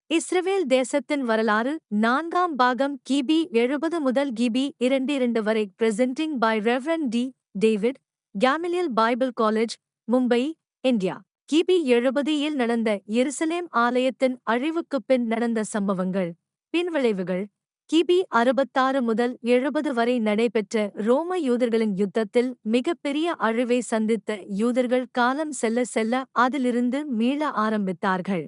இஸ்ரவேல் தேசத்தின் வரலாறு 4ஆம் பாகம் கிபி 70 முதல் கிபி 22 வரை presenting by Reverend T. David Gamaliel Bible college, Mumbai, India. கிபி 70 இல் நடந்த எருசலேம் ஆலயத்தின் அழிவுக்குப் பின் நடந்த சம்பவங்கள், பின்விளைவுகள். கிபி 66 முதல் 70 வரை நடைபெற்ற ரோம யூதர்களின் யுத்தத்தில் மிகப்பெரிய அழிவை சந்தித்த யூதர்கள் காலம் செல்ல செல்ல அதிலிருந்து மீள ஆரம்பித்தார்கள்.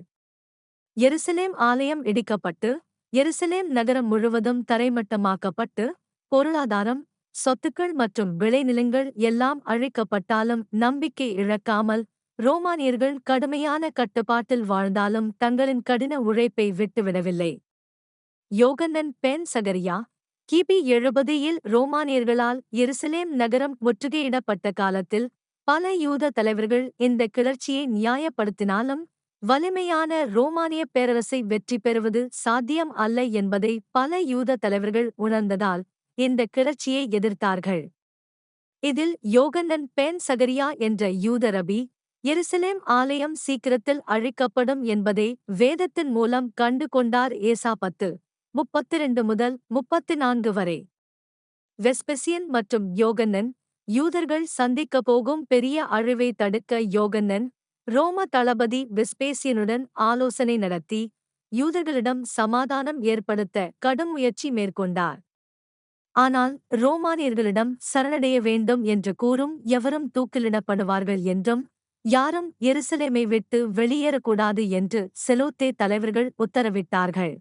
எருசலேம் ஆலயம் இடிக்கப்பட்டு, எருசலேம் நகரம் முழுவதும் தரைமட்டமாக்கப்பட்டு, பொருளாதாரம், சொத்துக்கள் மற்றும் விளைநிலங்கள் எல்லாம் அழிக்கப்பட்டாலும் நம்பிக்கை இழக்காமல், ரோமானியர்கள் கடுமையான கட்டுப்பாட்டில் வாழ்ந்தாலும் தங்களின் கடின உழைப்பை விட்டுவிடவில்லை. யோகன்னன் பென் சகரியா, கிபி 70 இல் ரோமானியர்களால் எருசலேம் நகரம் முற்றுகையிடப்பட்ட காலத்தில் பல யூத தலைவர்கள் இந்த கிளர்ச்சியை நியாயப்படுத்தினாலும், வலிமையான ரோமானிய பேரரசை வெற்றி பெறுவது சாத்தியம் அல்ல என்பதை பல யூத தலைவர்கள் உணர்ந்ததால் இந்த கிளர்ச்சியை எதிர்த்தார்கள். இதில் யோகன்னன் பென் சகரியா என்ற யூத ரபி, எருசலேம் ஆலயம் சீக்கிரத்தில் அழிக்கப்படும் என்பதை வேதத்தின் மூலம் கண்டு கொண்டார். ஏசா 10:32 முதல் 34 வரை. வெஸ்பசியன் மற்றும் யோகன்னன், யூதர்கள் சந்திக்கப் போகும் பெரிய அழிவை தடுக்க யோகன்னன், ரோம தளபதி வெஸ்பேசியனுடன் ஆலோசனை நடத்தி, யூதர்களிடம் சமாதானம் ஏற்படுத்த கடும் முயற்சி மேற்கொண்டார். ஆனால் ரோமானியர்களிடம் சரணடைய வேண்டும் என்று கூறும் எவரும் தூக்கிலிடப்படுவார்கள் என்றும், யாரும் எருசலேமை விட்டு வெளியேறக்கூடாது என்று செலோத்தே தலைவர்கள் உத்தரவிட்டார்கள்.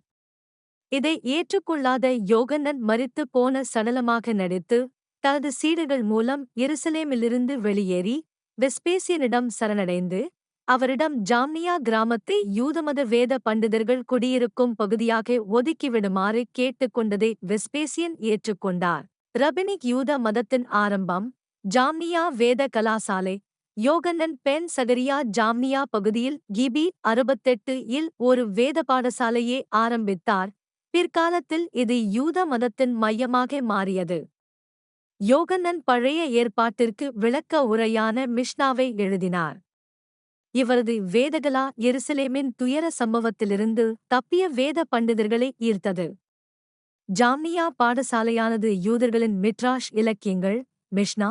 இதை ஏற்றுக்கொள்ளாத யோகன்னன் மரித்துப் போன சடலமாக நடித்து, தனது சீடர்கள் மூலம் எருசலேமிலிருந்து வெளியேறி, வெஸ்பேசியனிடம் சரணடைந்து, அவரிடம் ஜாம்னியா கிராமத்தை யூதமத வேத பண்டிதர்கள் குடியிருக்கும் பகுதியாக ஒதுக்கிவிடுமாறு கேட்டுக்கொண்டதை வெஸ்பேசியன் ஏற்றுக்கொண்டார். ரபினிக் யூத மதத்தின் ஆரம்பம், ஜாம்னியா வேத கலாசாலை. யோகன்னன் பென் சகரியா ஜாம்னியா பகுதியில் கிபி 68 இல் ஒரு வேத பாடசாலையை ஆரம்பித்தார். பிற்காலத்தில் இது யூத மதத்தின் மையமாக மாறியது. யோகன்னன் பழைய ஏற்பாட்டிற்கு விளக்க உரையான மிஷ்னாவை எழுதினார். இவரது வேதகலா எருசலேமின் துயர சம்பவத்திலிருந்து தப்பிய வேத பண்டிதர்களை ஈர்த்தது. ஜாம்னியா பாடசாலையானது யூதர்களின் மிட்ராஷ் இலக்கியங்கள், மிஷ்னா,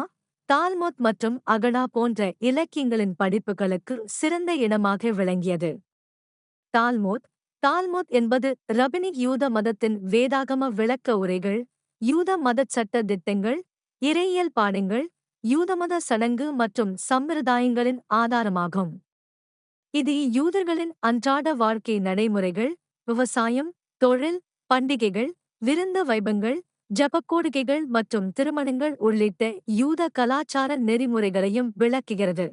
தால்முத் மற்றும் அகடா போன்ற இலக்கியங்களின் படிப்புகளுக்கு சிறந்த இடமாக விளங்கியது. தால்முத் என்பது ரபினிக் யூத மதத்தின் வேதாகம விளக்க உரைகள், யூத மதச் சட்ட திட்டங்கள், இறையியல் பாடங்கள், யூதமத சடங்கு மற்றும் சம்பிரதாயங்களின் ஆதாரமாகும். இது யூதர்களின் அன்றாட வாழ்க்கை நடைமுறைகள், விவசாயம், தொழில், பண்டிகைகள், விருந்து வைபங்கள், ஜபக்கோடுகைகள் மற்றும் திருமணங்கள் உள்ளிட்ட யூத கலாச்சார நெறிமுறைகளையும் விளக்குகிறது.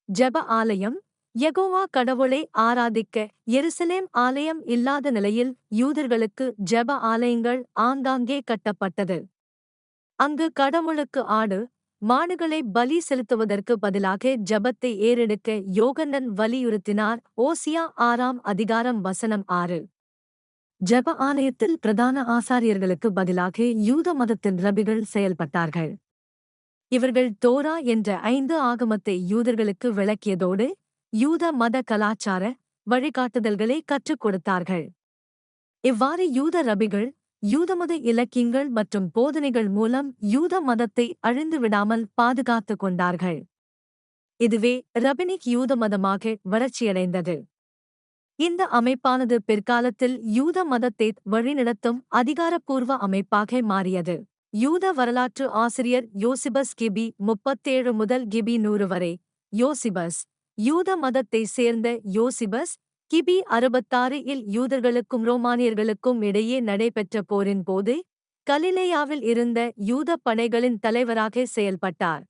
ஜெப ஆலயம். யெகோவா கடவுளை ஆராதிக்க எருசலேம் ஆலயம் இல்லாத நிலையில் யூதர்களுக்கு ஜெப ஆலயங்கள் ஆங்காங்கே கட்டப்பட்டது. அங்கு கடவுளுக்கு ஆடு, மாடுகளை பலி செலுத்துவதற்கு பதிலாக ஜெபத்தை ஏறெடுக்க யோகன்னன் வலியுறுத்தினார். ஓசியா 6ஆம் அதிகாரம் வசனம் 6. ஜெப ஆலயத்தில் பிரதான ஆசாரியர்களுக்கு பதிலாக யூத மதத்தின் ரபிகள் செயல்பட்டார்கள். இவர்கள் தோரா என்ற 5 ஆகமத்தை யூதர்களுக்கு விளக்கியதோடு, யூத மத கலாச்சார வழிகாட்டுதல்களை கற்றுக் கொடுத்தார்கள். இவ்வாறு யூத ரபிகள், யூதமத இலக்கியங்கள் மற்றும் போதனைகள் மூலம் யூத மதத்தை அழிந்துவிடாமல் பாதுகாத்துக் கொண்டார்கள். இதுவே ரபினிக் யூத மதமாக வளர்ச்சியடைந்தது. இந்த அமைப்பானது பிற்காலத்தில் யூத மதத்தை வழிநடத்தும் அதிகாரப்பூர்வ அமைப்பாக மாறியது. யூத வரலாற்று ஆசிரியர் யோசிபஸ் கிபி 37 முதல் கிபி 100 வரை. யோசிபஸ், யூத மதத்தை சேர்ந்த யோசிபஸ், கிபி 66 இல் யூதர்களுக்கும் ரோமானியர்களுக்கும் இடையே நடைபெற்ற போரின் போது கலிலேயாவில் இருந்த யூத படைகளின் தலைவராக செயல்பட்டார்.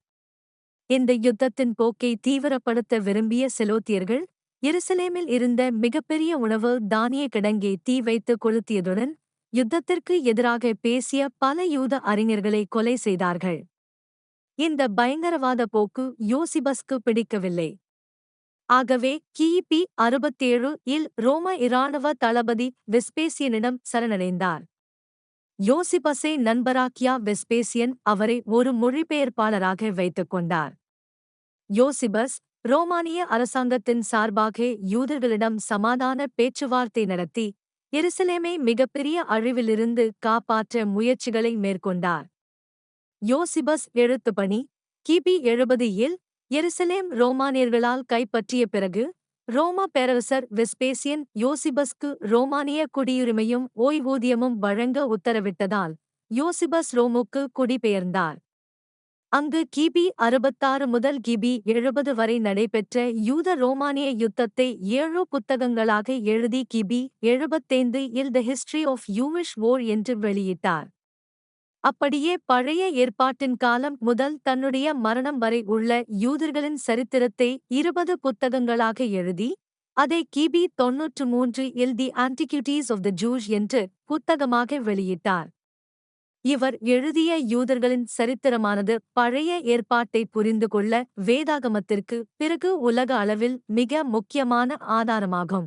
இந்த யுத்தத்தின் போக்கை தீவிரப்படுத்த விரும்பிய செலோத்தியர்கள், எருசலேமில் இருந்த மிகப்பெரிய உணவு தானிய கிடங்கை தீ வைத்து கொளுத்தியதுடன், யுத்தத்திற்கு எதிராக பேசிய பல யூத அறிஞர்களை கொலை செய்தார்கள். இந்த பயங்கரவாத போக்கு யோசிபஸ்க்கு பிடிக்கவில்லை. ஆகவே கிபி 67 இல் ரோம இராணுவ தளபதி வெஸ்பேசியனிடம் சரணடைந்தார். யோசிபஸை நண்பராக்கிய வெஸ்பேசியன் அவரை ஒரு மொழிபெயர்ப்பாளராக வைத்துக் கொண்டார். யோசிபஸ், ரோமானிய அரசாங்கத்தின் சார்பாக யூதர்களிடம் சமாதான பேச்சுவார்த்தை நடத்தி எருசலேமை மிகப்பெரிய அழிவிலிருந்து காப்பாற்ற முயற்சிகளை மேற்கொண்டார். யோசிபஸ் எழுத்துப்பணி கிபி 70 எருசலேம் ரோமானியர்களால் கைப்பற்றிய பிறகு ரோம பேரரசர் வெஸ்பேசியன் யோசிபஸ்க்கு ரோமானிய குடியுரிமையும் ஓய்வூதியமும் வழங்க உத்தரவிட்டதால் யோசிபஸ் ரோமுக்கு குடிபெயர்ந்தார். அங்கு கிபி 66 முதல் கிபி 70 வரை நடைபெற்ற யூத ரோமானிய யுத்தத்தை 7 புத்தகங்களாக எழுதி கிபி 75 தி ஹிஸ்டரி ஆஃப் யூவிஷ் வோர் என்று வெளியிட்டார். அப்படியே பழைய ஏற்பாட்டின் காலம் முதல் தன்னுடைய மரணம் வரை உள்ள யூதர்களின் சரித்திரத்தை 20 புத்தகங்களாக எழுதி அதை கிபி 93 தி ஆன்டிக்யூட்டீஸ் ஆஃப் த ஜூஸ் என்று புத்தகமாக வெளியிட்டார். இவர் எழுதிய யூதர்களின் சரித்திரமானது பழைய ஏற்பாட்டை புரிந்து கொள்ள வேதாகமத்திற்கு பிறகு உலக அளவில் மிக முக்கியமான ஆதாரமாகும்.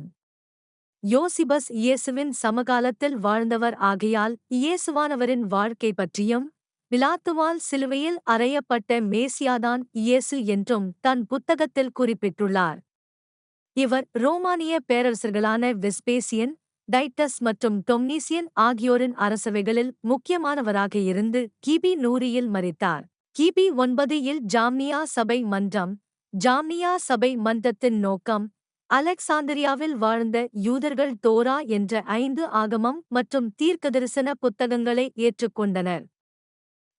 யோசிபஸ் இயேசுவின் சமகாலத்தில் வாழ்ந்தவர் ஆகையால் இயேசுவானவரின் வாழ்க்கை பற்றியும் பிலாத்துவால் சிலுவையில் அறையப்பட்ட மேசியாதான் இயேசு என்றும் தன் புத்தகத்தில் குறிப்பிட்டுள்ளார். இவர் ரோமானிய பேரரசர்களான வெஸ்பேசியன், டைட்டஸ் மற்றும் டொம்னீசியன் ஆகியோரின் அரசவைகளில் முக்கியமானவராக இருந்து கிபி 100 மரித்தார். கிபி 9 ஜாம்னியா சபை மன்றம். ஜாம்னியா சபை மன்றத்தின் நோக்கம் அலெக்சாந்திரியாவில் வாழ்ந்த யூதர்கள் தோரா என்ற 5 ஆகமம் மற்றும் தீர்க்கதரிசன புத்தகங்களை ஏற்றுக்கொண்டனர்.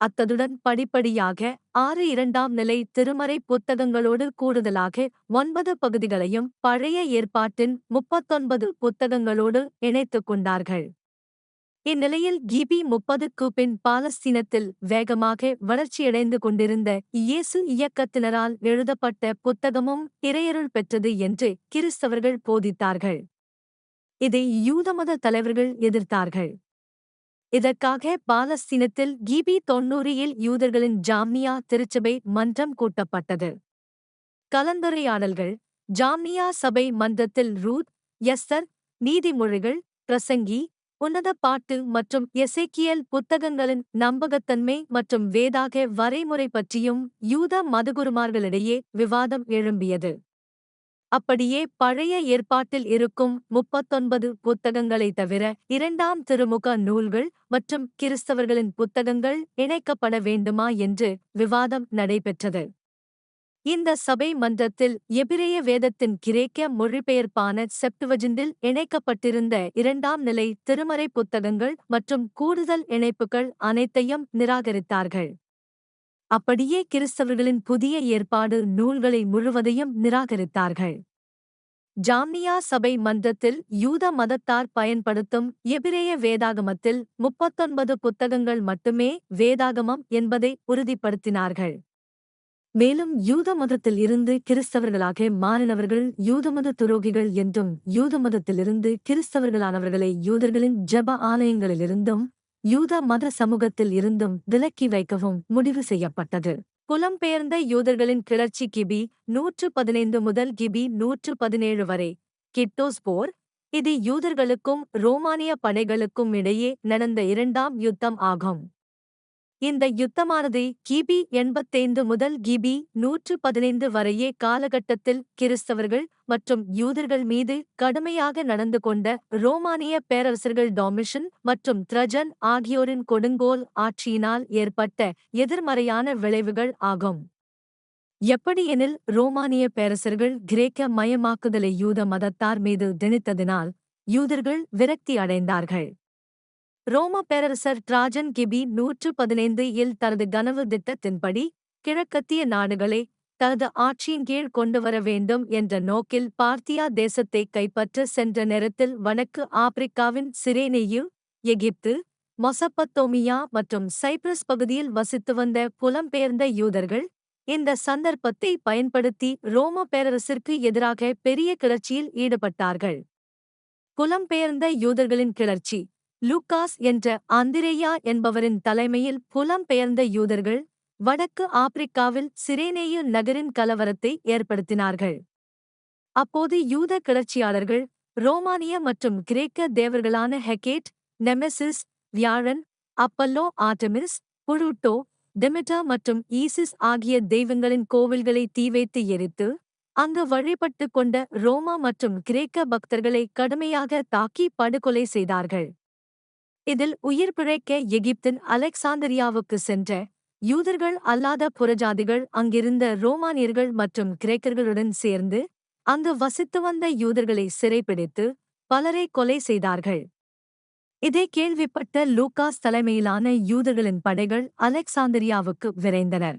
அத்ததுடன் படிப்படியாக 6 இரண்டாம் நிலை திருமறை புத்தகங்களோடு கூடுதலாக 9 பகுதிகளையும் பழைய ஏற்பாட்டின் 39 புத்தகங்களோடு இணைத்துக் கொண்டார்கள். இந்நிலையில் கிபி 30க்கு பின் பாலஸ்தீனத்தில் வேகமாக வளர்ச்சியடைந்து கொண்டிருந்த இயேசு இயக்கத்தினரால் எழுதப்பட்ட புத்தகமும் இறையருள் பெற்றது என்று கிறிஸ்தவர்கள் போதித்தார்கள். இதை யூதமத தலைவர்கள் எதிர்த்தார்கள். இதற்காக பாலஸ்தீனத்தில் கிபி 90 யூதர்களின் ஜாம்னியா திருச்சபை மன்றம் கூட்டப்பட்டது. கலந்துரையாடல்கள். ஜாம்னியா சபை மன்றத்தில் ரூத், எஸ்தர், நீதிமொழிகள், பிரசங்கி, உன்னத பாட்டு மற்றும் எசேக்கியேல் புத்தகங்களின் நம்பகத்தன்மை மற்றும் வேதாக வரைமுறை பற்றியும் யூத மதகுருமார்களிடையே விவாதம் எழும்பியது. அப்படியே பழைய ஏற்பாட்டில் இருக்கும் 39 புத்தகங்களை தவிர 2ஆம் திருமுக நூல்கள் மற்றும் கிறிஸ்தவர்களின் புத்தகங்கள் இணைக்கப்பட வேண்டுமா என்று விவாதம் நடைபெற்றது. இந்த சபை மன்றத்தில் எபிரேய வேதத்தின் கிரேக்க மொழிபெயர்ப்பான செப்டுவஜிண்டில் இணைக்கப்பட்டிருந்த 2ஆம் நிலை திருமறை புத்தகங்கள் மற்றும் கூடுதல் இணைப்புகள் அனைத்தையும் நிராகரித்தார்கள். அப்படியே கிறிஸ்தவர்களின் புதிய ஏற்பாடு நூல்களை முழுவதையும் நிராகரித்தார்கள். ஜாம்னியா சபை மன்றத்தில் யூத மதத்தார் பயன்படுத்தும் எபிரேய வேதாகமத்தில் 39 புத்தகங்கள் மட்டுமே வேதாகமம் என்பதை உறுதிப்படுத்தினார்கள். மேலும் யூத மதத்தில் இருந்து கிறிஸ்தவர்களாக மாறினவர்கள் யூதமத துரோகிகள் என்றும் யூதமதத்திலிருந்து கிறிஸ்தவர்களானவர்களை யூதர்களின் ஜெப ஆலயங்களிலிருந்தும் யூத மத சமூகத்தில் இருந்தும் விலக்கி வைக்கவும் முடிவு செய்யப்பட்டது. புலம்பெயர்ந்த யூதர்களின் கிளர்ச்சி கிபி 115 முதல் கிபி 117 வரை. கிட்டோஸ் போர். இது யூதர்களுக்கும் ரோமானிய படைகளுக்கும் இடையே நடந்த 2ஆம் யுத்தம் ஆகும். இந்த யுத்தமானது கிபி 85 முதல் கிபி 115 வரையே காலகட்டத்தில் கிறிஸ்தவர்கள் மற்றும் யூதர்கள் மீது கடுமையாக நடந்து கொண்ட ரோமானிய பேரரசர்கள் டொமிஷன் மற்றும் த்ரஜன் ஆகியோரின் கொடுங்கோல் ஆட்சியினால் ஏற்பட்ட எதிர்மறையான விளைவுகள் ஆகும். எப்படியெனில் ரோமானிய பேரரசர்கள் கிரேக்க மயமாக்குதலை யூத மதத்தார் மீது திணித்ததினால் யூதர்கள் விரக்தி அடைந்தார்கள். ரோம பேரரசர் டிராஜன் கிபி 115 தனது கனவு திட்டத்தின்படி கிழக்கத்திய நாடுகளை தனது ஆட்சியின் கீழ் கொண்டுவர வேண்டும் என்ற நோக்கில் பார்த்தியா தேசத்தை கைப்பற்ற சென்ற நேரத்தில் வடக்கு ஆப்பிரிக்காவின் சிரேனேயு, எகிப்து, மொசப்பத்தோமியா மற்றும் சைப்ரஸ் பகுதியில் வசித்து வந்த புலம்பெயர்ந்த யூதர்கள் இந்த சந்தர்ப்பத்தை பயன்படுத்தி ரோம பேரரசிற்கு எதிராக பெரிய கிளர்ச்சியில் ஈடுபட்டார்கள். புலம்பெயர்ந்த யூதர்களின் கிளர்ச்சி. லூக்காஸ் என்ற அந்திரேயா என்பவரின் தலைமையில் புலம்பெயர்ந்த யூதர்கள் வடக்கு ஆப்பிரிக்காவில் சிரேனேயு நகரின் கலவரத்தை ஏற்படுத்தினார்கள். அப்போது யூத கிளர்ச்சியாளர்கள் ரோமானிய மற்றும் கிரேக்க தேவர்களான ஹெகேட், நெமெசிஸ், வியாழன், அப்பல்லோ, ஆர்டெமிஸ், புளூட்டோ, டெமிட்டா மற்றும் ஈசிஸ் ஆகிய தெய்வங்களின் கோவில்களை தீவைத்து எரித்து அங்கு வழிபட்டு கொண்ட ரோமா மற்றும் கிரேக்க பக்தர்களை கடுமையாக தாக்கி படுகொலை செய்தார்கள். இதில் உயிர் பிழைக்க எகிப்தின் அலெக்சாந்திரியாவுக்கு சென்ற யூதர்கள் அல்லாத புறஜாதிகள் அங்கிருந்த ரோமானியர்கள் மற்றும் கிரேக்கர்களுடன் சேர்ந்து அங்கு வசித்து வந்த யூதர்களை சிறைப்பிடித்து பலரை கொலை செய்தார்கள். இதை கேள்விப்பட்ட லூகாஸ் தலைமையிலான யூதர்களின் படைகள் அலெக்சாந்திரியாவுக்கு விரைந்தனர்.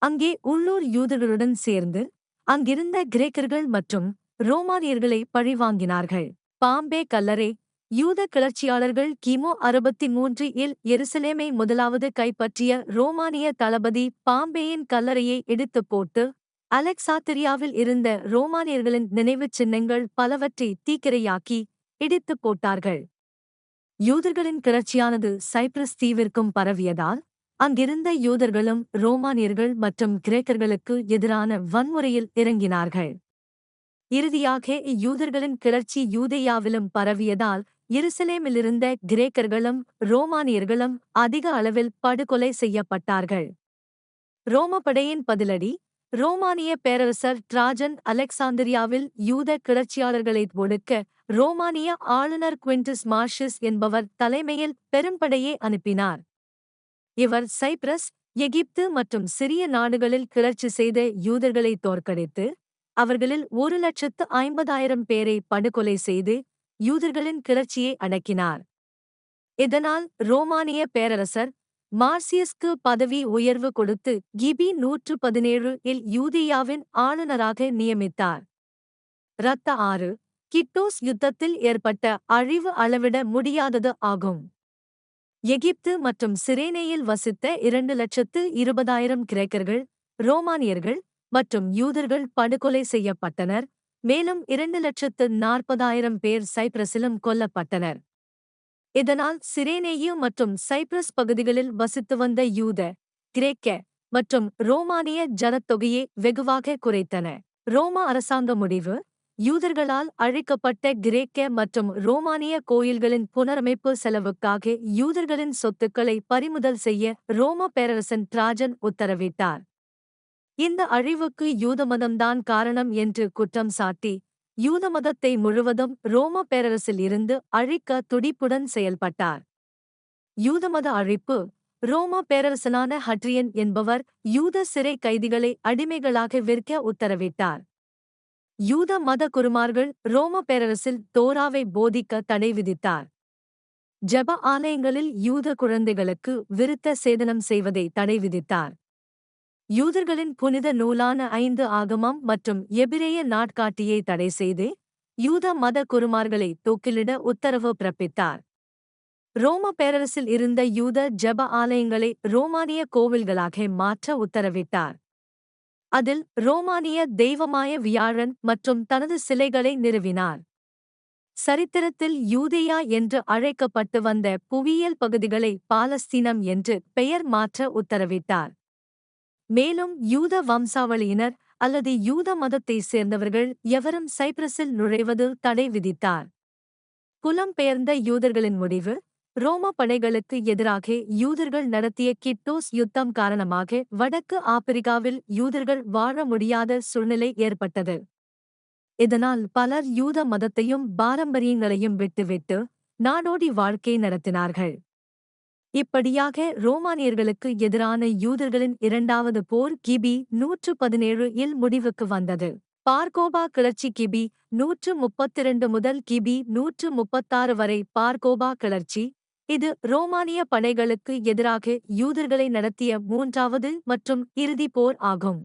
அங்கே உள்ளூர் யூதர்களுடன் சேர்ந்து அங்கிருந்த கிரேக்கர்கள் மற்றும் ரோமானியர்களை பழிவாங்கினார்கள். பாம்பே கல்லறை யூத கிளர்ச்சியாளர்கள் கிமு 63 இல் எருசலேமை முதலாவது கைப்பற்றிய ரோமானிய தளபதி பாம்பேயின் கல்லறையை இடித்துப் போட்டு அலெக்சாந்திரியாவில் இருந்த ரோமானியர்களின் நினைவுச் சின்னங்கள் பலவற்றை தீக்கிரையாக்கி இடித்துப் போட்டார்கள். யூதர்களின் கிளர்ச்சியானது சைப்ரஸ் தீவிற்கும் பரவியதால் அங்கிருந்த யூதர்களும் ரோமானியர்கள் மற்றும் கிரேக்கர்களுக்கு எதிரான வன்முறையில் இறங்கினார்கள். இறுதியாக யூதர்களின் கிளர்ச்சி யூதேயாவிலும் பரவியதால் எருசலேமிலிருந்த கிரேக்கர்களும் ரோமானியர்களும் அதிக அளவில் படுகொலை செய்யப்பட்டார்கள். ரோம படையின் பதிலடி ரோமானிய பேரரசர் டிராஜன் அலெக்சாந்திரியாவில் யூத கிளர்ச்சியாளர்களை ஒடுக்க ரோமானிய ஆளுநர் குவிண்டஸ் மார்ஷஸ் என்பவர் தலைமையில் பெரும்படையை அனுப்பினார். இவர் சைப்ரஸ், எகிப்து மற்றும் சிறிய நாடுகளில் கிளர்ச்சி செய்த யூதர்களை தோற்கடித்து அவர்களில் 1,50,000 பேரை படுகொலை செய்து யூதர்களின் கிளர்ச்சியை அடக்கினார். இதனால் ரோமானிய பேரரசர் மார்சியஸ்க்கு பதவி உயர்வு கொடுத்து கிபி 117 இல் யூதேயாவின் ஆளுநராக நியமித்தார். இரத்த ஆறு கிட்டோஸ் யுத்தத்தில் ஏற்பட்ட அழிவு அளவிட முடியாதது ஆகும். எகிப்து மற்றும் சிரேனேயில் வசித்த 2,20,000 கிரேக்கர்கள், ரோமானியர்கள் மற்றும் யூதர்கள் படுகொலை செய்யப்பட்டனர். மேலும் 2,40,000 பேர் சைப்ரஸிலும் கொல்லப்பட்டனர். இதனால் சிரேனேயு மற்றும் சைப்ரஸ் பகுதிகளில் வசித்து வந்த யூத, கிரேக்க மற்றும் ரோமானிய ஜனத்தொகையை வெகுவாக குறைத்தன. ரோமா அரசாங்க முடிவு யூதர்களால் அழிக்கப்பட்ட கிரேக்க மற்றும் ரோமானிய கோயில்களின் புனரமைப்பு செலவுக்காக யூதர்களின் சொத்துக்களை பறிமுதல் செய்ய ரோம பேரரசன் டிராஜன் உத்தரவிட்டார். இந்த அழிவுக்கு யூதமதம்தான் காரணம் என்று குற்றம் சாட்டி யூதமதத்தை முழுவதும் ரோம பேரரசில் இருந்து அழிக்க துடிப்புடன் செயல்பட்டார். யூதமத அழிப்பு ரோம பேரரசனான ஹட்ரியன் என்பவர் யூத சிறை கைதிகளை அடிமைகளாக விற்க உத்தரவிட்டார். யூத மத குருமார்கள் ரோம பேரரசில் தோராவை போதிக்க தடை விதித்தார். ஜெப ஆலயங்களில் யூத குழந்தைகளுக்கு விருத்த சேதனம் செய்வதை தடை விதித்தார். யூதர்களின் புனித நூலான 5 ஆகமம் மற்றும் எபிரேய நாட்காட்டியை தடை செய்து யூத மத குருமார்களை தூக்கிலிட உத்தரவு பிறப்பித்தார். ரோம பேரரசில் இருந்த யூத ஜெப ஆலயங்களை ரோமானிய கோவில்களாக மாற்ற உத்தரவிட்டார். அதில் ரோமானிய தெய்வமாய வியாழன் மற்றும் தனது சிலைகளை நிறுவினார். சரித்திரத்தில் யூதேயா என்று அழைக்கப்பட்டு வந்த புவியியல் பகுதிகளை பாலஸ்தீனம் என்று பெயர் மாற்ற உத்தரவிட்டார். மேலும் யூத வம்சாவளியினர் அல்லது யூத மதத்தைச் சேர்ந்தவர்கள் எவரும் சைப்ரஸில் நுழைவது தடை விதித்தார். புலம்பெயர்ந்த யூதர்களின் முடிவு ரோம படைகளுக்கு எதிராக யூதர்கள் நடத்திய கிட்டோஸ் யுத்தம் காரணமாக வடக்கு ஆப்பிரிக்காவில் யூதர்கள் வாழ முடியாத சூழ்நிலை ஏற்பட்டது. இதனால் பலர் யூத மதத்தையும் பாரம்பரியங்களையும் விட்டுவிட்டு நாடோடி வாழ்க்கை நடத்தினார்கள். இப்படியாக ரோமானியர்களுக்கு எதிரான யூதர்களின் இரண்டாவது போர் கிபி 117 இல் முடிவுக்கு வந்தது. பார்கோபா கிளர்ச்சி கிபி 132 முதல் கிபி 136 வரை பார்கோபா கிளர்ச்சி, இது ரோமானிய படைகளுக்கு எதிராக யூதர்களை நடத்திய மூன்றாவது மற்றும் இறுதி போர் ஆகும்.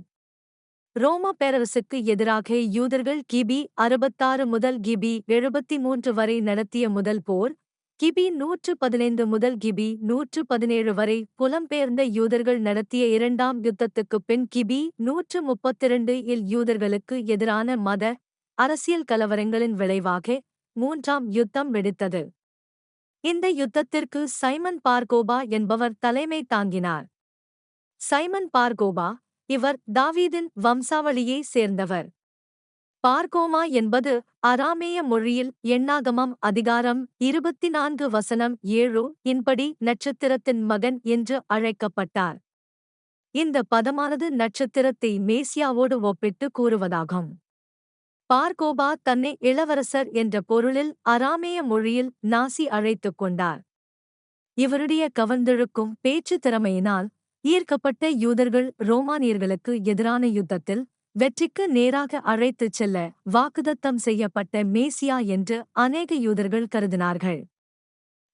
ரோம பேரரசுக்கு எதிராக யூதர்கள் கிபி 66 முதல் கிபி 73 வரை நடத்திய முதல் போர், கிபி 115 முதல் கிபி 117 வரை புலம்பெயர்ந்த யூதர்கள் நடத்திய இரண்டாம் யுத்தத்துக்குப் பின் கிபி 132 இல் யூதர்களுக்கு எதிரான மத, அரசியல் கலவரங்களின் விளைவாக மூன்றாம் யுத்தம் வெடித்தது. இந்த யுத்தத்திற்கு சைமன் பார்கோபா என்பவர் தலைமை தாங்கினார். சைமன் பார்கோபா, இவர் தாவீதின் வம்சாவளியை சேர்ந்தவர். பார்கோமா என்பது அராமேய மொழியில் எண்ணாகமம் அதிகாரம் 24 வசனம் 7 இன்படி நட்சத்திரத்தின் மகன் என்று அழைக்கப்பட்டார். இந்த பதமானது நட்சத்திரத்தை மேசியாவோடு ஒப்பிட்டு கூறுவதாகும். பார்கோபா தன்னை இளவரசர் என்ற பொருளில் அராமேய மொழியில் நாசி அழைத்துக் கொண்டார். இவருடைய கவர்ந்திழுக்கும் பேச்சுத் திறமையினால் ஈர்க்கப்பட்ட யூதர்கள் ரோமானியர்களுக்கு எதிரான யுத்தத்தில் வெற்றிக்கு நேராக அழைத்துச் செல்ல வாக்குதத்தம் செய்யப்பட்ட மேசியா என்று அநேக யூதர்கள் கருதினார்கள்.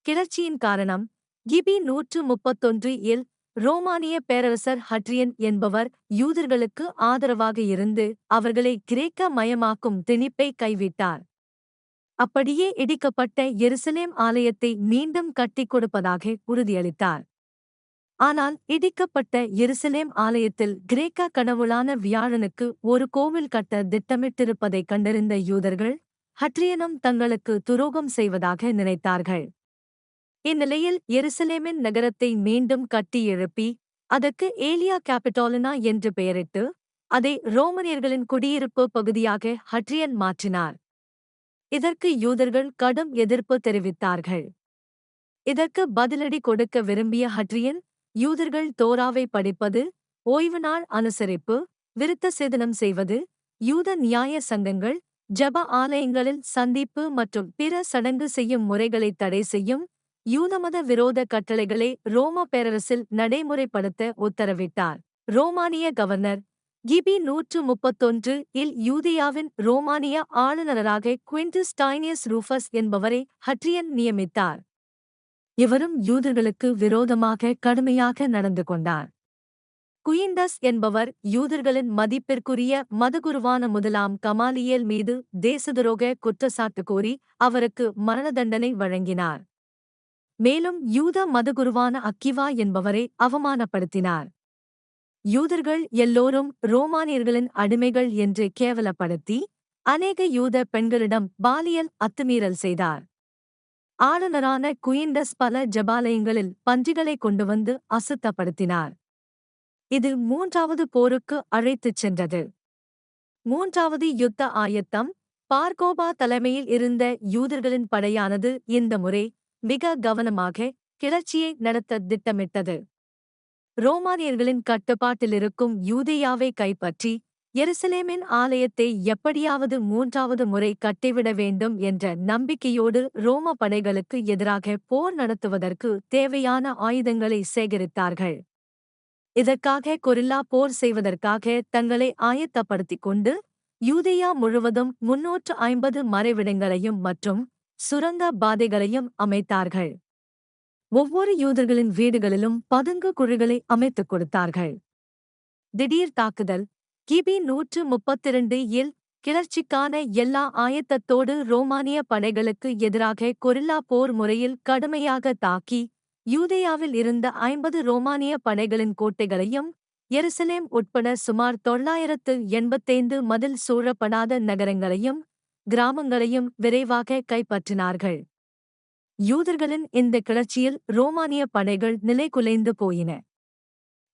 கிளர்ச்சியின் காரணம் கிபி 131 இல் ரோமானிய பேரரசர் ஹட்ரியன் என்பவர் யூதர்களுக்கு ஆதரவாக இருந்து அவர்களை கிரேக்க மயமாக்கும் திணிப்பை கைவிட்டார். அப்படியே இடிக்கப்பட்ட எருசலேம் ஆலயத்தை மீண்டும் கட்டிக் கொடுப்பதாக உறுதியளித்தார். ஆனால் இடிக்கப்பட்ட எருசலேம் ஆலயத்தில் கிரேக்க கடவுளான வியாழனுக்கு ஒரு கோவில் கட்ட திட்டமிட்டிருப்பதைக் கண்டறிந்த யூதர்கள் ஹட்ரியனும் தங்களுக்கு துரோகம் செய்வதாக நினைத்தார்கள். இந்நிலையில் எருசலேமின் நகரத்தை மீண்டும் கட்டி எழுப்பி அதற்கு ஏலியா கேபிட்டாலினா என்று பெயரிட்டு அதை ரோமானியர்களின் குடியிருப்பு பகுதியாக ஹட்ரியன் மாற்றினார். இதற்கு யூதர்கள் கடும் எதிர்ப்பு தெரிவித்தார்கள். இதற்கு பதிலடி கொடுக்க விரும்பிய ஹட்ரியன் யூதர்கள் தோராவை படிப்பது, ஓய்வு நாள் அனுசரிப்பு, விருத்த சேதனம் செய்வது, யூத நியாய சங்கங்கள், ஜப ஆலயங்களில் சந்திப்பு மற்றும் பிற சடங்கு செய்யும் முறைகளை தடை செய்யும் யூதமத விரோத கட்டளைகளை ரோம பேரரசில் நடைமுறைப்படுத்த உத்தரவிட்டார். ரோமானிய கவர்னர் கிபி 131 இல் யூதேயாவின் ரோமானிய ஆளுநராக குவிண்டஸ் டைனியஸ் ரூஃபஸ் என்பவரை ஹட்ரியன் நியமித்தார். இவரும் யூதர்களுக்கு விரோதமாக கடுமையாக நடந்து கொண்டார். குயிண்டஸ் என்பவர் யூதர்களின் மதிப்பிற்குரிய மதகுருவான முதலாம் கமாலியேல் மீது தேசதுரோக குற்றச்சாட்டு கூறி அவருக்கு மரண தண்டனை வழங்கினார். மேலும் யூத மதகுருவான அக்கிவா என்பவரை அவமானப்படுத்தினார். யூதர்கள் எல்லோரும் ரோமானியர்களின் அடிமைகள் என்று கேவலப்படுத்தி அநேக யூத பெண்களிடம் பாலியல் அத்துமீறல் செய்தார். ஆளுநரான குயிண்டஸ் பல ஜபாலயங்களில் பன்றிகளை கொண்டு வந்து அசுத்தப்படுத்தினார். இது மூன்றாவது போருக்கு அழைத்துச் சென்றது. மூன்றாவது யுத்த ஆயத்தம். பார்கோபா தலைமையில் இருந்த யூதர்களின் படையானது இந்த முறை மிக கவனமாக கிளர்ச்சியை நடத்த திட்டமிட்டது. ரோமானியர்களின் கட்டுப்பாட்டிலிருக்கும் யூதேயாவை கைப்பற்றி எருசலேமின் ஆலயத்தை எப்படியாவது மூன்றாவது முறை கட்டிவிட வேண்டும் என்ற நம்பிக்கையோடு ரோம படைகளுக்கு எதிராக போர் நடத்துவதற்கு தேவையான ஆயுதங்களை சேகரித்தார்கள். இதற்காக கொரில்லா போர் செய்வதற்காக தங்களை ஆயத்தப்படுத்திக் கொண்டு யூதேயா முழுவதும் 350 மறைவிடங்களையும் மற்றும் சுரங்க பாதைகளையும் அமைத்தார்கள். ஒவ்வொரு யூதர்களின் வீடுகளிலும் பதுங்கு குழிகளை அமைத்துக் கொடுத்தார்கள். திடீர் தாக்குதல். கிபி 132 இல் கிளர்ச்சிக்கான எல்லா ஆயத்தத்தோடு ரோமானிய படைகளுக்கு எதிராக கொரில்லா போர் முறையில் கடுமையாக தாக்கி யூதேயாவில் இருந்த 50 ரோமானிய படைகளின் கோட்டைகளையும் எருசலேம் உட்பட சுமார் 985 மதில் சூழப்படாத நகரங்களையும் கிராமங்களையும் விரைவாக கைப்பற்றினார்கள். யூதர்களின் இந்த கிளர்ச்சியில் ரோமானிய படைகள் நிலைகுலைந்து போயின.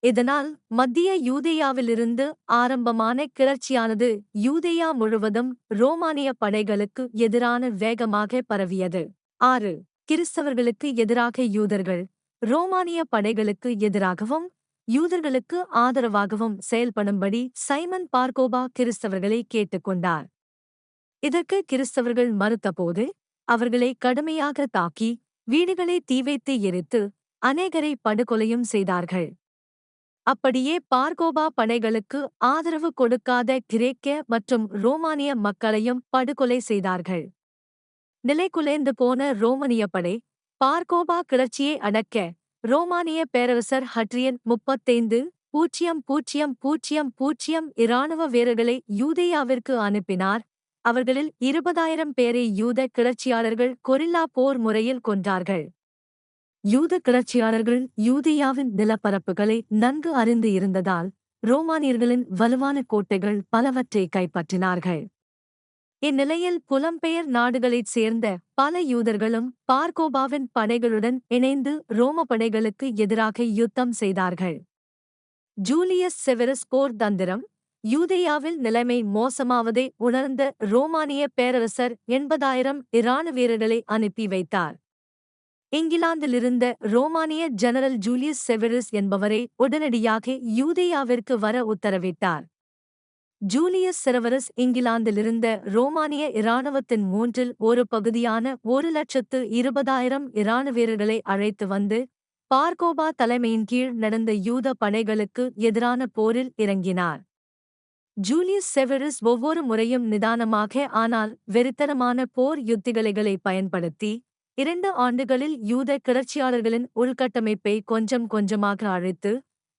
இதனால் மத்திய யூதேயாவிலிருந்து ஆரம்பமான கிளர்ச்சியானது யூதேயா முழுவதும் ரோமானிய படைகளுக்கு எதிரான வேகமாக பரவியது. 6. கிறிஸ்தவர்களுக்கு எதிராக யூதர்கள் ரோமானிய படைகளுக்கு எதிராகவும் யூதர்களுக்கு ஆதரவாகவும் செயல்படும்படி சைமன் பார்கோபா கிறிஸ்தவர்களை கேட்டுக்கொண்டார். இதற்கு கிறிஸ்தவர்கள் மறுத்தபோது அவர்களை கடுமையாக தாக்கி வீடுகளை தீவைத்து எரித்து அநேகரை படுகொலையும் செய்தார்கள். அப்படியே பார்கோபா படைகளுக்கு ஆதரவு கொடுக்காத கிரேக்க மற்றும் ரோமானிய மக்களையும் படுகொலை செய்தார்கள். நிலைகுலைந்து போன ரோமானிய படை பார்கோபா கிளர்ச்சியை அடக்க ரோமானிய பேரரசர் ஹட்ரியன் 35,000 இராணுவ வீரர்களை யூதேயாவிற்கு அனுப்பினார். அவர்களில் 20,000 பேரை யூத கிளர்ச்சியாளர்கள் கொரில்லா போர் முறையில் கொன்றார்கள். யூத கிளர்ச்சியாளர்கள் யூதேயாவின் நிலப்பரப்புகளை நன்கு அறிந்து இருந்ததால் ரோமானியர்களின் வலுவான கோட்டைகள் பலவற்றை கைப்பற்றினார்கள். இந்நிலையில் புலம்பெயர் நாடுகளைச் சேர்ந்த பல யூதர்களும் பார்கோபாவின் படைகளுடன் இணைந்து ரோம படைகளுக்கு எதிராக யுத்தம் செய்தார்கள். ஜூலியஸ் செவரஸ் போர் தந்திரம். யூதேயாவில் நிலைமை மோசமாவதை உணர்ந்த ரோமானிய பேரரசர் 80,000 இராணுவ வீரர்களை அனுப்பி வைத்தார். இங்கிலாந்திலிருந்த ரோமானிய ஜெனரல் ஜூலியஸ் செவரஸ் என்பவரை உடனடியாக யூதேயாவிற்கு வர உத்தரவிட்டார். ஜூலியஸ் செவரஸ் இங்கிலாந்திலிருந்த ரோமானிய இராணுவத்தின் மூன்றில் ஒரு பகுதியான 1,20,000 இராணுவ வீரர்களை அழைத்து வந்து பார்கோபா தலைமையின் கீழ் நடந்த யூத படைகளுக்கு எதிரான போரில் இறங்கினார். ஜூலியஸ் செவரஸ் ஒவ்வொரு முறையும் நிதானமாக ஆனால் வெறித்தனமான போர் யுத்திகளை பயன்படுத்தி 2 ஆண்டுகளில் யூத கிளர்ச்சியாளர்களின் உள்கட்டமைப்பை கொஞ்சம் கொஞ்சமாக அழித்து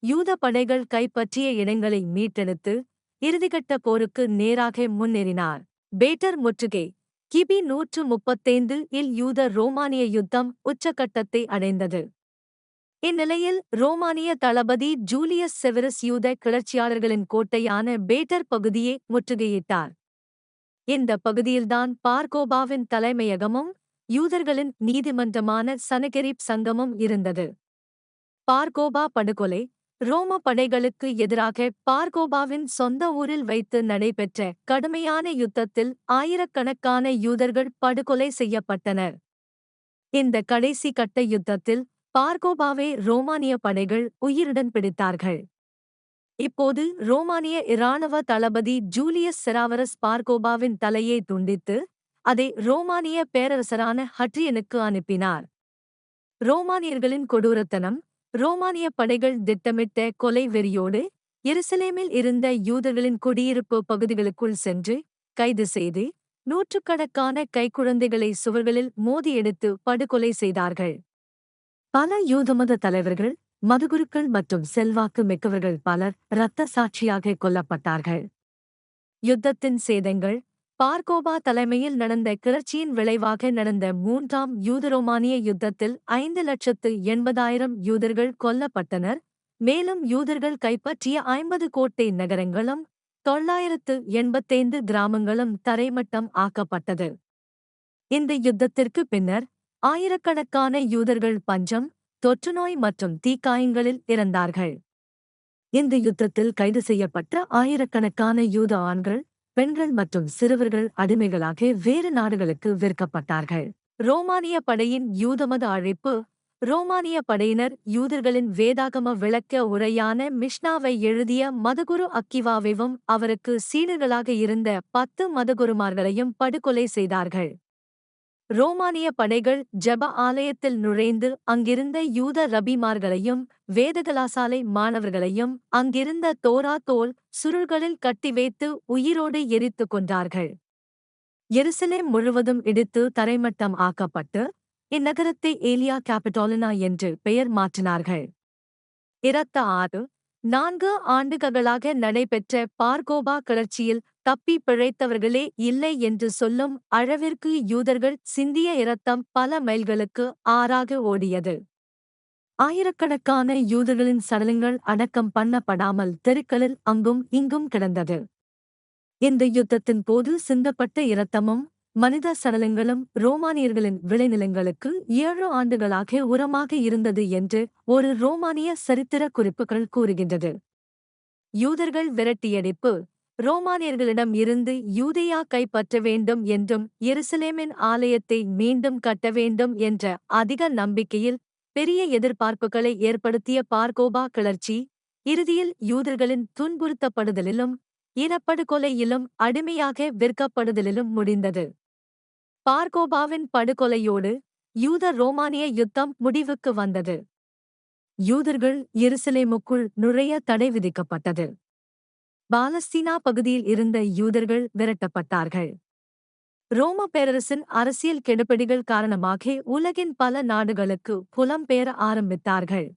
யூத படைகள் கைப்பற்றிய இடங்களை மீட்டெடுத்து இறுதிக்கட்ட போருக்கு நேராக முன்னேறினார். பேட்டர் முற்றுகை கிபி 135 இல் யூத ரோமானிய யுத்தம் உச்சக்கட்டத்தை அடைந்தது. இந்நிலையில் ரோமானிய தளபதி ஜூலியஸ் செவரஸ் யூத கிளர்ச்சியாளர்களின் கோட்டையான பேட்டர் பகுதியை முற்றுகையிட்டார். இந்த பகுதியில்தான் பார்கோபாவின் தலைமையகமும் யூதர்களின் நீதிமன்றமான சனகெரிப் சங்கமும் இருந்தது. பார்கோபா படுகொலை ரோம படைகளுக்கு எதிராக பார்கோபாவின் சொந்த ஊரில் வைத்து நடைபெற்ற கடுமையான யுத்தத்தில் ஆயிரக்கணக்கான யூதர்கள் படுகொலை செய்யப்பட்டனர். இந்த கடைசி கட்ட யுத்தத்தில் பார்கோபாவை ரோமானிய படைகள் உயிருடன் பிடித்தார்கள். இப்போது ரோமானிய இராணுவ தளபதி ஜூலியஸ் செவரஸ் பார்கோபாவின் தலையை துண்டித்து அதை ரோமானிய பேரரசரான ஹட்ரியனுக்கு அனுப்பினார். ரோமானியர்களின் கொடூரத்தனம் ரோமானிய படைகள் திட்டமிட்ட கொலை வெறியோடு எருசலேமில் இருந்த யூதர்களின் குடியிருப்பு பகுதிகளுக்குள் சென்று கைது செய்து நூற்றுக்கணக்கான கைக்குழந்தைகளை சுவர்களில் மோதி எடுத்து படுகொலை செய்தார்கள். பல யூதமத தலைவர்கள் மதகுருக்கள் மற்றும் செல்வாக்கு மிக்கவர்கள் பலர் இரத்த சாட்சியாக கொல்லப்பட்டார்கள். யுத்தத்தின் சேதங்கள் பார்கோபா தலைமையில் நடந்த கிளர்ச்சியின் விளைவாக நடந்த 3ஆம் யூத-ரோமானிய யுத்தத்தில் 5,80,000 யூதர்கள் கொல்லப்பட்டனர். மேலும் யூதர்கள் கைப்பற்றிய 50 கோட்டை நகரங்களும் 985 கிராமங்களும் தரைமட்டம் ஆக்கப்பட்டது. இந்த யுத்தத்திற்கு பின்னர் ஆயிரக்கணக்கான யூதர்கள் பஞ்சம், தொற்றுநோய் மற்றும் தீக்காயங்களில் இறந்தார்கள். இந்த யுத்தத்தில் கைது செய்யப்பட்ட ஆயிரக்கணக்கான யூத ஆண்கள், பெண்கள் மற்றும் சிறுவர்கள் அடிமைகளாக வேறு நாடுகளுக்கு விற்கப்பட்டார்கள். ரோமானிய படையின் யூதமத அழைப்பு ரோமானிய படையினர் யூதர்களின் வேதாகம விளக்க உரையான மிஷ்னாவை எழுதிய மதகுரு அக்கிவாவையும் அவருக்கு சீடர்களாக இருந்த 10 மதகுருமார்களையும் படுகொலை செய்தார்கள். ரோமானிய படைகள் ஜெப ஆலயத்தில் நுழைந்து அங்கிருந்த யூத ரபிமார்களையும் வேதகலாசாலை மாணவர்களையும் அங்கிருந்த தோரா தோல் சுருள்களில் கட்டி வைத்து உயிரோடு எரித்து கொன்றார்கள். எருசலேம் முழுவதும் இடித்து தரைமட்டம் ஆக்கப்பட்டு இந்நகரத்தை ஏலியா கேபிட்டோலினா என்று பெயர் மாற்றினார்கள். 4 ஆண்டுகளாக நடைபெற்ற பார்கோபா கிளர்ச்சியில் தப்பி பிழைத்தவர்களே இல்லை என்று சொல்லும் அளவிற்கு யூதர்கள் சிந்திய இரத்தம் பல மைல்களுக்கு ஆறாக ஓடியது. ஆயிரக்கணக்கான யூதர்களின் சடலங்கள் அடக்கம் பண்ணப்படாமல் தெருக்களில் அங்கும் இங்கும் கிடந்தது. இந்த யுத்தத்தின் போது சிந்தப்பட்ட இரத்தமும் மனித சடலங்களும் ரோமானியர்களின் விளைநிலங்களுக்கு 7 ஆண்டுகளாக உரமாக இருந்தது என்று ஒரு ரோமானிய சரித்திர குறிப்புகள் கூறுகின்றது. யூதர்கள் விரட்டியடிப்பு ரோமானியர்களிடம் இருந்து யூதேயா கைப்பற்ற வேண்டும் என்றும் எருசலேமின் ஆலயத்தை மீண்டும் கட்ட வேண்டும் என்ற அதிக நம்பிக்கையில் பெரிய எதிர்பார்ப்புகளை ஏற்படுத்திய பார்கோபா கிளர்ச்சி இறுதியில் யூதர்களின் துன்புறுத்தப்படுதலிலும் இனப்படுகொலையிலும் அடிமையாக விற்கப்படுதலிலும் முடிந்தது. பார்கோபாவின் படுகொலையோடு யூத ரோமானிய யுத்தம் முடிவுக்கு வந்தது. யூதர்கள் எருசலேமுக்குள் நுழைய தடை விதிக்கப்பட்டது. பாலஸ்தீனா பகுதியில் இருந்த யூதர்கள் விரட்டப்பட்டார்கள். ரோம பேரரசின் அரசியல் கெடுபிடிகள் காரணமாக உலகின் பல நாடுகளுக்கு புலம்பெயர ஆரம்பித்தார்கள்.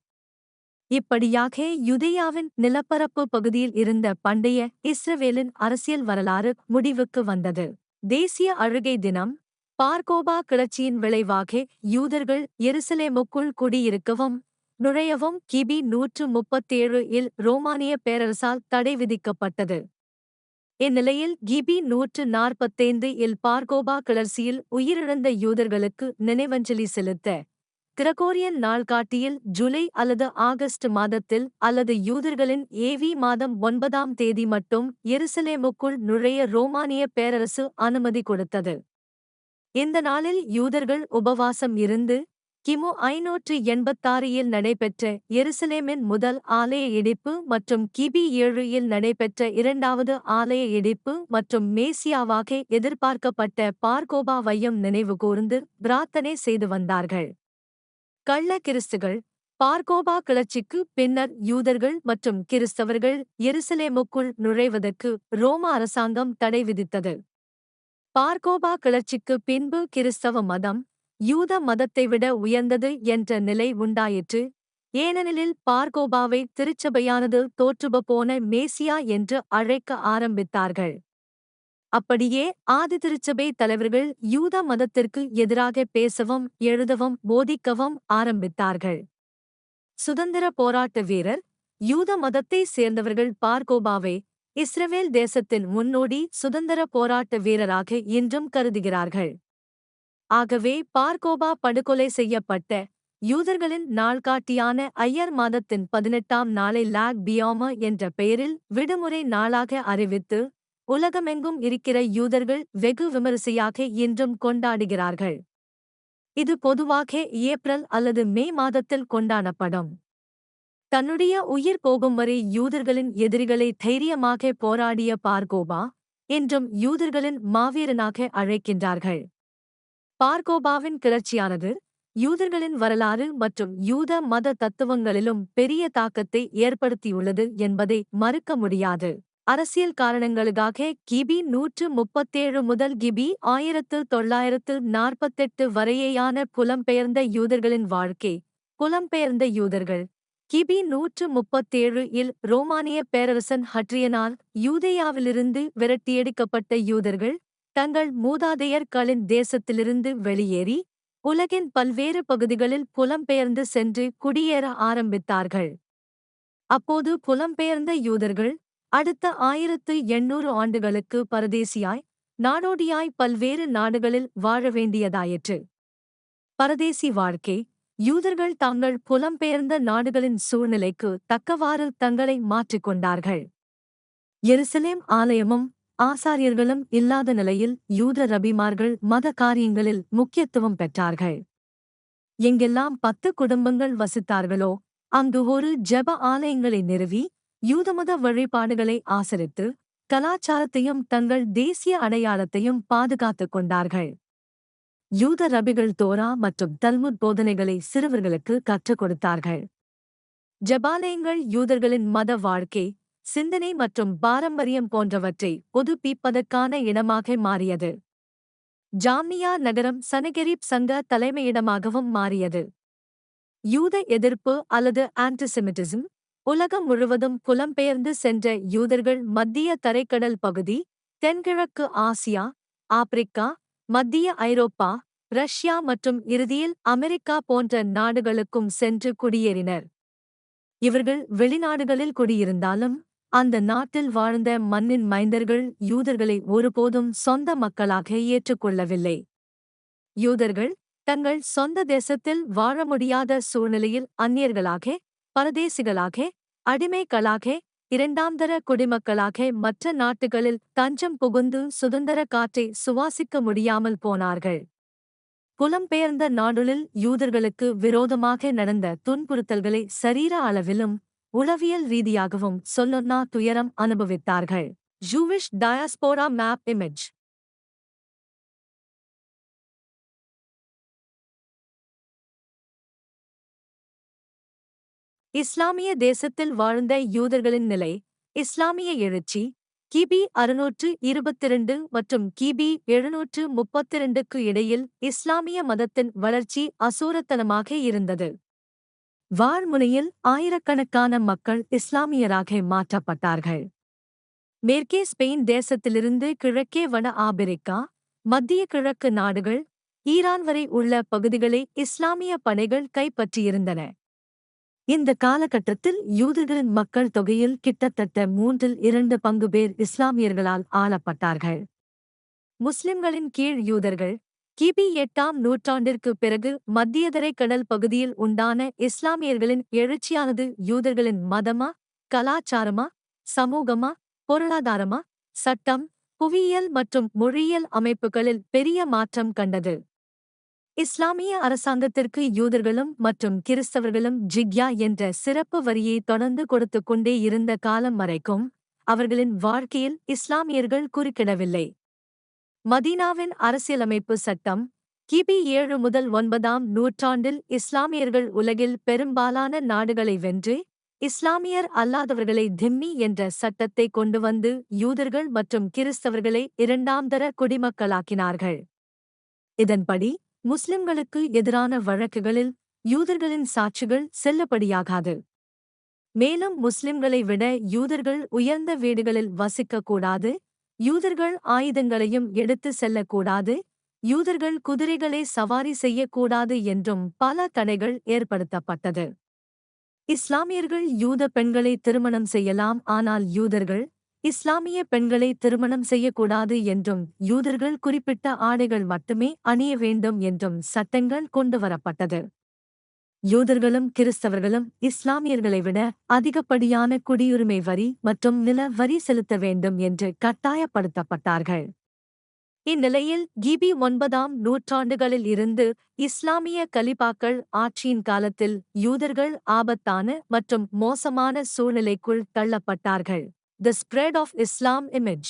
இப்படியாக யூதேயாவின் நிலப்பரப்பு பகுதியில் இருந்த பண்டைய இஸ்ரவேலின் அரசியல் வரலாறு முடிவுக்கு வந்தது. தேசிய அழுகை தினம் பார்கோபா கிளர்ச்சியின் விளைவாக யூதர்கள் எருசலேமுக்குள் குடியிருக்கவும் நுழையவும் கிபி 137 இல் ரோமானிய பேரரசால் தடை விதிக்கப்பட்டது. இந்நிலையில் கிபி 145 இல் பார்கோபா கிளர்ச்சியில் உயிரிழந்த யூதர்களுக்கு நினைவஞ்சலி செலுத்த கிரகோரியன் நாள்காட்டியில் ஜூலை அல்லது ஆகஸ்ட் மாதத்தில் அல்லது யூதர்களின் ஏவி மாதம் 9ஆம் தேதி மட்டும் எருசலேமுக்குள் நுழைய ரோமானிய பேரரசு அனுமதி கொடுத்தது. இந்த நாளில் யூதர்கள் உபவாசம் இருந்து கிமு 586 நடைபெற்ற எருசலேமின் முதல் ஆலய இடிப்பு மற்றும் கிபி 7 நடைபெற்ற இரண்டாவது ஆலய இடிப்பு மற்றும் மேசியாவாக எதிர்பார்க்கப்பட்ட பார்கோபாவையும் நினைவுகூர்ந்து பிரார்த்தனை செய்து வந்தார்கள். கள்ள கிறிஸ்துகள் பார்கோபா கிளர்ச்சிக்கு பின்னர் யூதர்கள் மற்றும் கிறிஸ்தவர்கள் எருசலேமுக்குள் நுழைவதற்கு ரோம அரசாங்கம் தடை விதித்தது. பார்கோபா கிளர்ச்சிக்கு பின்பு கிறிஸ்தவ மதம் யூத மதத்தை விட உயர்ந்தது என்ற நிலை உண்டாயிற்று. ஏனெனில் பார்கோபாவை திருச்சபையானது தோற்றுபோன மேசியா என்று அழைக்க ஆரம்பித்தார்கள். அப்படியே ஆதி திருச்சபை தலைவர்கள் யூத மதத்திற்கு எதிராக பேசவும் எழுதவும் போதிக்கவும் ஆரம்பித்தார்கள். சுதந்திர போராட்ட வீரர் யூத மதத்தை சேர்ந்தவர்கள் பார்கோபாவை இஸ்ரவேல் தேசத்தின் முன்னோடி சுதந்திர போராட்ட வீரராக இன்றும் கருதுகிறார்கள். ஆகவே பார்கோபா படுகொலை செய்யப்பட்ட யூதர்களின் நாள்காட்டியான ஐயர் மாதத்தின் 18ஆம் நாளை லாக் பியாம என்ற பெயரில் விடுமுறை நாளாக அறிவித்து உலகமெங்கும் இருக்கிற யூதர்கள் வெகு விமரிசையாக இன்றும் கொண்டாடுகிறார்கள். இது பொதுவாக ஏப்ரல் அல்லது மே மாதத்தில் கொண்டாடப்படும். தன்னுடைய உயிர் போகும் வரை யூதர்களின் எதிரிகளை தைரியமாக போராடிய பார்கோபா இன்றும் யூதர்களின் மாவீரனாக அழைக்கின்றார்கள். பார்கோபாவின் கிளர்ச்சியானது யூதர்களின் வரலாறு மற்றும் யூத மத தத்துவங்களிலும் பெரிய தாக்கத்தை ஏற்படுத்தியுள்ளது என்பதை மறுக்க முடியாது. அரசியல் காரணங்களுக்காக கிபி 137 முதல் கிபி 1948 வரையேயான புலம்பெயர்ந்த யூதர்களின் வாழ்க்கை. புலம்பெயர்ந்த யூதர்கள் கிபி 137 ரோமானிய பேரரசன் ஹட்ரியனால் யூதேயாவிலிருந்து விரட்டியடிக்கப்பட்ட யூதர்கள் தங்கள் மூதாதையர்களின் தேசத்திலிருந்து வெளியேறி உலகின் பல்வேறு பகுதிகளில் புலம்பெயர்ந்து சென்று குடியேற ஆரம்பித்தார்கள். அப்போது புலம்பெயர்ந்த யூதர்கள் அடுத்த 1800 ஆண்டுகளுக்கு பரதேசியாய் நாடோடியாய் பல்வேறு நாடுகளில் வாழ வேண்டியதாயிற்று. பரதேசி வாழ்க்கை யூதர்கள் தாங்கள் புலம்பெயர்ந்த நாடுகளின் சூழ்நிலைக்கு தக்கவாறு தங்களை மாற்றிக்கொண்டார்கள். எருசலேம் ஆலயமும் ஆசாரியர்களும் இல்லாத நிலையில் யூத ரபிமார்கள் மத காரியங்களில் முக்கியத்துவம் பெற்றார்கள். எங்கெல்லாம் 10 குடும்பங்கள் வசித்தார்களோ அங்கு ஒரு ஜெப ஆலயங்களை நிறுவி யூதமத வழிபாடுகளை ஆசரித்து கலாச்சாரத்தையும் தங்கள் தேசிய அடையாளத்தையும் பாதுகாத்துக் கொண்டார்கள். யூத ரபிகள் தோரா மற்றும் தல்முத் போதனைகளை சிறுவர்களுக்கு கற்றுக் கொடுத்தார்கள். ஜெபாலயங்கள் யூதர்களின் மத வாழ்க்கை, சிந்தனை மற்றும் பாரம்பரியம் போன்றவற்றை புதுப்பிப்பதற்கான இடமாக மாறியது. ஜாமியா நகரம் சனகெரிப் சங்க தலைமையிடமாகவும் மாறியது. யூத எதிர்ப்பு அல்லது ஆன்டிசெமிட்டிசம் உலகம் முழுவதும் புலம்பெயர்ந்து சென்ற யூதர்கள் மத்திய தரைக்கடல் பகுதி, தென்கிழக்கு ஆசியா, ஆப்பிரிக்கா, மத்திய ஐரோப்பா, ரஷ்யா மற்றும் இறுதியில் அமெரிக்கா போன்ற நாடுகளுக்கும் சென்று குடியேறினர். இவர்கள் வெளிநாடுகளில் குடியிருந்தாலும் அந்த நாட்டில் வாழ்ந்த மண்ணின் மைந்தர்கள் யூதர்களை ஒருபோதும் சொந்த மக்களாக ஏற்றுக்கொள்ளவில்லை. யூதர்கள் தங்கள் சொந்த தேசத்தில் வாழ முடியாத சூழ்நிலையில் அந்நியர்களாக, பரதேசிகளாக, அடிமைகளாக, இரண்டாம்தர குடிமக்களாக மற்ற நாட்டுகளில் தஞ்சம் புகுந்து சுதந்திர காற்றை சுவாசிக்க முடியாமல் போனார்கள். புலம்பெயர்ந்த நாடுகளில் யூதர்களுக்கு விரோதமாக நடந்த துன்புறுத்தல்களை சரீர அளவிலும் உளவியல் ரீதியாகவும் சொல்லொன்னா துயரம் அனுபவித்தார்கள். Jewish diaspora map image. இஸ்லாமிய தேசத்தில் வாழ்ந்த யூதர்களின் நிலை. இஸ்லாமிய எழுச்சி கிபி 622 மற்றும் கிபி 732க்கு இடையில் இஸ்லாமிய மதத்தின் வளர்ச்சி அசூரத்தனமாக இருந்தது. வாழ்முனையில் ஆயிரக்கணக்கான மக்கள் இஸ்லாமியராக மாற்றப்பட்டார்கள். மேற்கே ஸ்பெயின் தேசத்திலிருந்து கிழக்கே வட ஆபிரிக்கா, மத்திய கிழக்கு நாடுகள், ஈரான் வரை உள்ள பகுதிகளை இஸ்லாமிய படைகள் கைப்பற்றியிருந்தன. இந்த காலகட்டத்தில் யூதர்களின் மக்கள் தொகையில் கிட்டத்தட்ட 2/3 பங்கு பேர் இஸ்லாமியர்களால் ஆளப்பட்டார்கள். முஸ்லிம்களின் கீழ் யூதர்கள் கிபி 8ஆம் நூற்றாண்டிற்கு பிறகு மத்தியதரை கடல் பகுதியில் உண்டான இஸ்லாமியர்களின் எழுச்சியானது யூதர்களின் மதமா, கலாச்சாரமா, சமூகமா, பொருளாதாரமா, சட்டம், புவியியல் மற்றும் மொழியியல் அமைப்புகளில் பெரிய மாற்றம் கண்டது. இஸ்லாமிய அரசாங்கத்திற்கு யூதர்களும் மற்றும் கிறிஸ்தவர்களும் ஜிக்யா என்ற சிறப்பு வரியை தொடர்ந்து கொடுத்துக் கொண்டே இருந்த காலம் வரைக்கும் அவர்களின் வாழ்க்கையில் இஸ்லாமியர்கள் குறுக்கிடவில்லை. மதீனாவின் அரசியலமைப்பு சட்டம் கிபி 7 முதல் 9ஆம் நூற்றாண்டில் இஸ்லாமியர்கள் உலகில் பெரும்பாலான நாடுகளை வென்று இஸ்லாமியர் அல்லாதவர்களை திம்மி என்ற சட்டத்தை கொண்டு வந்து யூதர்கள் மற்றும் கிறிஸ்தவர்களை இரண்டாம் தர குடிமக்களாக்கினார்கள். இதன்படி முஸ்லிம்களுக்கு எதிரான வழக்குகளில் யூதர்களின் சாட்சிகள் செல்லுபடியாகாது. மேலும் முஸ்லிம்களை விட யூதர்கள் உயர்ந்த வீடுகளில் வசிக்கக்கூடாது, யூதர்கள் ஆயுதங்களையும் எடுத்து செல்லக்கூடாது, யூதர்கள் குதிரைகளை சவாரி செய்யக்கூடாது என்றும் பல தடைகள் ஏற்படுத்தப்பட்டது. இஸ்லாமியர்கள் யூத பெண்களை திருமணம் செய்யலாம், ஆனால் யூதர்கள் இஸ்லாமிய பெண்களை திருமணம் செய்யக்கூடாது என்றும் யூதர்கள் குறிப்பிட்ட ஆடைகள் மட்டுமே அணிய வேண்டும் என்றும் சட்டங்கள் கொண்டுவரப்பட்டது. யூதர்களும் கிறிஸ்தவர்களும் இஸ்லாமியர்களை விட அதிகப்படியான குடியுரிமை வரி மற்றும் நில வரி செலுத்த வேண்டும் என்று கட்டாயப்படுத்தப்பட்டார்கள். இந்நிலையில் கிபி 9ஆம் நூற்றாண்டுகளில் இருந்து இஸ்லாமிய கலிபாக்கள் ஆட்சியின் காலத்தில் யூதர்கள் ஆபத்தான மற்றும் மோசமான சூழ்நிலைக்குள் தள்ளப்பட்டார்கள். The spread of Islam image.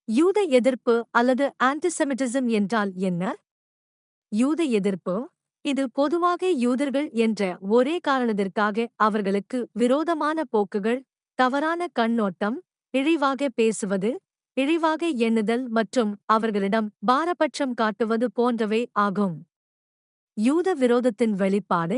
யூத எதிர்ப்பு அல்லது ஆன்டிசெமிட்டிசம் என்றால் என்ன? யூத எதிர்ப்பு இது பொதுவாக யூதர்கள் என்ற ஒரே காரணத்திற்காக அவர்களுக்கு விரோதமான போக்குகள், தவறான கண்ணோட்டம், இழிவாக பேசுவது, இழிவாக எண்ணுதல் மற்றும் அவர்களிடம் பாரபட்சம் காட்டுவது போன்றவை ஆகும். யூத விரோதத்தின் வெளிப்பாடு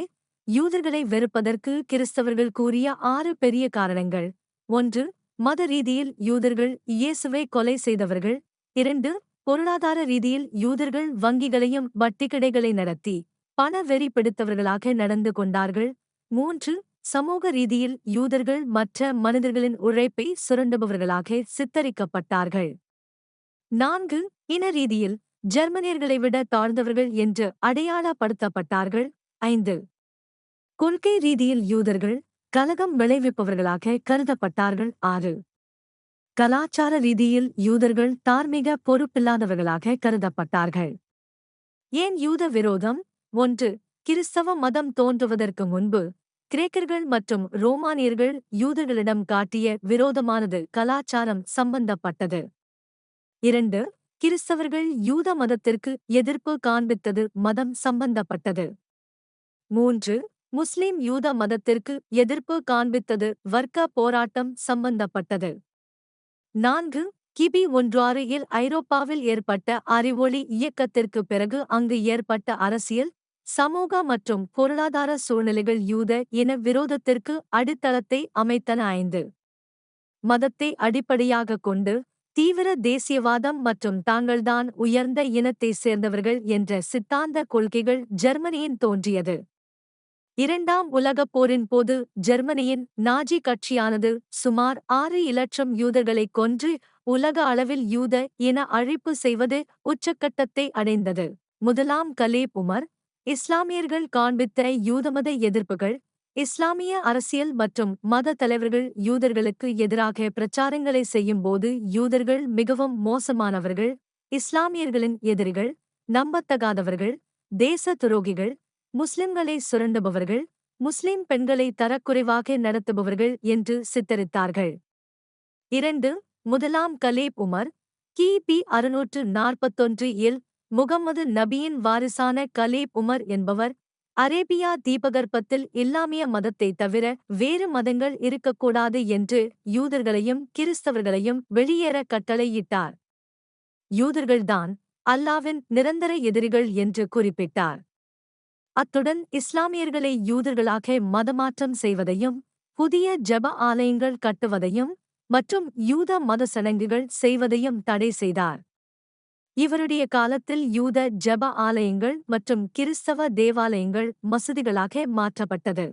யூதர்களை வெறுப்பதற்கு கிறிஸ்தவர்கள் கூறிய 6 பெரிய காரணங்கள். 1. மத ரீதியில் யூதர்கள் இயேசுவை கொலை செய்தவர்கள். 2. பொருளாதார ரீதியில் யூதர்கள் வங்கிகளையும் வட்டிக்கடைகளை நடத்தி பண வெறி பிடித்தவர்களாக நடந்து கொண்டார்கள். 3. சமூக ரீதியில் யூதர்கள் மற்ற மனிதர்களின் உழைப்பை சுரண்டுபவர்களாக சித்தரிக்கப்பட்டார்கள். 4. இன ரீதியில் ஜெர்மனியர்களை விட தாழ்ந்தவர்கள் என்று அடையாளப்படுத்தப்பட்டார்கள். 5. கொள்கை ரீதியில் யூதர்கள் கலகம் விளைவிப்பவர்களாக கருதப்பட்டார்கள். 6. கலாச்சார ரீதியில் யூதர்கள் தார்மீக பொறுப்பில்லாதவர்களாக கருதப்பட்டார்கள். ஏன் யூத விரோதம்? 1. கிறிஸ்தவ மதம் தோன்றுவதற்கு முன்பு கிரேக்கர்கள் மற்றும் ரோமானியர்கள் யூதர்களிடம் காட்டிய விரோதமானது கலாச்சாரம் சம்பந்தப்பட்டது. 2. கிறிஸ்தவர்கள் யூத மதத்திற்கு எதிர்ப்பு காண்பித்தது மதம் சம்பந்தப்பட்டது. 3. முஸ்லிம் யூத மதத்திற்கு எதிர்ப்பு காண்பித்தது வர்க்க போராட்டம் சம்பந்தப்பட்டது. 4. கிபி 16 ஐரோப்பாவில் ஏற்பட்ட அறிவொளி இயக்கத்திற்கு பிறகு அங்கு ஏற்பட்ட அரசியல், சமூக மற்றும் பொருளாதார சூழ்நிலைகள் யூத இன விரோதத்திற்கு அடித்தளத்தை அமைத்தன. 5. மதத்தை அடிப்படையாகக் கொண்டு தீவிர தேசியவாதம் மற்றும் தாங்கள்தான் உயர்ந்த இனத்தைச் சேர்ந்தவர்கள் என்ற சித்தாந்த கொள்கைகள் ஜெர்மனியின் தோன்றியது. 2ஆம் உலகப் போரின் போது ஜெர்மனியின் நாஜி கட்சியானது சுமார் 6 இலட்சம் யூதர்களைக் கொன்று உலக அளவில் யூத இன அழிப்பு செய்வது உச்சக்கட்டத்தை அடைந்தது. முதலாம் கலேப் உமர் இஸ்லாமியர்கள் காண்பித்த யூதமத எதிர்ப்புகள் இஸ்லாமிய அரசியல் மற்றும் மத தலைவர்கள் யூதர்களுக்கு எதிராக பிரச்சாரங்களை செய்யும்போது யூதர்கள் மிகவும் மோசமானவர்கள், இஸ்லாமியர்களின் எதிரிகள், நம்பத்தகாதவர்கள், தேச துரோகிகள், முஸ்லிம்களை சுரண்டுபவர்கள், முஸ்லிம் பெண்களை தரக்குறைவாக நடத்துபவர்கள் என்று சித்தரித்தார்கள். 2. முதலாம் கலேப் உமர் கிபி 641 முகம்மது நபியின் வாரிசான கலேப் உமர் என்பவர் அரேபியா தீபகற்பத்தில் இஸ்லாமிய மதத்தை தவிர வேறு மதங்கள் இருக்கக்கூடாது என்று யூதர்களையும் கிறிஸ்தவர்களையும் வெளியேற கட்டளையிட்டார். யூதர்கள்தான் அல்லாவின் நிரந்தர எதிரிகள் என்று குறிப்பிட்டார். அத்துடன் இஸ்லாமியர்களை யூதர்களாக மதமாற்றம் செய்வதையும் புதிய ஜெப ஆலயங்கள் கட்டுவதையும் மற்றும் யூத மத சடங்குகள் செய்வதையும் தடை செய்தார். இவருடைய காலத்தில் யூத ஜெப ஆலயங்கள் மற்றும் கிறிஸ்தவ தேவாலயங்கள் மசூதிகளாக மாற்றப்பட்டது.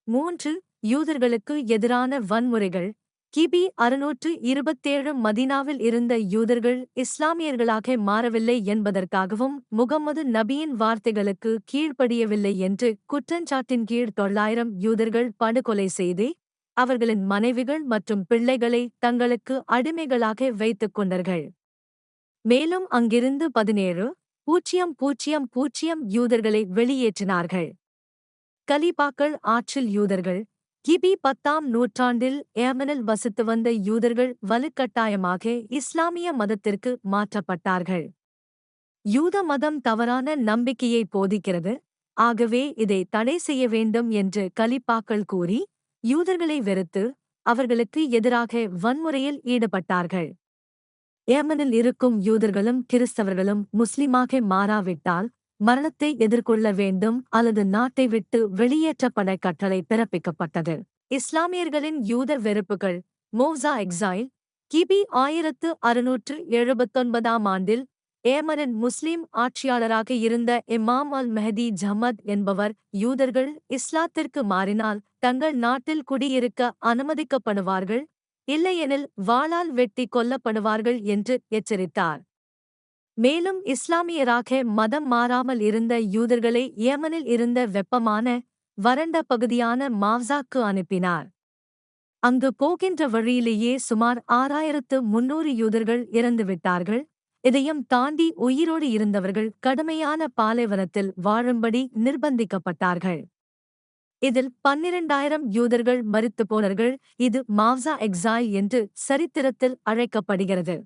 3. யூதர்களுக்கு எதிரான வன்முறைகள் கிபி 627 மதீனாவில் இருந்த யூதர்கள் இஸ்லாமியர்களாக மாறவில்லை என்பதற்காகவும் முகம்மது நபியின் வார்த்தைகளுக்கு கீழ்ப்படியவில்லை என்று குற்றஞ்சாட்டின் கீழ் 900 யூதர்கள் படுகொலை செய்து அவர்களின் மனைவிகள் மற்றும் பிள்ளைகளை தங்களுக்கு அடிமைகளாக வைத்துக் கொண்டார்கள். மேலும் அங்கிருந்து 17,000 யூதர்களை வெளியேற்றினார்கள். கலீபாக்கள் ஆற்றில் யூதர்கள் கிபி 10ஆம் நூற்றாண்டில் ஏமனில் வசித்து வந்த யூதர்கள் வலுக்கட்டாயமாக இஸ்லாமிய மதத்திற்கு மாற்றப்பட்டார்கள். யூத மதம் தவறான நம்பிக்கையை போதிக்கிறது, ஆகவே இதை தடை செய்ய வேண்டும் என்று கலீபாக்கள் கூறி யூதர்களை வெறுத்து அவர்களுக்கு எதிராக வன்முறையில் ஈடுபட்டார்கள். ஏமனில் இருக்கும் யூதர்களும் கிறிஸ்தவர்களும் முஸ்லிமாக மாறாவிட்டால் மரணத்தை எதிர்கொள்ள வேண்டும் அல்லது நாட்டை விட்டு வெளியேற்றப்பட கட்டளை பிறப்பிக்கப்பட்டது. இஸ்லாமியர்களின் யூத வெறுப்புகள் மோசா எக்ஸைல் கிபி 1679ஆம் ஆண்டில் ஏமனின் முஸ்லிம் ஆட்சியாளராக இருந்த இமாம் அல் மெஹதி ஜமத் என்பவர் யூதர்கள் இஸ்லாத்திற்கு மாறினால் தங்கள் நாட்டில் குடியிருக்க அனுமதிக்கப்படுவார்கள், இல்லையெனில் வாளால் வெட்டி கொல்லப்படுவார்கள் என்று எச்சரித்தார். மேலும் இஸ்லாமியராக மதம் மாறாமல் இருந்த யூதர்களை ஏமனில் இருந்த வெப்பமான, வறண்ட பகுதியான மாவ்சாக்கு அனுப்பினார். அங்கு போகின்ற வழியிலேயே சுமார் 6300 யூதர்கள் இறந்துவிட்டார்கள். இதையும் தாண்டி உயிரோடு இருந்தவர்கள் கடுமையான பாலைவனத்தில் வாழும்படி நிர்பந்திக்கப்பட்டார்கள். இதில் 12,000 யூதர்கள் மரித்துப் போனார்கள். இது மாவ்சா எக்ஸைல் என்று சரித்திரத்தில் அழைக்கப்படுகிறது.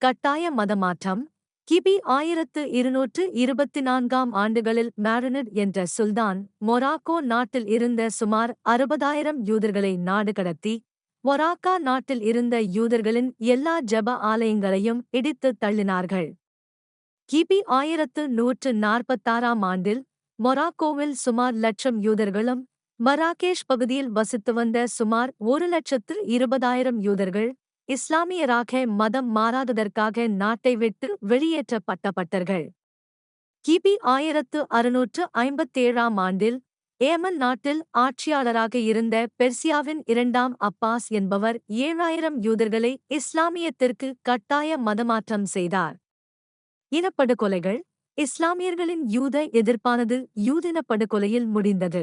கட்டாய மதமாற்றம் கிபி 1224ஆம் ஆண்டுகளில் மாரினிட் என்ற சுல்தான் மொராக்கோ நாட்டில் இருந்த சுமார் 60,000 யூதர்களை நாடு கடத்தி மொராக்கா நாட்டில் இருந்த யூதர்களின் எல்லா ஜெப ஆலயங்களையும் இடித்துத் தள்ளினார்கள். கிபி 1146ஆம் ஆண்டில் மொராக்கோவில் சுமார் 1,00,000 யூதர்களும் மராகேஷ் பகுதியில் வசித்து வந்த சுமார் 1,20,000 யூதர்கள் இஸ்லாமியராக மதம் மாறாததற்காக நாட்டை விட்டு வெளியேற்றப்பட்டார்கள். கிபி 1657ஆம் ஆண்டில் ஏமன் நாட்டில் ஆட்சியாளராக இருந்த பெர்சியாவின் 2ஆம் அப்பாஸ் என்பவர் 7,000 யூதர்களை இஸ்லாமியத்திற்கு கட்டாய மதமாற்றம் செய்தார். இனப்படுகொலைகள் இஸ்லாமியர்களின் யூத எதிர்ப்பானது யூதினப்படுகொலையில் முடிந்தது.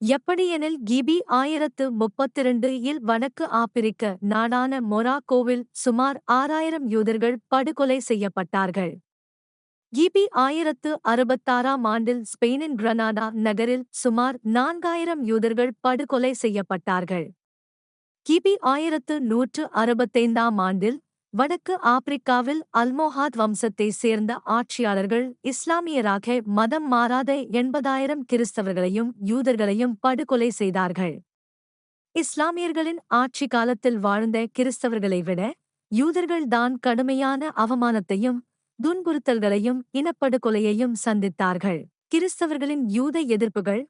எப்படியெனில் கிபி 1032இல் வடக்கு ஆப்பிரிக்க நாடான மொராக்கோவில் சுமார் 6,000 யூதர்கள் படுகொலை செய்யப்பட்டார்கள். கிபி 1066ஆம் ஆண்டில் ஸ்பெயினின் கிரனாடா நகரில் சுமார் 4,000 யூதர்கள் படுகொலை செய்யப்பட்டார்கள். கிபி 1165ஆம் ஆண்டில் வடக்கு ஆப்பிரிக்காவில் அல்மோஹாத் வம்சத்தைச் சேர்ந்த ஆட்சியாளர்கள் இஸ்லாமியராக மதம் மாறாத 80,000 கிறிஸ்தவர்களையும் யூதர்களையும் படுகொலை செய்தார்கள். இஸ்லாமியர்களின் ஆட்சி காலத்தில் வாழ்ந்த கிறிஸ்தவர்களை விட யூதர்கள்தான் கடுமையான அவமானத்தையும் துன்புறுத்தல்களையும் இனப்படுகொலையையும் சந்தித்தார்கள். கிறிஸ்தவர்களின் யூத எதிர்ப்புகள்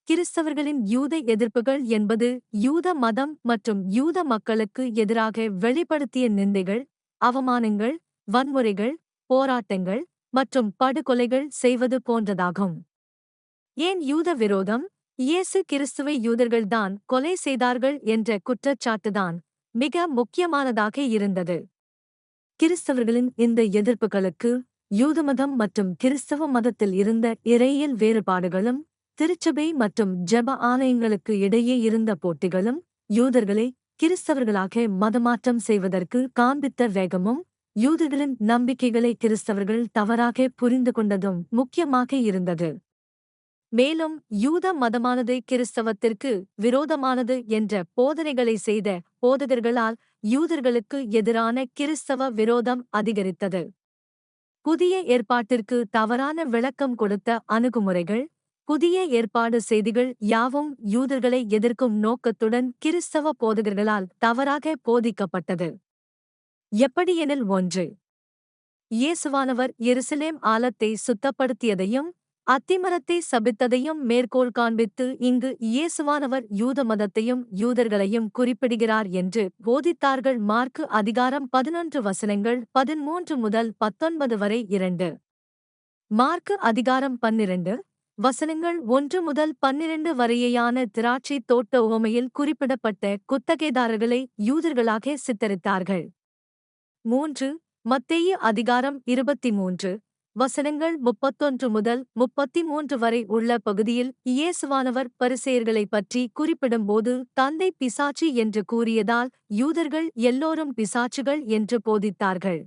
கிறிஸ்தவர்களின் யூத எதிர்ப்புகள் என்பது யூத மதம் மற்றும் யூத மக்களுக்கு எதிராக வெளிப்படுத்திய நிந்தைகள், அவமானங்கள், வன்முறைகள், போராட்டங்கள் மற்றும் படுகொலைகள் செய்வது போன்றதாகும். ஏன் யூத விரோதம்? இயேசு கிறிஸ்துவை யூதர்கள்தான் கொலை செய்தார்கள் என்ற குற்றச்சாட்டுதான் மிக முக்கியமானதாக இருந்தது. கிறிஸ்தவர்களின் இந்த எதிர்ப்புகளுக்கு யூதமதம் மற்றும் கிறிஸ்தவ மதத்தில் இருந்த இறையியல் வேறுபாடுகளும் திருச்சபை மற்றும் ஜெப ஆலயங்களுக்கு இடையே இருந்த போட்டிகளும் யூதர்களை கிறிஸ்தவர்களாக மதமாற்றம் செய்வதற்கு காண்பித்த வேகமும் யூதர்களின் நம்பிக்கைகளை கிறிஸ்தவர்கள் தவறாக புரிந்து கொண்டதும் முக்கியமாக இருந்தது. மேலும் யூத மதமானது கிறிஸ்தவத்திற்கு விரோதமானது என்ற போதனைகளை செய்த போதகர்களால் யூதர்களுக்கு எதிரான கிறிஸ்தவ விரோதம் அதிகரித்தது. புதிய ஏற்பாட்டிற்கு தவறான விளக்கம் கொடுத்த அணுகுமுறைகள், புதிய ஏற்பாடு செய்திகள் யாவும் யூதர்களை எதிர்க்கும் நோக்கத்துடன் கிறிஸ்தவ போதகர்களால் தவறாக போதிக்கப்பட்டது. எப்படியெனில் 1. இயேசுவானவர் எருசலேம் ஆலத்தை சுத்தப்படுத்தியதையும் அத்திமரத்தை சபித்ததையும் மேற்கோள் காண்பித்து இங்கு இயேசுவானவர் யூத மதத்தையும் யூதர்களையும் குறிப்பிடுகிறார் என்று போதித்தார்கள். மாற்கு அதிகாரம் 11 வசனங்கள் 13 முதல் 19 வரை 2. மாற்கு அதிகாரம் 12 வசனங்கள் 1 முதல் 12 வரையேயான திராட்சை தோட்ட உவமையில் குறிப்பிடப்பட்ட குத்தகைதாரர்களை யூதர்களாக சித்தரித்தார்கள். 3. மத்தேயு அதிகாரம் 23 வசனங்கள் 31 முதல் 33 வரை உள்ள பகுதியில் இயேசுவானவர் பரிசேயர்களைப் பற்றி குறிப்பிடும்போது தந்தை பிசாசு என்று கூறியதால் யூதர்கள் எல்லோரும் பிசாசுகள் என்று போதித்தார்கள்.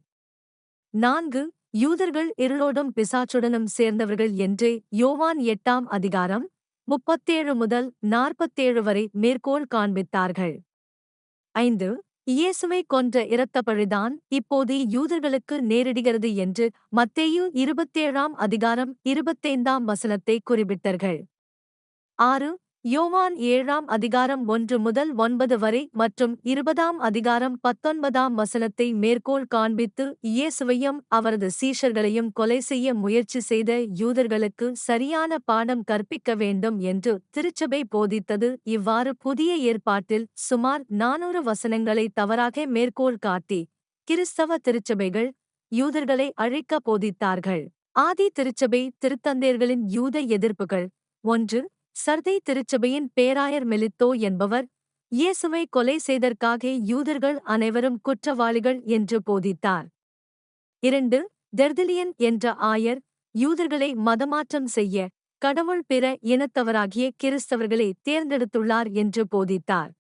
4. யூதர்கள் இருளோடும் பிசாசுடனும் சேர்ந்தவர்கள் என்று யோவான் 8ஆம் அதிகாரம் 37 முதல் 47 வரை மேற்கோள் காண்பித்தார்கள். 5. இயேசுவை கொன்ற இரத்தப்பழிதான் இப்போது யூதர்களுக்கு நேரிடுகிறது என்று மத்தேயு 27ஆம் அதிகாரம் 25ஆம் வசனத்தை குறிப்பிட்டார்கள். 6. யோவான் 7ஆம் அதிகாரம் 1 முதல் 9 வரை மற்றும் 20ஆம் அதிகாரம் 19ஆம் வசனத்தை மேற்கோள் காண்பித்து இயேசுவையும் அவரது சீஷர்களையும் கொலை செய்ய முயற்சி செய்த யூதர்களுக்கு சரியான பாடம் கற்பிக்க வேண்டும் என்று திருச்சபை போதித்தது. இவ்வாறு புதிய ஏற்பாட்டில் சுமார் 400 வசனங்களை தவறாக மேற்கோள் காட்டி கிறிஸ்தவ திருச்சபைகள் யூதர்களை அழிக்க போதித்தார்கள். ஆதி திருச்சபை திருத்தந்தையர்களின் யூத எதிர்ப்புகள். 1. சர்தை திருச்சபையின் பேராயர் மெலித்தோ என்பவர் இயேசுவை கொலை செய்ததற்காக யூதர்கள் அனைவரும் குற்றவாளிகள் என்று போதித்தார். 2. தெர்திலியன் என்ற ஆயர் யூதர்களை மதமாற்றம் செய்ய கடவுள் பிற இனத்தவராகிய கிறிஸ்தவர்களை தேர்ந்தெடுத்துள்ளார் என்று போதித்தார்.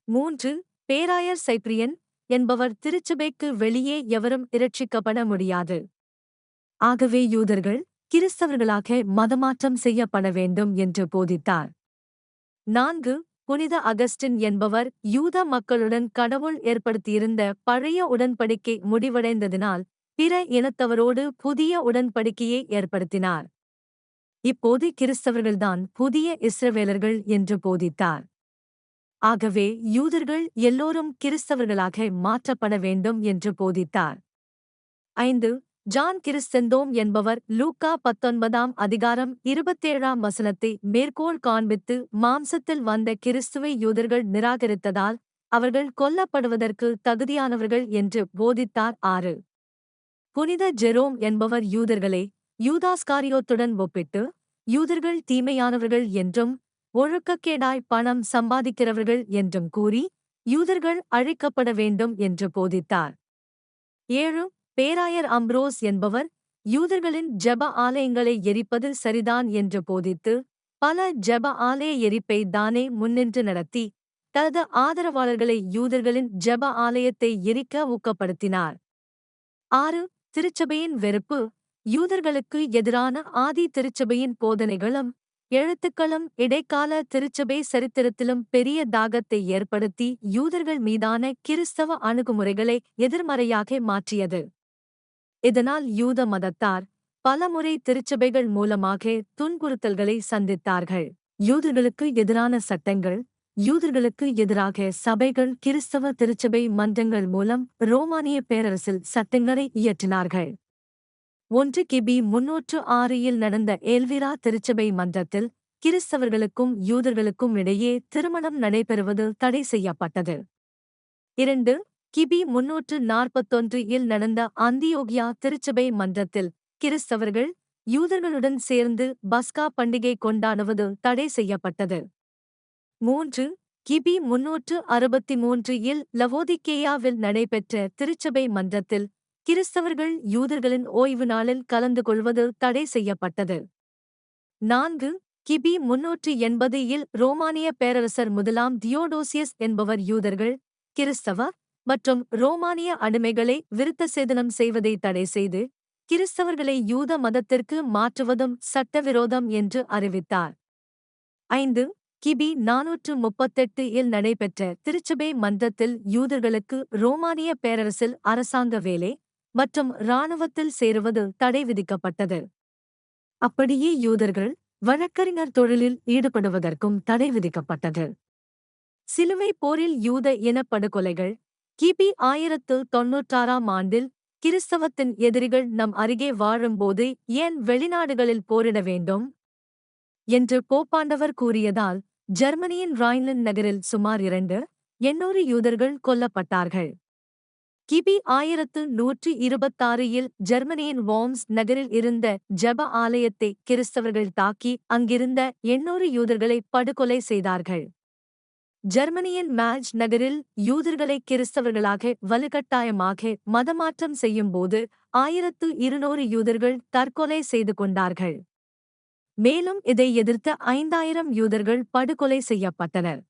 3. பேராயர் சைப்ரியன் என்பவர் திருச்சபைக்கு வெளியே எவரும் இரட்சிக்கப்பட முடியாது. ஆகவே யூதர்கள் கிறிஸ்தவர்களாக மதமாற்றம் செய்யப்பட வேண்டும் என்று போதித்தார். 4. புனித அகஸ்டின் என்பவர் யூத மக்களுடன் கடவுள் ஏற்படுத்தியிருந்த பழைய உடன்படிக்கை முடிவடைந்ததினால் பிற இனத்தவரோடு புதிய உடன்படிக்கையை ஏற்படுத்தினார். இப்போது கிறிஸ்தவர்கள்தான் புதிய இஸ்ரவேலர்கள் என்று போதித்தார். ஆகவே யூதர்கள் எல்லோரும் கிறிஸ்தவர்களாக மாற்றப்பட வேண்டும் என்று போதித்தார். 5. ஜான் கிறிஸ்தெந்தோம் என்பவர் லூக்கா 19ஆம் அதிகாரம் 27ஆம் வசனத்தை மேற்கோள் காண்பித்து மாம்சத்தில் வந்த கிறிஸ்துவை யூதர்கள் நிராகரித்ததால் அவர்கள் கொல்லப்படுவதற்கு தகுதியானவர்கள் என்று போதித்தார். 6. புனித ஜெரோம் என்பவர் யூதர்களை யூதாஸ்காரியோத்துடன் ஒப்பிட்டு யூதர்கள் தீமையானவர்கள் என்றும் ஒழுக்கக்கேடாய் பணம் சம்பாதிக்கிறவர்கள் என்றும் கூறி யூதர்கள் அழிக்கப்பட வேண்டும் என்று போதித்தார். 7. பேராயர் அம்ப்ரோஸ் என்பவர் யூதர்களின் ஜெப ஆலயங்களை எரிப்பது சரிதான் என்று போதித்து பல ஜெப ஆலய எரிப்பை தானே முன்னின்று நடத்தி தனது ஆதரவாளர்களை யூதர்களின் ஜெப ஆலயத்தை எரிக்க ஊக்கப்படுத்தினார். 6. திருச்சபையின் வெறுப்பு. யூதர்களுக்கு எதிரான ஆதி திருச்சபையின் போதனைகளும் எழுத்துக்களும் இடைக்கால திருச்சபை சரித்திரத்திலும் பெரிய தாகத்தை ஏற்படுத்தி யூதர்கள் மீதான கிறிஸ்தவ அணுகுமுறைகளை எதிர்மறையாக மாற்றியது. இதனால் யூத மதத்தார் பலமுறை திருச்சபைகள் மூலமாக துன்புறுத்தல்களை சந்தித்தார்கள். யூதர்களுக்கு எதிரான சட்டங்கள். யூதர்களுக்கு எதிராக சபைகள் கிறிஸ்தவ திருச்சபை மன்றங்கள் மூலம் ரோமானிய பேரரசில் சட்டங்களை இயற்றினார்கள். 1 கிபி 306 நடந்த எல்விரா திருச்சபை மன்றத்தில் கிறிஸ்தவர்களுக்கும் யூதர்களுக்கும் இடையே திருமணம் நடைபெறுவது தடை செய்யப்பட்டது. 2. கிபி 341 நடந்த அந்தியோகியா திருச்சபை மன்றத்தில் கிறிஸ்தவர்கள் யூதர்களுடன் சேர்ந்து பஸ்கா பண்டிகை கொண்டாடுவது தடை செய்யப்பட்டது. 3. கிபி 363 லவோதிக்கேயாவில் நடைபெற்ற திருச்சபை மன்றத்தில் கிறிஸ்தவர்கள் யூதர்களின் ஓய்வு நாளில் கலந்து கொள்வது தடை செய்யப்பட்டது. 4. கிபி 380 ரோமானிய பேரரசர் முதலாம் தியோடோசியஸ் என்பவர் யூதர்கள், கிறிஸ்தவ மற்றும் ரோமானிய அடிமைகளை விருத்தசேதனம் செய்வதை தடை செய்து கிறிஸ்தவர்களை யூத மதத்திற்கு மாற்றுவதும் சட்டவிரோதம் என்று அறிவித்தார். 5. கிபி 438 நடைபெற்ற திருச்சபை மன்றத்தில் யூதர்களுக்கு ரோமானிய பேரரசில் அரசாங்க வேலை மற்றும் இராணுவத்தில் சேருவது தடை விதிக்கப்பட்டது. அப்படியே யூதர்கள் வழக்கறிஞர் தொழிலில் ஈடுபடுவதற்கும் தடை விதிக்கப்பட்டது. சிலுவை போரில் யூத இனப்படுகொலைகள். கிபி 1096ஆம் ஆண்டில் கிறிஸ்தவத்தின் எதிரிகள் நம் அருகே வாழும்போது ஏன் வெளிநாடுகளில் போரிட வேண்டும் என்று போப்பாண்டவர் கூறியதால் ஜெர்மனியின் ராய்ன்லண்ட் நகரில் சுமார் 800 யூதர்கள் கொல்லப்பட்டார்கள். கிபி 1126 ஜெர்மனியின் வார்ம்ஸ் நகரில் இருந்த ஜெப ஆலயத்தை கிறிஸ்தவர்கள் தாக்கி அங்கிருந்த 800 யூதர்களை படுகொலை செய்தார்கள். ஜெர்மனியின் மேஜ் நகரில் யூதர்களை கிறிஸ்தவர்களாக வலுக்கட்டாயமாக மதமாற்றம் செய்யும்போது 1200 யூதர்கள் தற்கொலை செய்து கொண்டார்கள். மேலும் இதை எதிர்த்த 5000 யூதர்கள் படுகொலை செய்யப்பட்டனர்.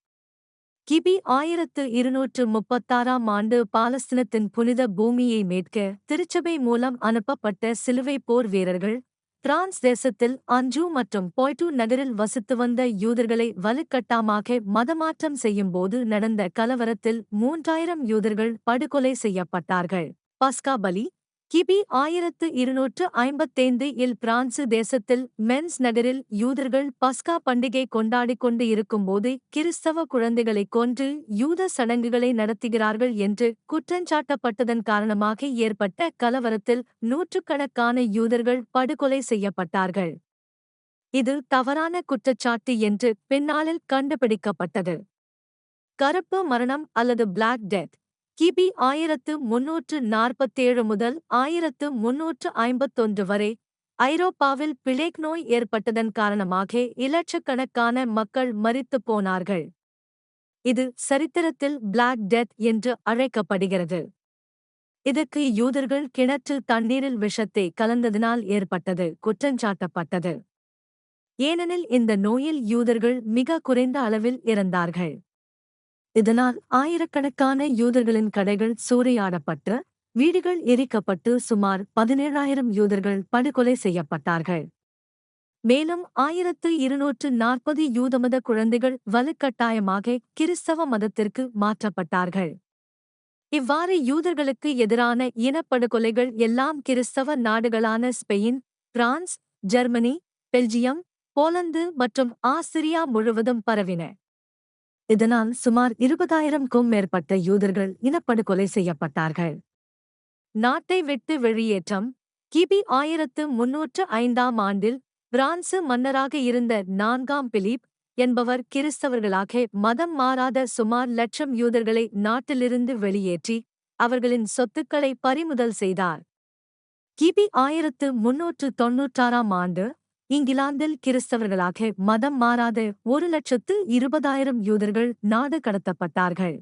கிபி 1236ஆம் ஆண்டு பாலஸ்தீனத்தின் புனித பூமியை மீட்க திருச்சபை மூலம் அனுப்பப்பட்ட சிலுவைப் போர் வீரர்கள் பிரான்ஸ் தேசத்தில் அன்ஜூ மற்றும் போய்ட்டு நகரில் வசித்து வந்த யூதர்களை வலுக்கட்டாயமாக மதமாற்றம் செய்யும்போது நடந்த கலவரத்தில் 3000 யூதர்கள் படுகொலை செய்யப்பட்டார்கள். பஸ்கா பலி கிபி 1255 இல் பிரான்சு தேசத்தில் மென்ஸ் நகரில் யூதர்கள் பஸ்கா பண்டிகை கொண்டாடிக் கொண்டு இருக்கும்போது கிறிஸ்தவ குழந்தைகளைக் கொன்று யூத சடங்குகளை நடத்துகிறார்கள் என்று குற்றஞ்சாட்டப்பட்டதன் காரணமாக ஏற்பட்ட கலவரத்தில் நூற்றுக்கணக்கான யூதர்கள் படுகொலை செய்யப்பட்டார்கள். இது தவறான குற்றச்சாட்டு என்று பின்னாளில் கண்டுபிடிக்கப்பட்டது. கருப்பு மரணம் அல்லது பிளாக் டெத் கிபி 1347 முதல் 1351 வரை ஐரோப்பாவில் பிளேக் நோய் ஏற்பட்டதன் காரணமாக இலட்சக்கணக்கான மக்கள் மரித்துப் போனார்கள். இது சரித்திரத்தில் பிளாக் டெத் என்று அழைக்கப்படுகிறது. இதற்கு யூதர்கள் கிணற்றில் தண்ணீரில் விஷத்தை கலந்ததினால் ஏற்பட்டது குற்றஞ்சாட்டப்பட்டது. ஏனெனில் இந்த நோயில் யூதர்கள் மிக குறைந்த அளவில் இறந்தார்கள். இதனால் ஆயிரக்கணக்கான யூதர்களின் கடைகள் சூறையாடப்பட்டு வீடுகள் எரிக்கப்பட்டு சுமார் 17,000 யூதர்கள் படுகொலை செய்யப்பட்டார்கள். மேலும் 1240 யூதமத குழந்தைகள் வலுக்கட்டாயமாக கிறிஸ்தவ மதத்திற்கு மாற்றப்பட்டார்கள். இவ்வாறு யூதர்களுக்கு எதிரான இனப்படுகொலைகள் எல்லாம் கிறிஸ்தவ நாடுகளான Spain, France, Germany, Belgium, Poland மற்றும் ஆஸ்திரியா முழுவதும் பரவின. இதனால் சுமார் 20,000க்கும் மேற்பட்ட யூதர்கள் இனப்படுகொலை செய்யப்பட்டார்கள். நாட்டை விட்டு வெளியேற்றம் கிபி 1305ஆம் ஆண்டில் பிரான்சு மன்னராக இருந்த 4ஆம் பிலிப் என்பவர் கிறிஸ்தவர்களாக மதம் மாறாத சுமார் 1,00,000 யூதர்களை நாட்டிலிருந்து வெளியேற்றி அவர்களின் சொத்துக்களை பறிமுதல் செய்தார். கிபி 1396ஆம் ஆண்டு இங்கிலாந்தில் கிறிஸ்தவர்களாக மதம் மாறாத 1,20,000 யூதர்கள் நாடு கடத்தப்பட்டார்கள்.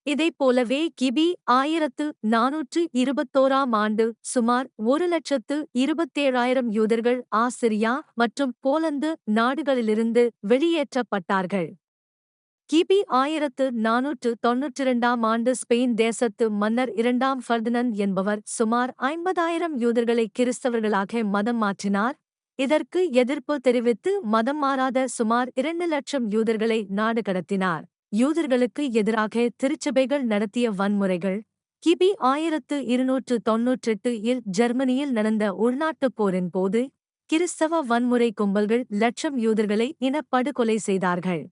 இதைப் போலவே கிபி 1421ஆம் ஆண்டு சுமார் 1,27,000 யூதர்கள் ஆஸ்திரியா மற்றும் போலந்து நாடுகளிலிருந்து வெளியேற்றப்பட்டார்கள். கிபி 1492ஆம் ஆண்டு ஸ்பெயின் தேசத்து மன்னர் 2ஆம் ஃபர்டினண்ட் என்பவர் சுமார் 50,000 யூதர்களை கிறிஸ்தவர்களாக மதம் மாற்றினார். இதற்கு எதிர்ப்பு தெரிவித்து மதம் மாறாத சுமார் 2,00,000 யூதர்களை நாடு கடத்தினார். யூதர்களுக்கு எதிராக திருச்சபைகள் நடத்திய வன்முறைகள் கிபி 1298 இல் ஜெர்மனியில் நடந்த உள்நாட்டுப் போரின் போது கிறிஸ்தவ வன்முறை கும்பல்கள் 1,00,000 யூதர்களை இனப்படுகொலை செய்தார்கள்.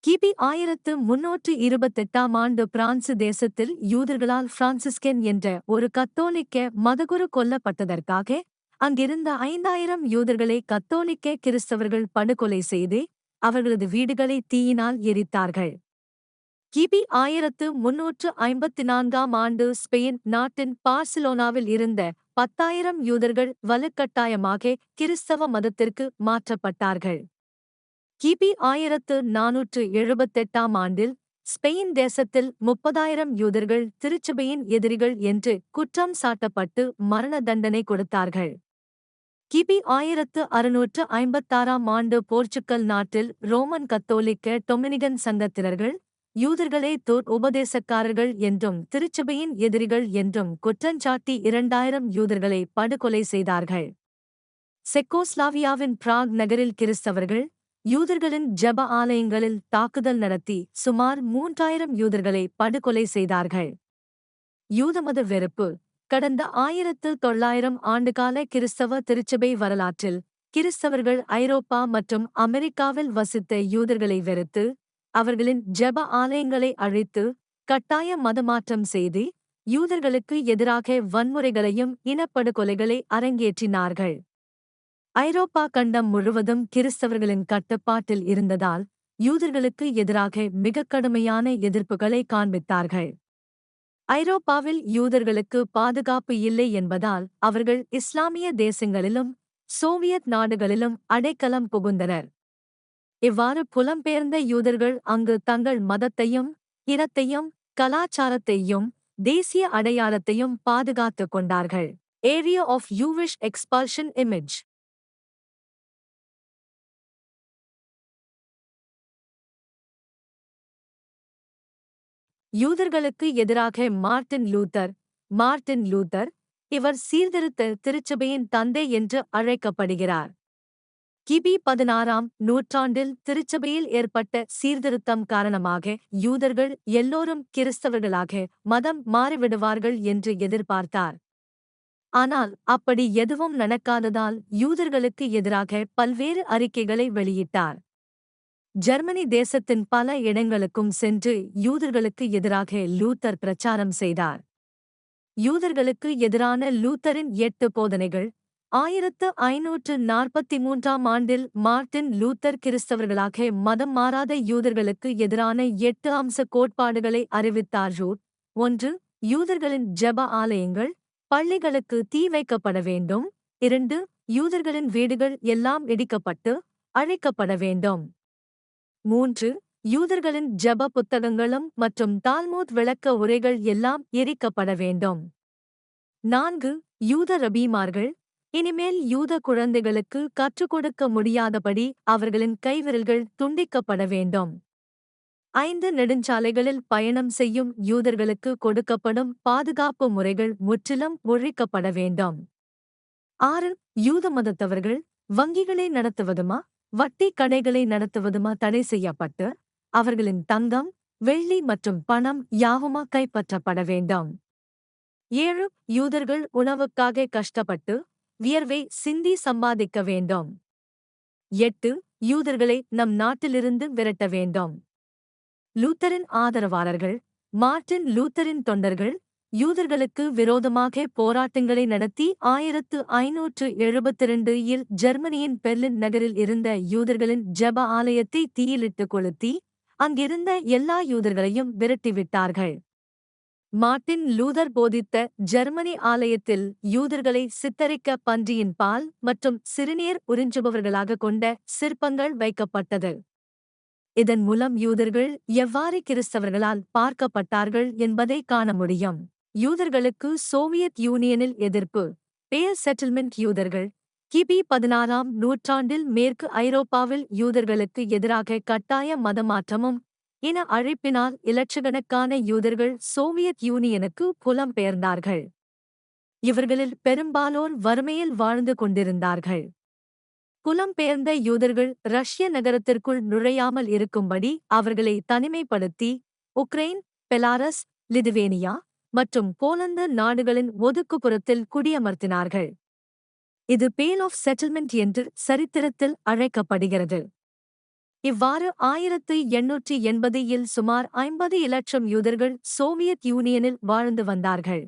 கிபி 1328ஆம் ஆண்டு பிரான்சு தேசத்தில் யூதர்களால் பிரான்சிஸ்கன் என்ற ஒரு கத்தோலிக்க மதகுரு கொல்லப்பட்டதற்காக அங்கிருந்த 5,000 யூதர்களை கத்தோலிக்க கிறிஸ்தவர்கள் படுகொலை செய்து அவர்களது வீடுகளை தீயினால் எரித்தார்கள். கிபி 1354ஆம் ஆண்டு ஸ்பெயின் நாட்டின் பார்சிலோனாவில் இருந்த 10,000 யூதர்கள் வலுக்கட்டாயமாக கிறிஸ்தவ மதத்திற்கு மாற்றப்பட்டார்கள். கிபி 1478ஆம் ஆண்டில் ஸ்பெயின் தேசத்தில் 30,000 யூதர்கள் திருச்சபையின் எதிரிகள் என்று குற்றம் சாட்டப்பட்டு மரண தண்டனை கொடுத்தார்கள். கிபி 1656ஆம் ஆண்டு போர்ச்சுக்கல் நாட்டில் ரோமன் கத்தோலிக்க டொமினிகன் சங்கத்தினர்கள் யூதர்களை உபதேசக்காரர்கள் என்றும் திருச்சபையின் எதிரிகள் என்றும் குற்றஞ்சாட்டி 2,000 யூதர்களை படுகொலை செய்தார்கள். செக்கோஸ்லாவியாவின் பிராக் நகரில் கிறிஸ்தவர்கள் யூதர்களின் ஜெப ஆலயங்களில் தாக்குதல் நடத்தி சுமார் 3,000 யூதர்களை படுகொலை செய்தார்கள். யூதமத வெறுப்பு கடந்த 1900 ஆண்டுகால கிறிஸ்தவ திருச்சபை வரலாற்றில் கிறிஸ்தவர்கள் ஐரோப்பா மற்றும் அமெரிக்காவில் வசித்த யூதர்களை வெறுத்து அவர்களின் ஜெப ஆலயங்களை அழித்து கட்டாய மதமாற்றம் செய்து யூதர்களுக்கு எதிராக வன்முறைகளையும் இனப்படுகொலைகளை அரங்கேற்றினார்கள். ஐரோப்பா கண்டம் முழுவதும் கிறிஸ்தவர்களின் கட்டுப்பாட்டில் இருந்ததால் யூதர்களுக்கு எதிராக மிகக் கடுமையான எதிர்ப்புகளை காண்பித்தார்கள். ஐரோப்பாவில் யூதர்களுக்கு பாதுகாப்பு இல்லை என்பதால் அவர்கள் இஸ்லாமிய தேசங்களிலும் சோவியத் நாடுகளிலும் அடைக்கலம் புகுந்தனர். இவ்வாறு புலம்பெயர்ந்த யூதர்கள் அங்கு தங்கள் மதத்தையும் இனத்தையும் கலாச்சாரத்தையும் தேசிய அடையாளத்தையும் பாதுகாத்துக் கொண்டார்கள். Area of Jewish expulsion image. யூதர்களுக்கு எதிராக மார்ட்டின் லூத்தர், இவர் சீர்திருத்த திருச்சபையின் தந்தை என்று அழைக்கப்படுகிறார். கிபி 16ஆம் நூற்றாண்டில் திருச்சபையில் ஏற்பட்ட சீர்திருத்தம் காரணமாக யூதர்கள் எல்லோரும் கிறிஸ்தவர்களாக மதம் மாறிவிடுவார்கள் என்று எதிர்பார்த்தார். ஆனால் அப்படி எதுவும் நடக்காததால் யூதர்களுக்கு எதிராக பல்வேறு அறிக்கைகளை வெளியிட்டார். ஜெர்மனி தேசத்தின் பல இடங்களுக்கும் சென்று யூதர்களுக்கு எதிராக லூத்தர் பிரச்சாரம் செய்தார். யூதர்களுக்கு எதிரான லூத்தரின் 8 போதனைகள் 1543ஆம் ஆண்டில் மார்ட்டின் லூத்தர் கிறிஸ்தவர்களாக மதம் மாறாத யூதர்களுக்கு எதிரான 8 அம்ச கோட்பாடுகளை அறிவித்தார். 1. யூதர்களின் ஜெப ஆலயங்கள் பள்ளிகளுக்கு தீ வைக்கப்பட வேண்டும். 2. யூதர்களின் வீடுகள் எல்லாம் இடிக்கப்பட்டு அழிக்கப்பட வேண்டும். 3. யூதர்களின் ஜெப புத்தகங்களும் மற்றும் தால்மூத் விளக்க உரைகள் எல்லாம் எரிக்கப்பட வேண்டும். 4. யூத ரபீமார்கள் இனிமேல் யூத குழந்தைகளுக்கு கற்றுக் கொடுக்க முடியாதபடி அவர்களின் கைவிரல்கள் துண்டிக்கப்பட வேண்டும். 5. நெடுஞ்சாலைகளில் பயணம் செய்யும் யூதர்களுக்கு கொடுக்கப்படும் பாதுகாப்பு முறைகள் முற்றிலும் ஒழிக்கப்பட வேண்டும். 6. யூத மதத்தவர்கள் வங்கிகளை நடத்துவதுமா வட்டி கடைகளை நடத்துவதுமா தடை செய்யப்பட்டு அவர்களின் தங்கம் வெள்ளி மற்றும் பணம் யாவுமா கைப்பற்றப்பட வேண்டும். 7. யூதர்கள் உணவுக்காக கஷ்டப்பட்டு வியர்வை சிந்தி சம்பாதிக்க வேண்டும். 8. யூதர்களை நம் நாட்டிலிருந்து விரட்ட வேண்டும். லூத்தரின் ஆதரவாளர்கள் மார்ட்டின் லூத்தரின் தொண்டர்கள் யூதர்களுக்கு விரோதமாக போராட்டங்களை நடத்தி 1572 இல் ஜெர்மனியின் பெர்லின் நகரில் இருந்த யூதர்களின் ஜெப ஆலயத்தை தீயிலிட்டு கொளுத்தி அங்கிருந்த எல்லா யூதர்களையும் விரட்டிவிட்டார்கள். மார்ட்டின் லூதர் போதித்த ஜெர்மனி ஆலயத்தில் யூதர்களை சித்தரிக்க பன்றியின் பால் மற்றும் சிறுநீர் உறிஞ்சுபவர்களாக கொண்ட சிற்பங்கள் வைக்கப்பட்டது. இதன் மூலம் யூதர்கள் எவ்வாறு கிறிஸ்தவர்களால் பார்க்கப்பட்டார்கள் என்பதை காண முடியும். யூதர்களுக்கு சோவியத் யூனியனில் எதிர்ப்பு பேர் செட்டில்மெண்ட் யூதர்கள் கிபி 16ஆம் நூற்றாண்டில் மேற்கு ஐரோப்பாவில் யூதர்களுக்கு எதிராக கட்டாய மதமாற்றமும் இன அழிப்பினால் இலட்சக்கணக்கான யூதர்கள் சோவியத் யூனியனுக்கு புலம்பெயர்ந்தார்கள். இவர்களில் பெரும்பாலோர் வறுமையில் வாழ்ந்து கொண்டிருந்தார்கள். புலம்பெயர்ந்த யூதர்கள் ரஷ்ய நகரத்திற்குள் நுழையாமல் இருக்கும்படி அவர்களை தனிமைப்படுத்தி உக்ரைன், பெலாரஸ், லிதுவேனியா மற்றும் போலந்து நாடுகளின் ஒதுக்குப்புறத்தில் குடியமர்த்தினார்கள். இது பேல் ஆஃப் செட்டில்மெண்ட் என்று சரித்திரத்தில் அழைக்கப்படுகிறது. இவ்வாறு 1880 இல் சுமார் 50 இலட்சம் யூதர்கள் சோவியத் யூனியனில் வாழ்ந்து வந்தார்கள்.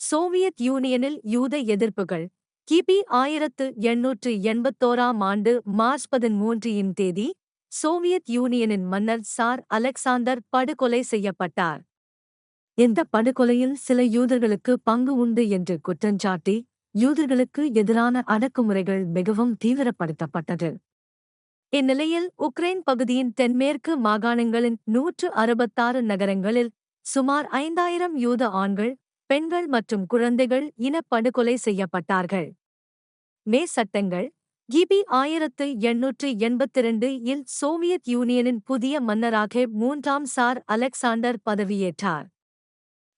சோவியத் யூனியனில் யூத எதிர்ப்புகள் கிபி 1881ஆம் ஆண்டு மார்ச் 13 இன் தேதி சோவியத் யூனியனின் மன்னர் சார் அலெக்சாந்தர் படுகொலை செய்யப்பட்டார். இந்த படுகொலையில் சில யூதர்களுக்கு பங்கு உண்டு என்று குற்றஞ்சாட்டி யூதர்களுக்கு எதிரான அடக்குமுறைகள் மிகவும் தீவிரப்படுத்தப்பட்டது. இந்நிலையில் உக்ரைன் பகுதியின் தென்மேற்கு மாகாணங்களின் 166 நகரங்களில் சுமார் 5000 யூத ஆண்கள், பெண்கள் மற்றும் குழந்தைகள் இனப்படுகொலை செய்யப்பட்டார்கள். மே சட்டங்கள் கிபி 1882 இல் சோவியத் யூனியனின் புதிய மன்னராக 3ஆம் சார் அலெக்சாண்டர் பதவியேற்றார்.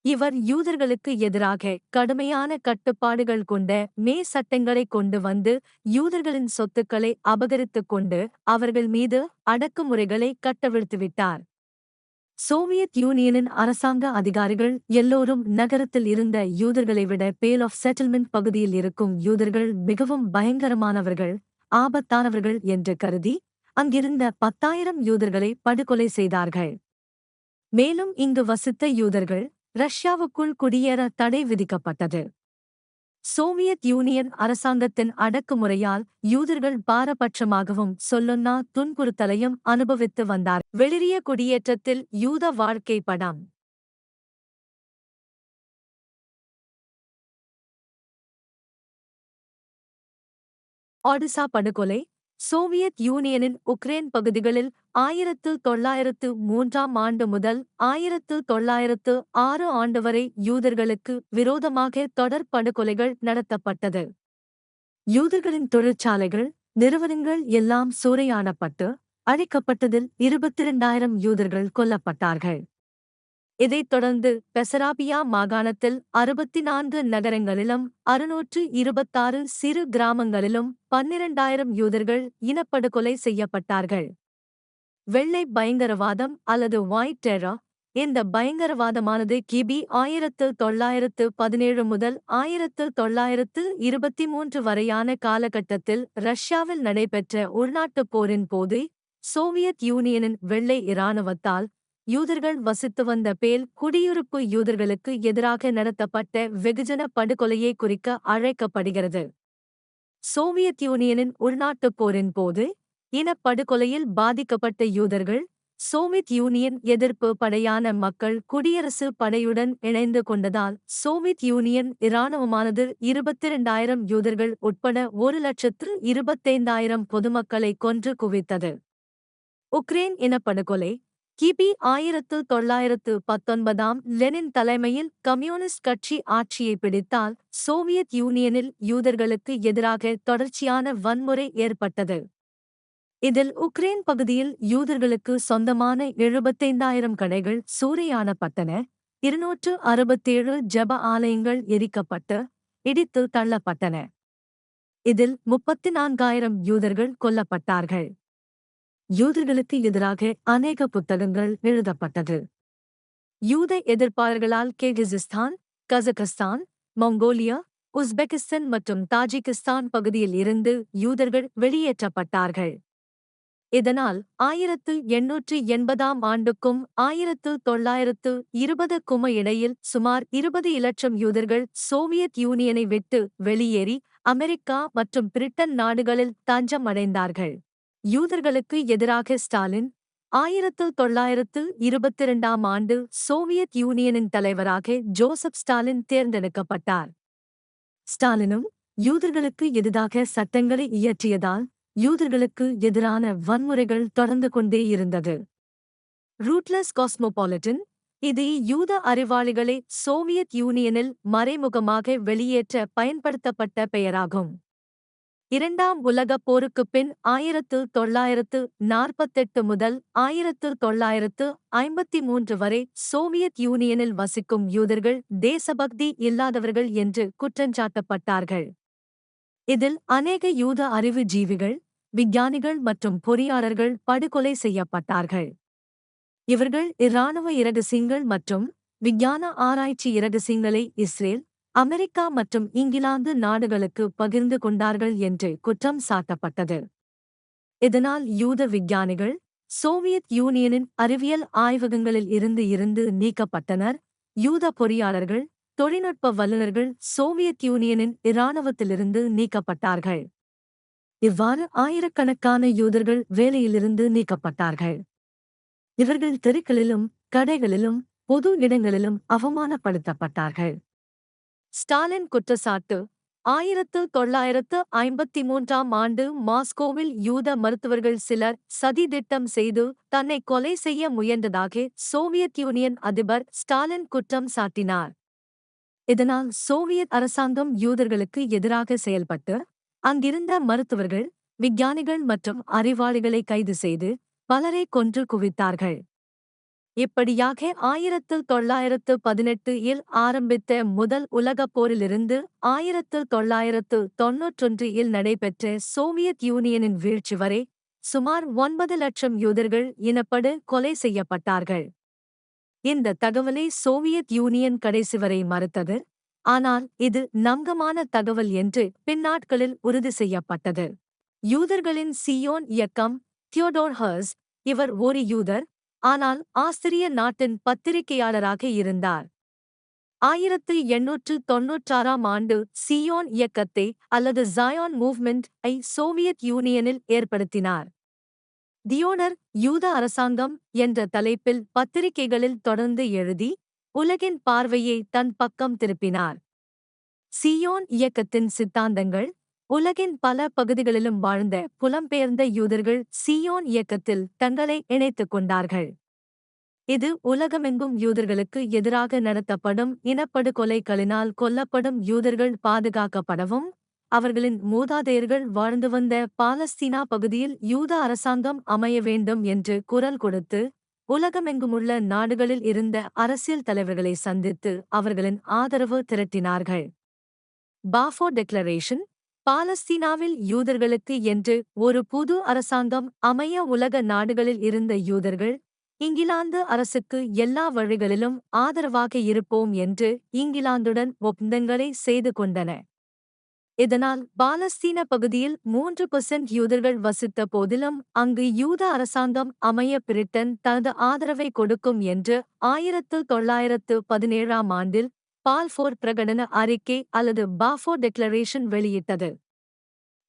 இவர் யூதர்களுக்கு எதிராக கடுமையான கட்டுப்பாடுகள் கொண்ட மே சட்டங்களை கொண்டு வந்து யூதர்களின் சொத்துக்களை அபகரித்துக் கொண்டு அவர்கள் மீது அடக்குமுறைகளை கட்டவிழ்த்துவிட்டார். சோவியத் யூனியனின் அரசாங்க அதிகாரிகள் எல்லோரும் நகரத்தில் இருந்த யூதர்களை விட பேல் ஆஃப் செட்டில்மெண்ட் பகுதியில் இருக்கும் யூதர்கள் மிகவும் பயங்கரமானவர்கள், ஆபத்தானவர்கள் என்று கருதி அங்கிருந்த 10,000 யூதர்களை படுகொலை செய்தார்கள். மேலும் இங்கு வசித்த யூதர்கள் ரஷ்யாவுக்குள் குடியேற தடை விதிக்கப்பட்டது. சோவியத் யூனியன் அரசாங்கத்தின் அடக்குமுறையால் யூதர்கள் பாரபட்சமாகவும் சொல்லொன்னா துன்புறுத்தலையும் அனுபவித்து வந்தார். வெளிரிய குடியேற்றத்தில் யூத வாழ்க்கை படம். ஆடிசா படுகொலை சோவியத் யூனியனின் உக்ரேன் பகுதிகளில் 1903 முதல் 1906 வரை யூதர்களுக்கு விரோதமாக தொடர் படுகொலைகள் நடத்தப்பட்டது. யூதர்களின் தொழிற்சாலைகள், நிறுவனங்கள் எல்லாம் சூறையாடப்பட்டு அழிக்கப்பட்டதில் 22,000 யூதர்கள் கொல்லப்பட்டார்கள். இதைத் தொடர்ந்து பெசராபியா மாகாணத்தில் 64 நகரங்களிலும் 626 சிறு கிராமங்களிலும் 12,000 யூதர்கள் இனப்படுகொலை செய்யப்பட்டார்கள். வெள்ளை பயங்கரவாதம் அல்லது ஒயிட் டெரர். இந்த பயங்கரவாதமானது கிபி 1917 முதல் 1923 வரையான காலகட்டத்தில் ரஷ்யாவில் நடைபெற்ற உள்நாட்டுப் போரின் போது சோவியத் யூனியனின் வெள்ளை இராணுவத்தால் யூதர்கள் வசித்து வந்த பேல் குடியிருப்பு யூதர்களுக்கு எதிராக நடத்தப்பட்ட வெகுஜன படுகொலையை குறிக்க அழைக்கப்படுகிறது. சோவியத் யூனியனின் உள்நாட்டுப் போரின் போது இனப்படுகொலையில் பாதிக்கப்பட்ட யூதர்கள் சோவியத் யூனியன் எதிர்ப்பு படையான மக்கள் குடியரசு படையுடன் இணைந்து கொண்டதால் சோவியத் யூனியன் இராணுவமானது 22,000 யூதர்கள் உட்பட 1,25,000 பொதுமக்களை கொன்று குவித்தது. உக்ரேன் இனப்படுகொலை. கிபி 1919 லெனின் தலைமையில் கம்யூனிஸ்ட் கட்சி ஆட்சியை பிடித்தால் சோவியத் யூனியனில் யூதர்களுக்கு எதிராக தொடர்ச்சியான வன்முறை ஏற்பட்டது. இதில் உக்ரேன் பகுதியில் யூதர்களுக்கு சொந்தமான 75,000 கடைகள் சூறையாடப்பட்டன. 267 ஜெப ஆலயங்கள் எரிக்கப்பட்டு இடித்து தள்ளப்பட்டன. இதில் 34,000 யூதர்கள் கொல்லப்பட்டார்கள். யூதர்களுக்கு எதிராக அநேக புத்தகங்கள் எழுதப்பட்டது. யூத எதிர்ப்பாளர்களால் கிர்கிஸ்தான், கசகஸ்தான், மங்கோலியா, உஸ்பெகிஸ்தான் மற்றும் தாஜிகிஸ்தான் பகுதியில் இருந்து யூதர்கள் வெளியேற்றப்பட்டார்கள். இதனால் 1880 ஆண்டுக்கும் 1920க்கும் இடையில் சுமார் 20 இலட்சம் யூதர்கள் சோவியத் யூனியனை விட்டு வெளியேறி அமெரிக்கா மற்றும் பிரிட்டன் நாடுகளில் தஞ்சம் அடைந்தார்கள். யூதர்களுக்கு எதிராக ஸ்டாலின் 1922 சோவியத் யூனியனின் தலைவராக ஜோசப் ஸ்டாலின் தேர்ந்தெடுக்கப்பட்டார். ஸ்டாலினும் யூதர்களுக்கு எதிராக சட்டங்களை இயற்றியதால் யூதர்களுக்கு எதிரான வன்முறைகள் தொடர்ந்து கொண்டே இருந்தது. Ruthless cosmopolitan. இது யூத அறிவாளிகளை சோவியத் யூனியனில் மறைமுகமாக வெளியேற்ற பயன்படுத்தப்பட்ட பெயராகும். இரண்டாம் உலகப் போருக்குப் பின் 1948 முதல் 1953 வரை சோவியத் யூனியனில் வசிக்கும் யூதர்கள் தேசபக்தி இல்லாதவர்கள் என்று குற்றஞ்சாட்டப்பட்டார்கள். இதில் அநேக யூத அறிவுஜீவிகள், விஞ்ஞானிகள் மற்றும் பொறியாளர்கள் படுகொலை செய்யப்பட்டார்கள். இவர்கள் இராணுவ இரகசியங்கள் மற்றும் விஞ்ஞான ஆராய்ச்சி இரகசியங்களை இஸ்ரேல், அமெரிக்கா மற்றும் இங்கிலாந்து நாடுகளுக்கு பகிர்ந்து கொண்டார்கள் என்று குற்றம் சாட்டப்பட்டது. இதனால் யூத விஞ்ஞானிகள் சோவியத் யூனியனின் அறிவியல் ஆய்வகங்களில் இருந்து நீக்கப்பட்டனர். யூத பொறியாளர்கள், தொழில்நுட்ப வல்லுநர்கள் சோவியத் யூனியனின் இராணுவத்திலிருந்து நீக்கப்பட்டார்கள். இவ்வாறு ஆயிரக்கணக்கான யூதர்கள் வேலையிலிருந்து நீக்கப்பட்டார்கள். இவர்கள் தெருக்களிலும் கடைகளிலும் பொது இடங்களிலும் அவமானப்படுத்தப்பட்டார்கள். ஸ்டாலின் குற்றச்சாட்டு. 1953 மாஸ்கோவில் யூத மருத்துவர்கள் சிலர் சதி திட்டம் செய்து தன்னை கொலை செய்ய முயன்றதாக சோவியத் யூனியன் அதிபர் ஸ்டாலின் குற்றம் சாட்டினார். இதனால் சோவியத் அரசாங்கம் யூதர்களுக்கு எதிராக செயல்பட்டு அங்கிருந்த மருத்துவர்கள், விஞ்ஞானிகள் மற்றும் அறிவாளிகளை கைது செய்து பலரை கொன்று குவித்தார்கள். இப்படியாக 1918 ஆரம்பித்த முதல் உலகப் போரிலிருந்து 1991 நடைபெற்ற சோவியத் யூனியனின் வீழ்ச்சி வரை சுமார் 9 லட்சம் யூதர்கள் இனப்படு கொலை செய்யப்பட்டார்கள். இந்த தகவலை சோவியத் யூனியன் கடைசி வரை மறுத்தது. ஆனால் இது நம்பகமான தகவல் என்று பின்னாட்களில் உறுதி செய்யப்பட்டது. யூதர்களின் சியோன் இயக்கம். Theodore hertz. இவர் ஒரு யூதர், ஆனால் ஆஸ்திரிய நாட்டின் பத்திரிகையாளராக இருந்தார். 1896 சியோன் இயக்கத்தை அல்லது ஜாயான் மூவ்மெண்ட் ஐ சோவியத் யூனியனில் ஏற்படுத்தினார். தியோடர் யூத அரசாங்கம் என்ற தலைப்பில் பத்திரிகைகளில் தொடர்ந்து எழுதி உலகின் பார்வையை தன் பக்கம் திருப்பினார். சியோன் இயக்கத்தின் சித்தாந்தங்கள். உலகின் பல பகுதிகளிலும் வாழ்ந்த புலம்பெயர்ந்த யூதர்கள் சீயோன் இயக்கத்தில் தங்களை இணைத்துக் கொண்டார்கள். இது உலகமெங்கும் யூதர்களுக்கு எதிராக நடத்தப்படும் இனப்படுகொலைகளினால் கொல்லப்படும் யூதர்கள் பாதுகாக்கப்படவும், அவர்களின் மூதாதையர்கள் வாழ்ந்து வந்த பாலஸ்தீனா பகுதியில் யூத அரசாங்கம் அமைய வேண்டும் என்று குரல் கொடுத்து, உலகமெங்குமுள்ள நாடுகளில் இருந்த அரசியல் தலைவர்களை சந்தித்து அவர்களின் ஆதரவு திரட்டினார்கள். பாஃபோர் டிக்ளரேஷன்: பாலஸ்தீனாவில் யூதர்களுக்கு என்று ஒரு புது அரசாங்கம் அமைய உலக நாடுகளில் இருந்த யூதர்கள், இங்கிலாந்து அரசுக்கு எல்லா வழிகளிலும் ஆதரவாக இருப்போம் என்று இங்கிலாந்துடன் ஒப்பந்தங்களை செய்து கொண்டன. இதனால் பாலஸ்தீன பகுதியில் 3% யூதர்கள் வசித்த போதிலும் அங்கு யூத அரசாங்கம் அமைய பிரிட்டன் தனது ஆதரவை கொடுக்கும் என்று 1917ஆம் ஆண்டில் பால்ஃபோர் பிரகடன அறிக்கை அல்லது பாஃபோர் டிக்ளரேஷன் வெளியிட்டது.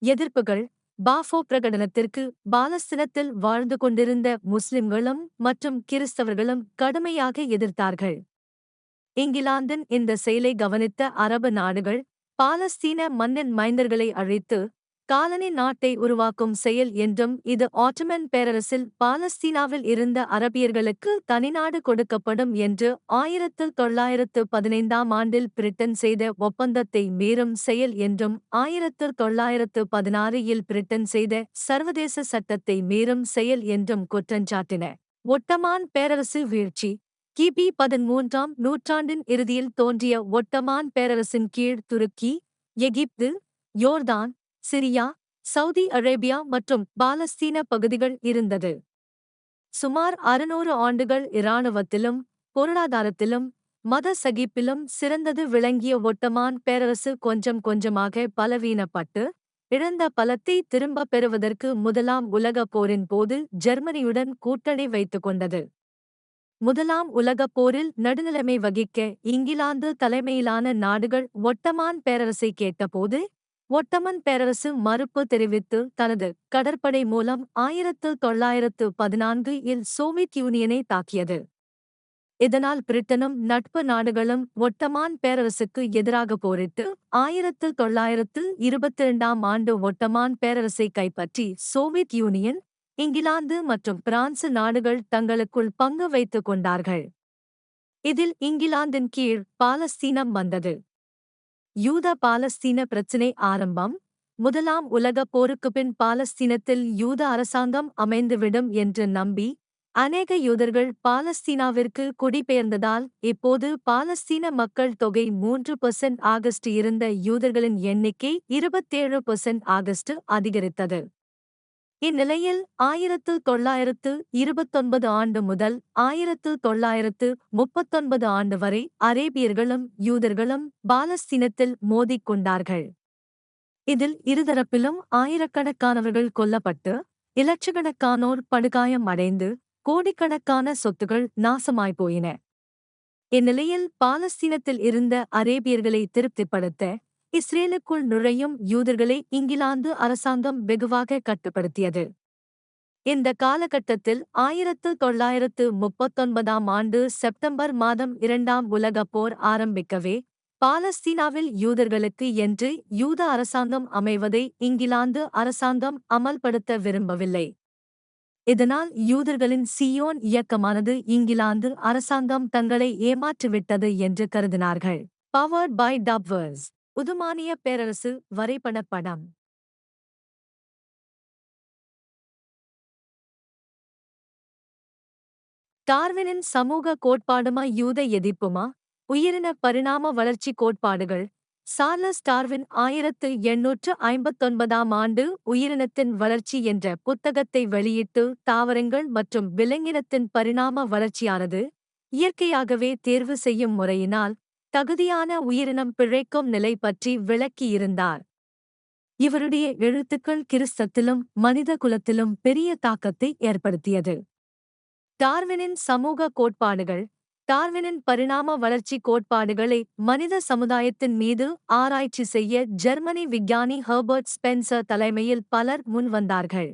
எதிர்ப்புகள்: பாஃபோர் பிரகடனத்திற்கு பாலஸ்தீனத்தில் வாழ்ந்து கொண்டிருந்த முஸ்லிம்களும் மற்றும் கிறிஸ்தவர்களும் கடுமையாக எதிர்த்தார்கள். இங்கிலாந்தின் இந்த செயலை கவனித்த அரபு நாடுகள், பாலஸ்தீன மண்ணின் மைந்தர்களை அழித்து காலனி நாட்டை உருவாக்கும் செயல் என்றும் இது ஆட்டோமன் பேரரசில் பாலஸ்தீனாவில் இருந்த அரபியர்களுக்கு தனிநாடு கொடுக்கப்படும் என்று 1915ஆம் ஆண்டில் பிரிட்டன் செய்த ஒப்பந்தத்தை மீறும் செயல் என்றும் 1916இல் பிரிட்டன் செய்த சர்வதேச சட்டத்தை மீறும் செயல் என்றும் குற்றஞ்சாட்டின. ஒட்டமான் பேரரசு வீழ்ச்சி: கிபி 13ஆம் நூற்றாண்டின் இறுதியில் தோன்றிய ஒட்டமான் பேரரசின் கீழ் துருக்கி, எகிப்து, யோர்தான், சிரியா, சவுதி அரேபியா மற்றும் பாலஸ்தீன பகுதிகள் இருந்தது. சுமார் 600 ஆண்டுகள் இராணுவத்திலும் பொருளாதாரத்திலும் மத சகிப்பிலும் சிறந்தது விளங்கிய ஒட்டமான் பேரரசு கொஞ்சம் கொஞ்சமாக பலவீனப்பட்டு, இழந்த பலத்தை திரும்பப் பெறுவதற்கு முதலாம் உலகப் போரின் போது ஜெர்மனியுடன் கூட்டணி வைத்துக் கொண்டது. முதலாம் உலகப் போரில் நடுநிலைமை வகிக்க இங்கிலாந்து தலைமையிலான நாடுகள் ஒட்டமான் பேரரசை கேட்டபோது, ஒட்டமன் பேரரசு மறுப்பு தெரிவித்து தனது கடற்படை மூலம் 1914இல் சோவியத் யூனியனை தாக்கியது. இதனால் பிரிட்டனும் நட்பு நாடுகளும் ஒட்டமான் பேரரசுக்கு எதிராக போரிட்டு 1922ஆம் ஆண்டு ஒட்டமான் பேரரசை கைப்பற்றி சோவியத் யூனியன், இங்கிலாந்து மற்றும் பிரான்சு நாடுகள் தங்களுக்குள் பங்கு வைத்துக் கொண்டார்கள். இதில் இங்கிலாந்தின் கீழ் பாலஸ்தீனம் வந்தது. யூத பாலஸ்தீன பிரச்சினை ஆரம்பம்: முதலாம் உலகப் போருக்குப் பின் பாலஸ்தீனத்தில் யூத அரசாங்கம் அமைந்துவிடும் என்று நம்பி அநேக யூதர்கள் பாலஸ்தீனாவிற்கு குடிபெயர்ந்ததால் இப்போது பாலஸ்தீன மக்கள் தொகை 3% ஆகஸ்ட் இருந்த யூதர்களின் எண்ணிக்கை 27% ஆகஸ்ட் அதிகரித்தது. இந்நிலையில் 1929 ஆண்டு முதல் 1939 ஆண்டு வரை அரேபியர்களும் யூதர்களும் பாலஸ்தீனத்தில் மோதிக் கொண்டார்கள். இதில் இருதரப்பிலும் ஆயிரக்கணக்கானவர்கள் கொல்லப்பட்டு, இலட்சக்கணக்கானோர் படுகாயம் அடைந்து, கோடிக்கணக்கான சொத்துகள் நாசமாய்ப் போயின. இந்நிலையில் பாலஸ்தீனத்தில் இருந்த அரேபியர்களை திருப்திப்படுத்த இஸ்ரேலுக்குள் நுழையும் யூதர்களை இங்கிலாந்து அரசாங்கம் வெகுவாக கட்டுப்படுத்தியது. இந்த காலகட்டத்தில் 1939ஆம் ஆண்டு செப்டம்பர் மாதம் 2ஆம் உலகப் போர் ஆரம்பிக்கவே, பாலஸ்தீனாவில் யூதர்களுக்கு என்று யூத அரசாங்கம் அமைவதை இங்கிலாந்து அரசாங்கம் அமல்படுத்த விரும்பவில்லை. இதனால் யூதர்களின் சீயோன் இயக்கமானது இங்கிலாந்து அரசாங்கம் தங்களை ஏமாற்றிவிட்டது என்று கருதினார்கள். பவர்ட் பை டப்வர்ஸ்: உதுமானிய பேரரசு வரைபடப் படம். டார்வினின் சமூக கோட்பாடுமா யூத எதிர்ப்புமா? உயிரின பரிணாம வளர்ச்சி கோட்பாடுகள். சார்லஸ் டார்வின் 1859ஆம் ஆண்டு உயிரினத்தின் வளர்ச்சி என்ற புத்தகத்தை வெளியிட்டு தாவரங்கள் மற்றும் விலங்கினத்தின் பரிணாம வளர்ச்சியானது இயற்கையாகவே தேர்வு செய்யும் முறையினால் தகுதியான உயிரினம் பிழைக்கும் நிலை பற்றி விளக்கியிருந்தார். இவருடைய எழுத்துக்கள் கிறிஸ்தத்திலும் மனித குலத்திலும் பெரிய தாக்கத்தை ஏற்படுத்தியது. டார்வினின் சமூக கோட்பாடுகள். டார்வினின் பரிணாம வளர்ச்சி கோட்பாடுகளை மனித சமுதாயத்தின் மீது ஆராய்ச்சி செய்ய ஜெர்மனி விஞ்ஞானி ஹெர்பர்ட் ஸ்பென்சர் தலைமையில் பலர் முன்வந்தார்கள்.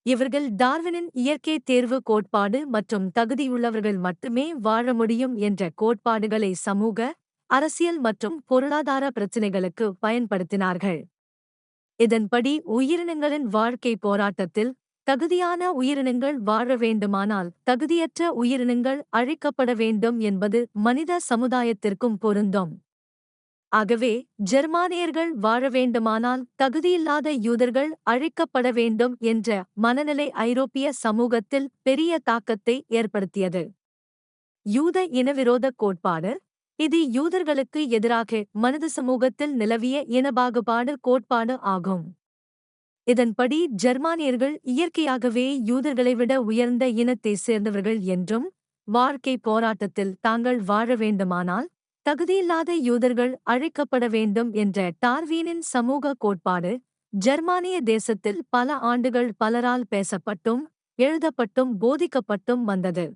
இவர்கள் டார்வினின் இயற்கை தேர்வு கோட்பாடு மற்றும் தகுதியுள்ளவர்கள் மட்டுமே வாழ முடியும் என்ற கோட்பாடுகளை சமூக, அரசியல் மற்றும் பொருளாதார பிரச்சினைகளுக்கு பயன்படுத்தினார்கள். இதன்படி உயிரினங்களின் வாழ்க்கை போராட்டத்தில் தகுதியான உயிரினங்கள் வாழ வேண்டுமானால் தகுதியற்ற உயிரினங்கள் அழிக்கப்பட வேண்டும் என்பது மனித சமுதாயத்திற்கும் பொருந்தும். ஆகவே ஜெர்மானியர்கள் வாழ வேண்டுமானால் தகுதியில்லாத யூதர்கள் அழிக்கப்பட வேண்டும் என்ற மனநிலை ஐரோப்பிய சமூகத்தில் பெரிய தாக்கத்தை ஏற்படுத்தியது. யூத இனவிரோத கோட்பாடு இது யூதர்களுக்கு எதிராக மனித சமூகத்தில் நிலவிய இனபாகுபாடு கோட்பாடு ஆகும். இதன்படி ஜெர்மானியர்கள் இயற்கையாகவே யூதர்களை விட உயர்ந்த இனத்தைச் சேர்ந்தவர்கள் என்றும் வாழ்க்கை போராட்டத்தில் தாங்கள் வாழ வேண்டுமானால் தகுதியில்லாத யூதர்கள் அழிக்கப்பட வேண்டும் என்ற டார்வீனின் சமூக கோட்பாடு ஜெர்மானிய தேசத்தில் பல ஆண்டுகள் பலரால் பேசப்பட்டும் எழுதப்பட்டும் போதிக்கப்பட்டும் வந்தது.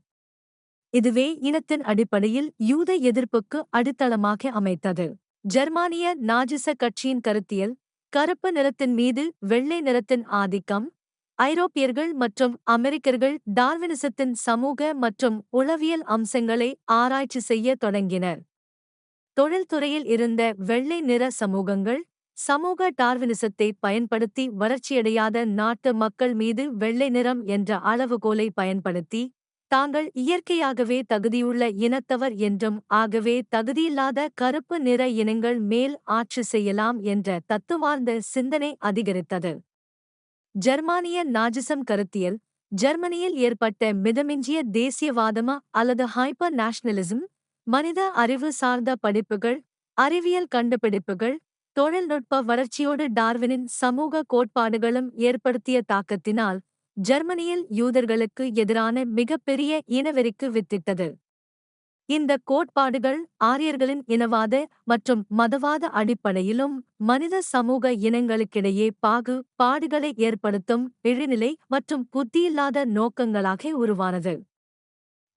இதுவே இனத்தின் அடிப்படையில் யூத எதிர்ப்புக்கு அடித்தளமாக அமைத்தது. ஜெர்மானிய நாஜிச கட்சியின் கருத்தியல் கருப்பு நிறத்தின் மீது வெள்ளை நிறத்தின் ஆதிக்கம் ஐரோப்பியர்கள் மற்றும் அமெரிக்கர்கள் டார்வினிசத்தின் சமூக மற்றும் உளவியல் அம்சங்களை ஆராய்ச்சி செய்ய தொடங்கினர். தொழில்துறையில் இருந்த வெள்ளை நிற சமூகங்கள் சமூக டார்வினிசத்தை பயன்படுத்தி வளர்ச்சியடையாத நாட்டு மக்கள் மீது வெள்ளை நிறம் என்ற அளவுகோலை பயன்படுத்தி தாங்கள் இயற்கையாகவே தகுதியுள்ள இனத்தவர் என்றும் ஆகவே தகுதியில்லாத கருப்பு நிற இனங்கள் மேல் ஆட்சி செய்யலாம் என்ற தத்துவார்ந்த சிந்தனை அதிகரித்தது. ஜெர்மானிய நாஜிசம் கருத்தியல் ஜெர்மனியில் ஏற்பட்ட மிதமிஞ்சிய தேசியவாதமா அல்லது ஹைப்பர் நேஷனலிசம் மனித அறிவு சார்ந்த படிப்புகள் அறிவியல் கண்டுபிடிப்புகள் தொழில்நுட்ப வளர்ச்சியோடு டார்வினின் சமூக கோட்பாடுகளும் ஏற்படுத்திய தாக்கத்தினால் ஜெர்மனியில் யூதர்களுக்கு எதிரான மிகப்பெரிய இனவெறிக்கு வித்திட்டது. இந்த கோட்பாடுகள் ஆரியர்களின் இனவாத மற்றும் மதவாத அடிப்படையிலும் மனித சமூக இனங்களுக்கிடையே பாகுபாடுகளை ஏற்படுத்தும் இழிநிலை மற்றும் புத்தியில்லாத நோக்கங்களாக உருவானது.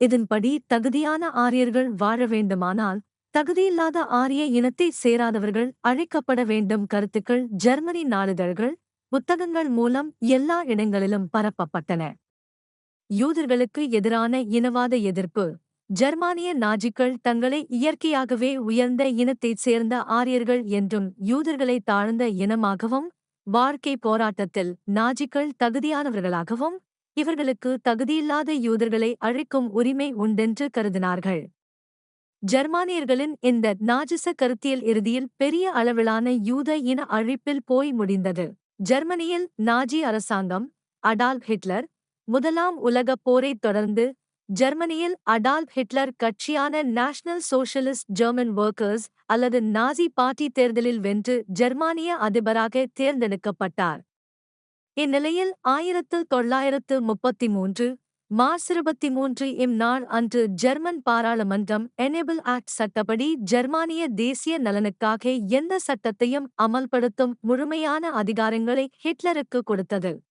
இதன்படி தகுதியான ஆரியர்கள் வாழ வேண்டுமானால் தகுதியில்லாத ஆரிய இனத்தைச் சேராதவர்கள் அழிக்கப்பட வேண்டும் கருத்துக்கள் ஜெர்மனி நாளிதழ்கள் புத்தகங்கள் மூலம் எல்லா இடங்களிலும் பரப்பப்பட்டன. யூதர்களுக்கு எதிரான இனவாத எதிர்ப்பு ஜெர்மானிய நாஜிக்கள் தங்களை இயற்கையாகவே உயர்ந்த இனத்தைச் சேர்ந்த ஆரியர்கள் என்றும் யூதர்களை தாழ்ந்த இனமாகவும் வாழ்க்கை போராட்டத்தில் நாஜிக்கள் தகுதியானவர்களாகவும் இவர்களுக்கு தகுதியில்லாத யூதர்களை அழிக்கும் உரிமை உண்டென்று கருதினார்கள். ஜெர்மானியர்களின் இந்த நாஜிச கருத்தியல் இறுதியில் பெரிய அளவிலான யூத இன அழிப்பில் போய் முடிந்தது. ஜெர்மனியில் நாஜி அரசாங்கம் அடால்ஃப் ஹிட்லர் முதலாம் உலகப் போரைத் தொடர்ந்து ஜெர்மனியில் அடால்ஃப் ஹிட்லர் கட்சியான நேஷனல் சோஷலிஸ்ட் ஜெர்மன் ஒர்க்கர்ஸ் அல்லது நாசி பார்ட்டி தேர்தலில் வென்று ஜெர்மானிய அதிபராக தேர்ந்தெடுக்கப்பட்டார். இந்நிலையில் 1933 மார்ச் 23 இம் நாள் அன்று ஜெர்மன் பாராளுமன்றம் எனேபிள் ஆக்ட் சட்டப்படி ஜெர்மானிய தேசிய நலனுக்காக எந்த சட்டத்தையும் அமல்படுத்தும் முழுமையான அதிகாரங்களை ஹிட்லருக்கு கொடுத்தது.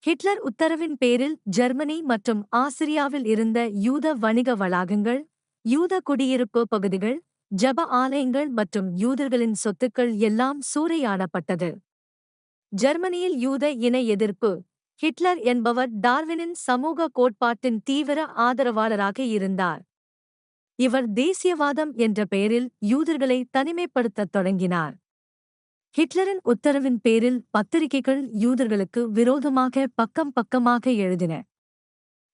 ஹிட்லர் உத்தரவின் பேரில் ஜெர்மனி மற்றும் ஆசிரியாவில் இருந்த யூத வணிக வளாகங்கள் யூத குடியிருப்பு பகுதிகள் ஜெப ஆலயங்கள் மற்றும் யூதர்களின் சொத்துக்கள் எல்லாம் சூறையாடப்பட்டது. ஜெர்மனியில் யூத இன எதிர்ப்பு ஹிட்லர் என்பவர் டார்வினின் சமூக கோட்பாட்டின் தீவிர ஆதரவாளராக இருந்தார். இவர் தேசியவாதம் என்ற பெயரில் யூதர்களை தனிமைப்படுத்தத் தொடங்கினார். ஹிட்லரின் உத்தரவின் பேரில் பத்திரிகைகள் யூதர்களுக்கு விரோதமாக பக்கம் பக்கமாக எழுதின.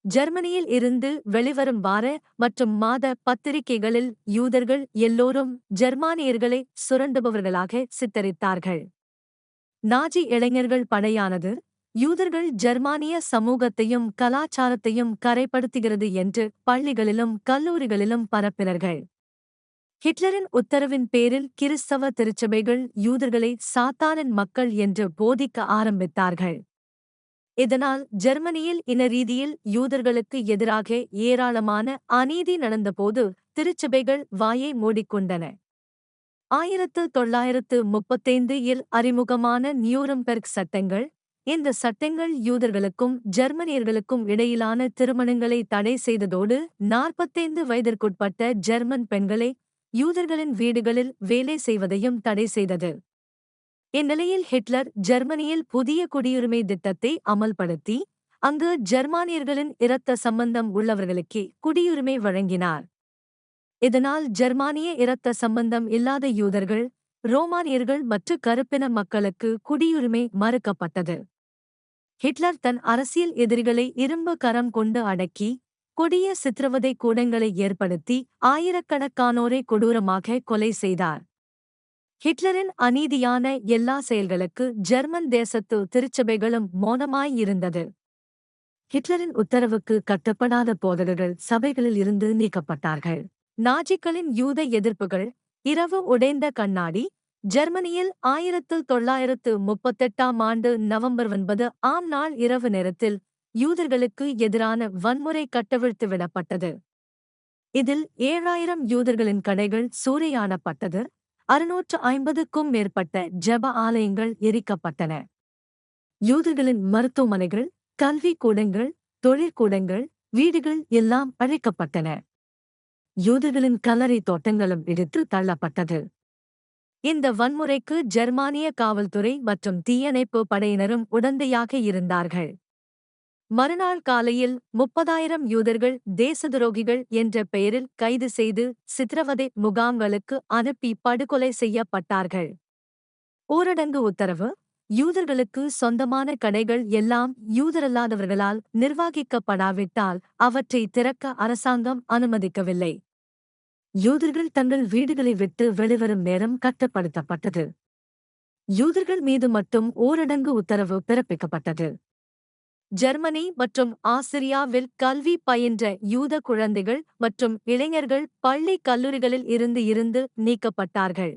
ஜெர்மனியில் இருந்து வெளிவரும் வார மற்றும் மாத பத்திரிகைகளில் யூதர்கள் எல்லோரும் ஜெர்மானியர்களை சுரண்டுபவர்களாக சித்தரித்தார்கள். நாஜி இளைஞர்கள் படையானது யூதர்கள் ஜெர்மானிய சமூகத்தையும் கலாச்சாரத்தையும் கரைப்படுத்துகிறது என்று பள்ளிகளிலும் கல்லூரிகளிலும் பரப்பினார்கள். ஹிட்லரின் உத்தரவின் பேரில் கிறிஸ்தவ திருச்சபைகள் யூதர்களை சாத்தானின் மக்கள் என்று போதிக்க ஆரம்பித்தார்கள். இதனால் ஜெர்மனியில் இன ரீதியில் யூதர்களுக்கு எதிராக ஏராளமான அநீதி நடந்தபோது திருச்சபைகள் வாயை மூடிக்கொண்டன. 1935 இல் அறிமுகமான நியூரம்பெர்க் சட்டங்கள் இந்த சட்டங்கள் யூதர்களுக்கும் ஜெர்மனியர்களுக்கும் இடையிலான திருமணங்களை தடை செய்ததோடு 45 வயதிற்குட்பட்ட ஜெர்மன் பெண்களை யூதர்களின் வீடுகளில் வேலை செய்வதையும் தடை செய்தது. இந்நிலையில் ஹிட்லர் ஜெர்மனியில் புதிய குடியுரிமை திட்டத்தை அமல்படுத்தி அங்கு ஜெர்மானியர்களின் இரத்த சம்பந்தம் உள்ளவர்களுக்கே குடியுரிமை வழங்கினார். இதனால் ஜெர்மானிய இரத்த சம்பந்தம் இல்லாத யூதர்கள் ரோமானியர்கள் மற்றும் கருப்பின மக்களுக்கு குடியுரிமை மறுக்கப்பட்டது. ஹிட்லர் தன் அரசியல் எதிரிகளை இரும்பு கரம் கொண்டு அடக்கி, கொடிய சித்திரவதை கூடங்களை ஏற்படுத்தி ஆயிரக்கணக்கானோரை கொடூரமாக கொலை செய்தார். ஹிட்லரின் அநீதியான எல்லா செயல்களுக்கு ஜெர்மன் தேசத்து திருச்சபைகளும் மௌனமாயிருந்தது. ஹிட்லரின் உத்தரவுக்கு கட்டுப்படாத போதகர்கள் சபைகளில் இருந்து நீக்கப்பட்டார்கள். நாஜிக்களின் யூத எதிர்ப்புகள். இரவு உடைந்த கண்ணாடி. ஜெர்மனியில் 1938 ஆண்டு நவம்பர் 9 ஆம் நாள் இரவு நேரத்தில் யூதர்களுக்கு எதிரான வன்முறை கட்டவிழ்த்து விடப்பட்டது. இதில் 7000 யூதர்களின் கடைகள் சூறையாடப்பட்டது. 650க்கும் மேற்பட்ட ஜெப ஆலயங்கள் எரிக்கப்பட்டன. யூதர்களின் மருத்துவமனைகள், கல்வி கூடங்கள், தொழிற்கூடங்கள், வீடுகள் எல்லாம் அழிக்கப்பட்டன. யூதர்களின் கல்லறை தோட்டங்களும் இடித்து தள்ளப்பட்டது. இந்த வன்முறைக்கு ஜெர்மானிய காவல்துறை மற்றும் தீயணைப்பு படையினரும் உடந்தையாக இருந்தார்கள். மறுநாள் காலையில் 30,000 யூதர்கள் தேசதுரோகிகள் என்ற பெயரில் கைது செய்து சித்திரவதை முகாம்களுக்கு அனுப்பி படுகொலை செய்யப்பட்டார்கள். ஊரடங்கு உத்தரவு. யூதர்களுக்கு சொந்தமான கடைகள் எல்லாம் யூதரல்லாதவர்களால் நிர்வகிக்கப்படாவிட்டால் அவற்றை திறக்க அரசாங்கம் அனுமதிக்கவில்லை. யூதர்கள் தங்கள் வீடுகளை விட்டு வெளிவரும் நேரம் கட்டுப்படுத்தப்பட்டது. யூதர்கள் மீது மட்டும் ஊரடங்கு உத்தரவு பிறப்பிக்கப்பட்டது. ஜெர்மனி மற்றும் ஆஸ்திரியாவில் கல்வி பயின்ற யூத குழந்தைகள் மற்றும் இளைஞர்கள் பள்ளி கல்லூரிகளில் இருந்து நீக்கப்பட்டார்கள்.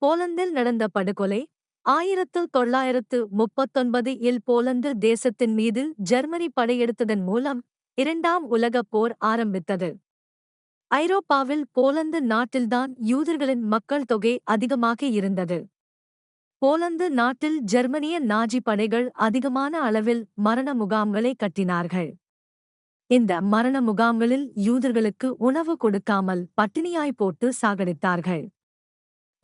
போலந்தில் நடந்த படுகொலை. 1939 போலந்து தேசத்தின் மீது ஜெர்மனி படையெடுத்ததன் மூலம் இரண்டாம் உலகப் போர் ஆரம்பித்தது. ஐரோப்பாவில் போலந்து நாட்டில்தான் யூதர்களின் மக்கள் தொகை அதிகமாக இருந்தது. போலந்து நாட்டில் ஜெர்மனிய நாஜி படைகள் அதிகமான அளவில் மரண முகாம்களை கட்டினார்கள். இந்த மரண முகாம்களில் யூதர்களுக்கு உணவு கொடுக்காமல் பட்டினியாய் போட்டு சாகடித்தார்கள்.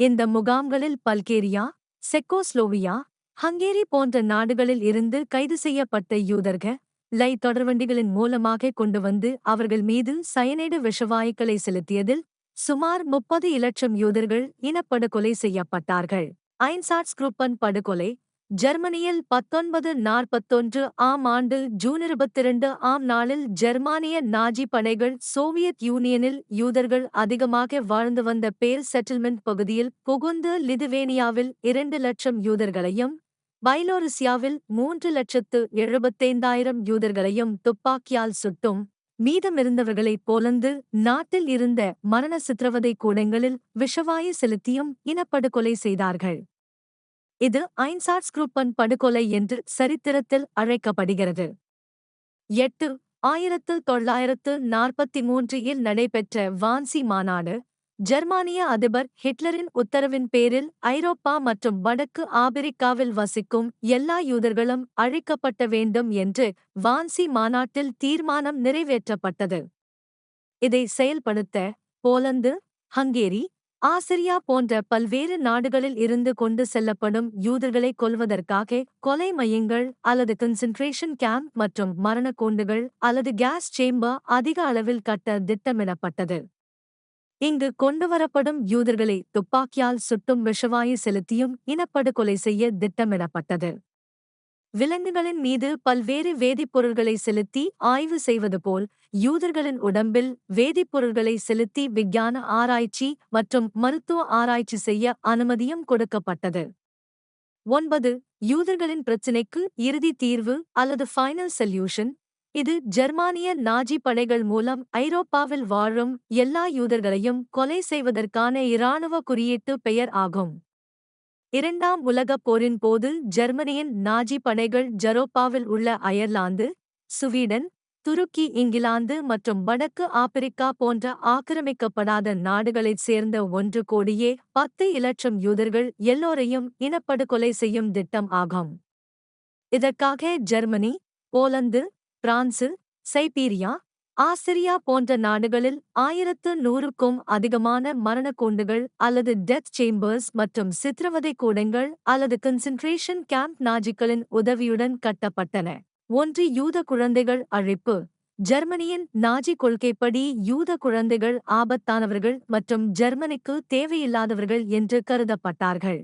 இந்த முகாம்களில் பல்கேரியா, செக்கோஸ்லோவியா, ஹங்கேரி போன்ற நாடுகளில் இருந்து கைது செய்யப்பட்ட யூதர்களை தொடர்வண்டிகளின் மூலமாக கொண்டு வந்து அவர்கள் மீது சயனைடு விஷவாயுக்களை செலுத்தியதில் சுமார் 30 இலட்சம் யூதர்கள் இனப்படுகொலை செய்யப்பட்டார்கள். ஐன்சாட்ஸ்கிரூப்பன் படுகொலை. ஜெர்மனியில் 1941 ஆம் ஆண்டு ஜூன் 22 ஆம் நாளில் ஜெர்மானிய நாஜி படைகள் சோவியத் யூனியனில் யூதர்கள் அதிகமாக வாழ்ந்து வந்த பேல் செட்டில்மெண்ட் பகுதியில் புகுந்து லிதுவேனியாவில் 2 லட்சம் யூதர்களையும் பைலோருசியாவில் 3,75,000 யூதர்களையும் துப்பாக்கியால் சுட்டும் மீதமிருந்தவர்களை போலந்து நாட்டில் இருந்த மரண சித்திரவதை கூடங்களில் விஷவாயு செலுத்தியும் இனப்படுகொலை செய்தார்கள். இது ஐன்சாட்ஸ்கிரூப்பன் படுகொலை என்று சரித்திரத்தில் அழைக்கப்படுகிறது. 1943 நடைபெற்ற வான்சி மாநாடு. ஜெர்மானிய அதிபர் ஹிட்லரின் உத்தரவின் பேரில் ஐரோப்பா மற்றும் வடக்கு ஆபிரிக்காவில் வசிக்கும் எல்லா யூதர்களும் அழிக்கப்பட வேண்டும் என்று வான்சி மாநாட்டில் தீர்மானம் நிறைவேற்றப்பட்டது. இதை செயல்படுத்த போலந்து, ஹங்கேரி, ஆஸ்திரியா போன்ற பல்வேறு நாடுகளில் இருந்து கொண்டு செல்லப்படும் யூதர்களை கொல்வதற்காக கொலை மையங்கள் அல்லது கன்சென்ட்ரேஷன் கேம்ப் மற்றும் மரணக்கூண்டுகள் அல்லது கேஸ் சேம்பர் அதிக அளவில் கட்ட திட்டமிடப்பட்டது. இங்கு கொண்டுவரப்படும் யூதர்களை துப்பாக்கியால் சுட்டும் விஷவாயு செலுத்தியும் இனப்படுகொலை செய்ய திட்டமிடப்பட்டது. விலங்குகளின் மீது பல்வேறு வேதிப்பொருள்களை செலுத்தி ஆய்வு செய்வது போல் யூதர்களின் உடம்பில் வேதிப்பொருள்களை செலுத்தி விஞ்ஞான ஆராய்ச்சி மற்றும் மருத்துவ ஆராய்ச்சி செய்ய அனுமதியும் கொடுக்கப்பட்டது. 9. யூதர்களின் பிரச்சினைக்கு இறுதி தீர்வு அல்லது ஃபைனல் சொல்யூஷன். இது ஜெர்மானிய நாஜி படைகள் மூலம் ஐரோப்பாவில் வாழும் எல்லா யூதர்களையும் கொலை செய்வதற்கான இராணுவ குறியீட்டு பெயர் ஆகும். இரண்டாம் உலகப் போரின் போது ஜெர்மனியின் நாஜி படைகள் ஐரோப்பாவில் உள்ள அயர்லாந்து, சுவீடன், துருக்கி, இங்கிலாந்து மற்றும் வடக்கு ஆப்பிரிக்கா போன்ற ஆக்கிரமிக்கப்படாத நாடுகளைச் சேர்ந்த 1,10 இலட்சம் யூதர்கள் எல்லோரையும் இனப்படுகொலை செய்யும் திட்டம் ஆகும். இதற்காக Germany, Poland, France, Siberia, Austria போன்ற நாடுகளில் 1100க்கும் அதிகமான மரணக்கூண்டுகள் அல்லது டெத் சேம்பர்ஸ் மற்றும் சித்திரவதை கூடங்கள் அல்லது கன்சென்ட்ரேஷன் கேம்ப் நாஜிக்களின் உதவியுடன் கட்டப்பட்டன. 1. யூத குழந்தைகள் அழிப்பு. ஜெர்மனியின் நாஜி கொள்கைப்படி யூத குழந்தைகள் ஆபத்தானவர்கள் மற்றும் ஜெர்மனிக்கு தேவையில்லாதவர்கள் என்று கருதப்பட்டார்கள்.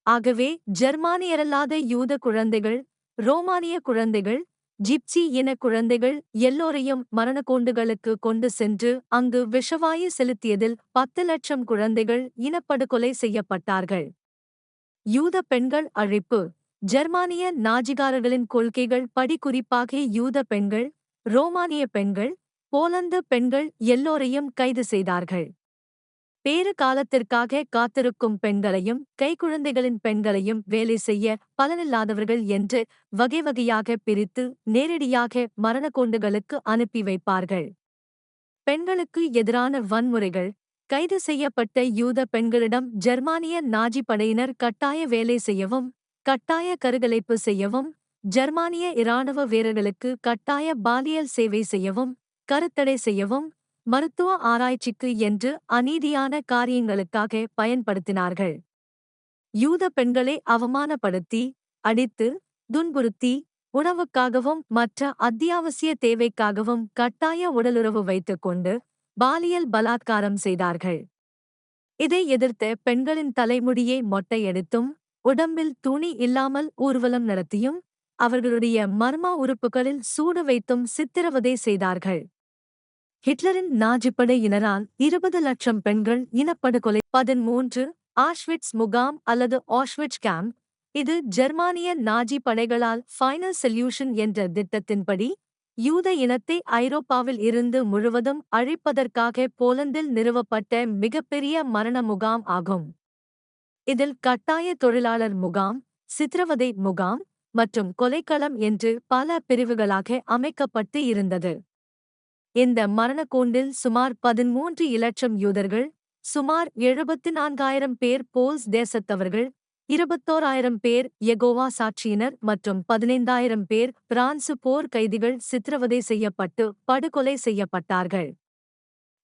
ஆகவே ஜெர்மானியரல்லாத யூத குழந்தைகள், ரோமானிய குழந்தைகள், ஜிப்சி இன குழந்தைகள் எல்லோரையும் மரணக்கூண்டுகளுக்கு கொண்டு சென்று அங்கு விஷவாயு செலுத்தியதில் 10 லட்சம் குழந்தைகள் இனப்படுகொலை செய்யப்பட்டார்கள். யூத பெண்கள் அழிப்பு. ஜெர்மானிய நாஜிகாரர்களின் கொள்கைகள் படி குறிப்பாக யூத பெண்கள், ரோமானிய பெண்கள், போலந்து பெண்கள் எல்லோரையும் கைது செய்தார்கள். பேறு காலத்திற்காக காத்திருக்கும் பெண்களையும் கைக்குழந்தைகளின் பெண்களையும் வேலை செய்ய பலனில்லாதவர்கள் என்று வகை வகையாக பிரித்து நேரடியாக மரணக்கூண்டுகளுக்கு அனுப்பி வைப்பார்கள். பெண்களுக்கு எதிரான வன்முறைகள். கைது செய்யப்பட்ட யூத பெண்களிடம் ஜெர்மானிய நாஜி படையினர் கட்டாய வேலை செய்யவும், கட்டாய கருக்கலைப்பு செய்யவும், ஜெர்மானிய இராணுவ வீரர்களுக்கு கட்டாய பாலியல் சேவை செய்யவும், கருத்தடை செய்யவும், மருத்துவ ஆராய்ச்சிக்கு என்று அநீதியான காரியங்களுக்காக பயன்படுத்தினார்கள். யூத பெண்களை அவமானப்படுத்தி, அடித்து, துன்புறுத்தி, உணவுக்காகவும் மற்ற அத்தியாவசிய தேவைக்காகவும் கட்டாய உடலுறவு வைத்துக் கொண்டு பாலியல் பலாத்காரம் செய்தார்கள். இதை எதிர்த்த பெண்களின் தலைமுடியை மொட்டையடித்தும், உடம்பில் துணி இல்லாமல் ஊர்வலம் நடத்தியும், அவர்களுடைய மர்ம உறுப்புகளில் சூடு வைத்தும் சித்திரவதை செய்தார்கள். ஹிட்லரின் நாஜிப்படையினரால் 20 லட்சம் பெண்கள் இனப்படுகொலை. 13 ஆஷ்விட்ஸ் முகாம் அல்லது ஆஷ்விட்ஸ் கேம்ப். இது ஜெர்மானிய நாஜி படைகளால் ஃபைனல் சொல்யூஷன் என்ற திட்டத்தின்படி யூத இனத்தை ஐரோப்பாவில் இருந்து முழுவதும் அழிப்பதற்காக போலந்தில் நிறுவப்பட்ட மிகப்பெரிய மரண முகாம் ஆகும். இதில் கட்டாய தொழிலாளர் முகாம், சித்திரவதை முகாம் மற்றும் கொலைக்களம் என்று பல பிரிவுகளாக அமைக்கப்பட்டு இருந்தது. இந்த மரணக்கூண்டில் சுமார் 13 இலட்சம் யூதர்கள், சுமார் 74,000 பேர் போல்ஸ் தேசத்தவர்கள், 21,000 பேர் யெகோவா சாட்சியினர் மற்றும் 15,000 பேர் பிரான்சு போர் கைதிகள் சித்திரவதை செய்யப்பட்டு படுகொலை செய்யப்பட்டார்கள்.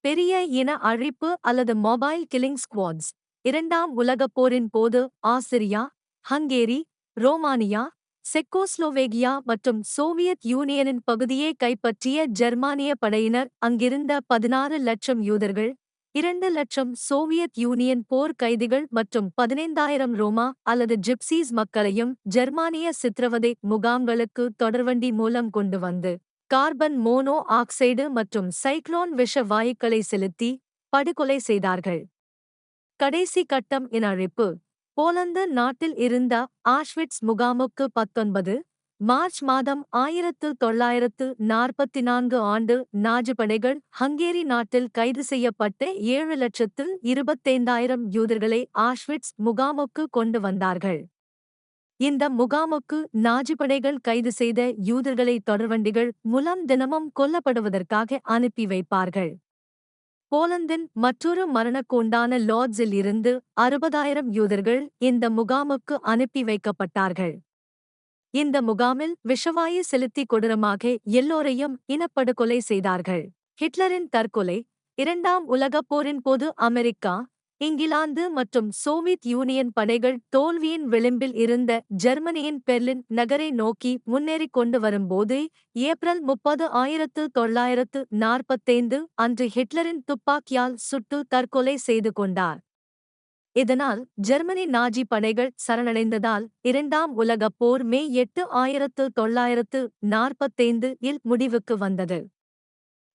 பெரிய இன அழிப்பு அல்லது மொபைல் கில்லிங் ஸ்குவாட்ஸ். இரண்டாம் உலகப் போரின் போது ஆஸ்திரியா, ஹங்கேரி, ரோமானியா, செக்கோஸ்லோவேகியா மற்றும் சோவியத் யூனியனின் பகுதியை கைப்பற்றிய ஜெர்மானிய படையினர் அங்கிருந்த 16 லட்சம் யூதர்கள், 2 லட்சம் சோவியத் யூனியன் போர் கைதிகள் மற்றும் 15,000 ரோமா அல்லது ஜிப்சீஸ் மக்களையும் ஜெர்மானிய சித்திரவதை முகாம்களுக்கு தொடர்வண்டி மூலம் கொண்டு வந்து, கார்பன் மோனோ ஆக்சைடு மற்றும் சைக்ளோன் விஷ வாயுக்களை செலுத்தி படுகொலை செய்தார்கள். கடைசி கட்டம் இன அழிப்பு. போலந்து நாட்டில் இருந்த ஆஷ்விட்ஸ் முகாமுக்கு 19 மார்ச் மாதம் 1944 ஆண்டு நாஜி படைகள் ஹங்கேரி நாட்டில் கைது செய்யப்பட்ட 7,25,000 யூதர்களை ஆஷ்விட்ஸ் முகாமுக்கு கொண்டு வந்தார்கள். இந்த முகாமுக்கு நாஜி படைகள் கைது செய்த யூதர்களை தொடர்வண்டிகள் மூலம் தினமும் கொல்லப்படுவதற்காக அனுப்பி வைப்பார்கள். போலந்தின் மற்றொரு மரணக்கூண்டான லாட்ஸில் இருந்து 60,000 யூதர்கள் இந்த முகாமுக்கு அனுப்பி வைக்கப்பட்டார்கள். இந்த முகாமில் விஷவாயு செலுத்தி கொடூரமாக எல்லோரையும் இனப்படுகொலை செய்தார்கள். ஹிட்லரின் தற்கொலை. இரண்டாம் உலகப் போரின் போது அமெரிக்கா, இங்கிலாந்து மற்றும் சோவியத் யூனியன் படைகள் தோல்வியின் விளிம்பில் இருந்த ஜெர்மனியின் பெர்லின் நகரை நோக்கி முன்னேறிக் கொண்டு வரும்போது ஏப்ரல் 30, 1945 அன்று ஹிட்லரின் துப்பாக்கியால் சுட்டு தற்கொலை செய்து கொண்டார். இதனால் ஜெர்மனி நாஜி படைகள் சரணடைந்ததால் இரண்டாம் உலகப் போர் மே 8, 1945 இல் முடிவுக்கு வந்தது.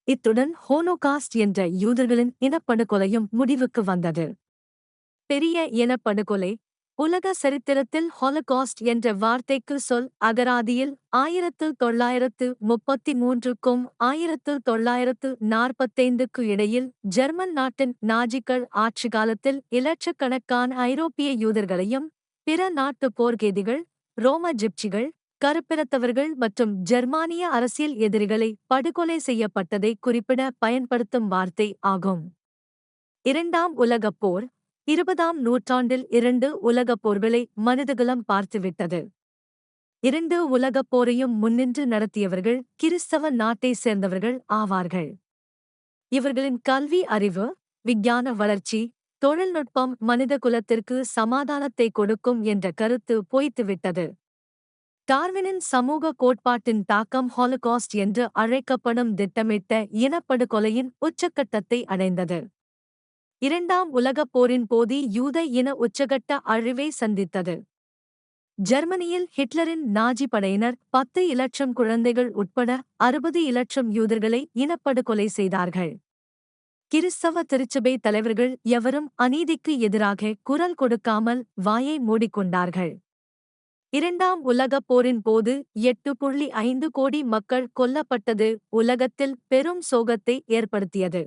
இத்துடன் ஹோலோகாஸ்ட் என்ற யூதர்களின் இனப்படுகொலையும் முடிவுக்கு வந்தது. பெரிய இனப்படுகொலை. உலக சரித்திரத்தில் ஹோலோகாஸ்ட் என்ற வார்த்தைக்கு சொல் அகராதியில் 1933க்கும் 1945க்கு இடையில் ஜெர்மன் நாட்டின் நாஜிக்கள் ஆட்சி காலத்தில் இலட்சக்கணக்கான ஐரோப்பிய யூதர்களையும் பிற நாட்டு போர்க்கைதிகள், ரோம ஜிப்சிகள், கருப்பினத்தவர்கள் மற்றும் ஜெர்மானிய அரசியல் எதிரிகளை படுகொலை செய்யப்பட்டதை குறிப்பிட பயன்படுத்தும் வார்த்தை ஆகும். இரண்டாம் உலகப் போர். 20ஆம் நூற்றாண்டில் 2 உலகப் போர்களை மனிதகுலம் பார்த்துவிட்டது. 2 உலகப் போரையும் முன்னின்று நடத்தியவர்கள் கிறிஸ்தவ நாட்டை சேர்ந்தவர்கள் ஆவார்கள். இவர்களின் கல்வி அறிவு, விஞ்ஞான வளர்ச்சி, தொழில்நுட்பம் மனித குலத்திற்கு சமாதானத்தை கொடுக்கும் என்ற கருத்து பொய்த்துவிட்டது. டார்வினின் சமூக கோட்பாட்டின் தாக்கம் ஹாலோகாஸ்ட் என்று அழைக்கப்படும் திட்டமிட்ட இனப்படுகொலையின் உச்சக்கட்டத்தை அடைந்தது. இரண்டாம் உலகப் போரின் போது யூத இன உச்சகட்ட அழிவை சந்தித்தது. ஜெர்மனியில் ஹிட்லரின் நாஜி படையினர் 10 இலட்சம் குழந்தைகள் உட்பட 60 இலட்சம் யூதர்களை இனப்படுகொலை செய்தார்கள். கிறிஸ்தவ திருச்சபை தலைவர்கள் எவரும் அநீதிக்கு எதிராக குரல் கொடுக்காமல் வாயை மூடிக்கொண்டார்கள். இரண்டாம் உலகப் போரின் போது 8.5 கோடி மக்கள் கொல்லப்பட்டது உலகத்தில் பெரும் சோகத்தை ஏற்படுத்தியது.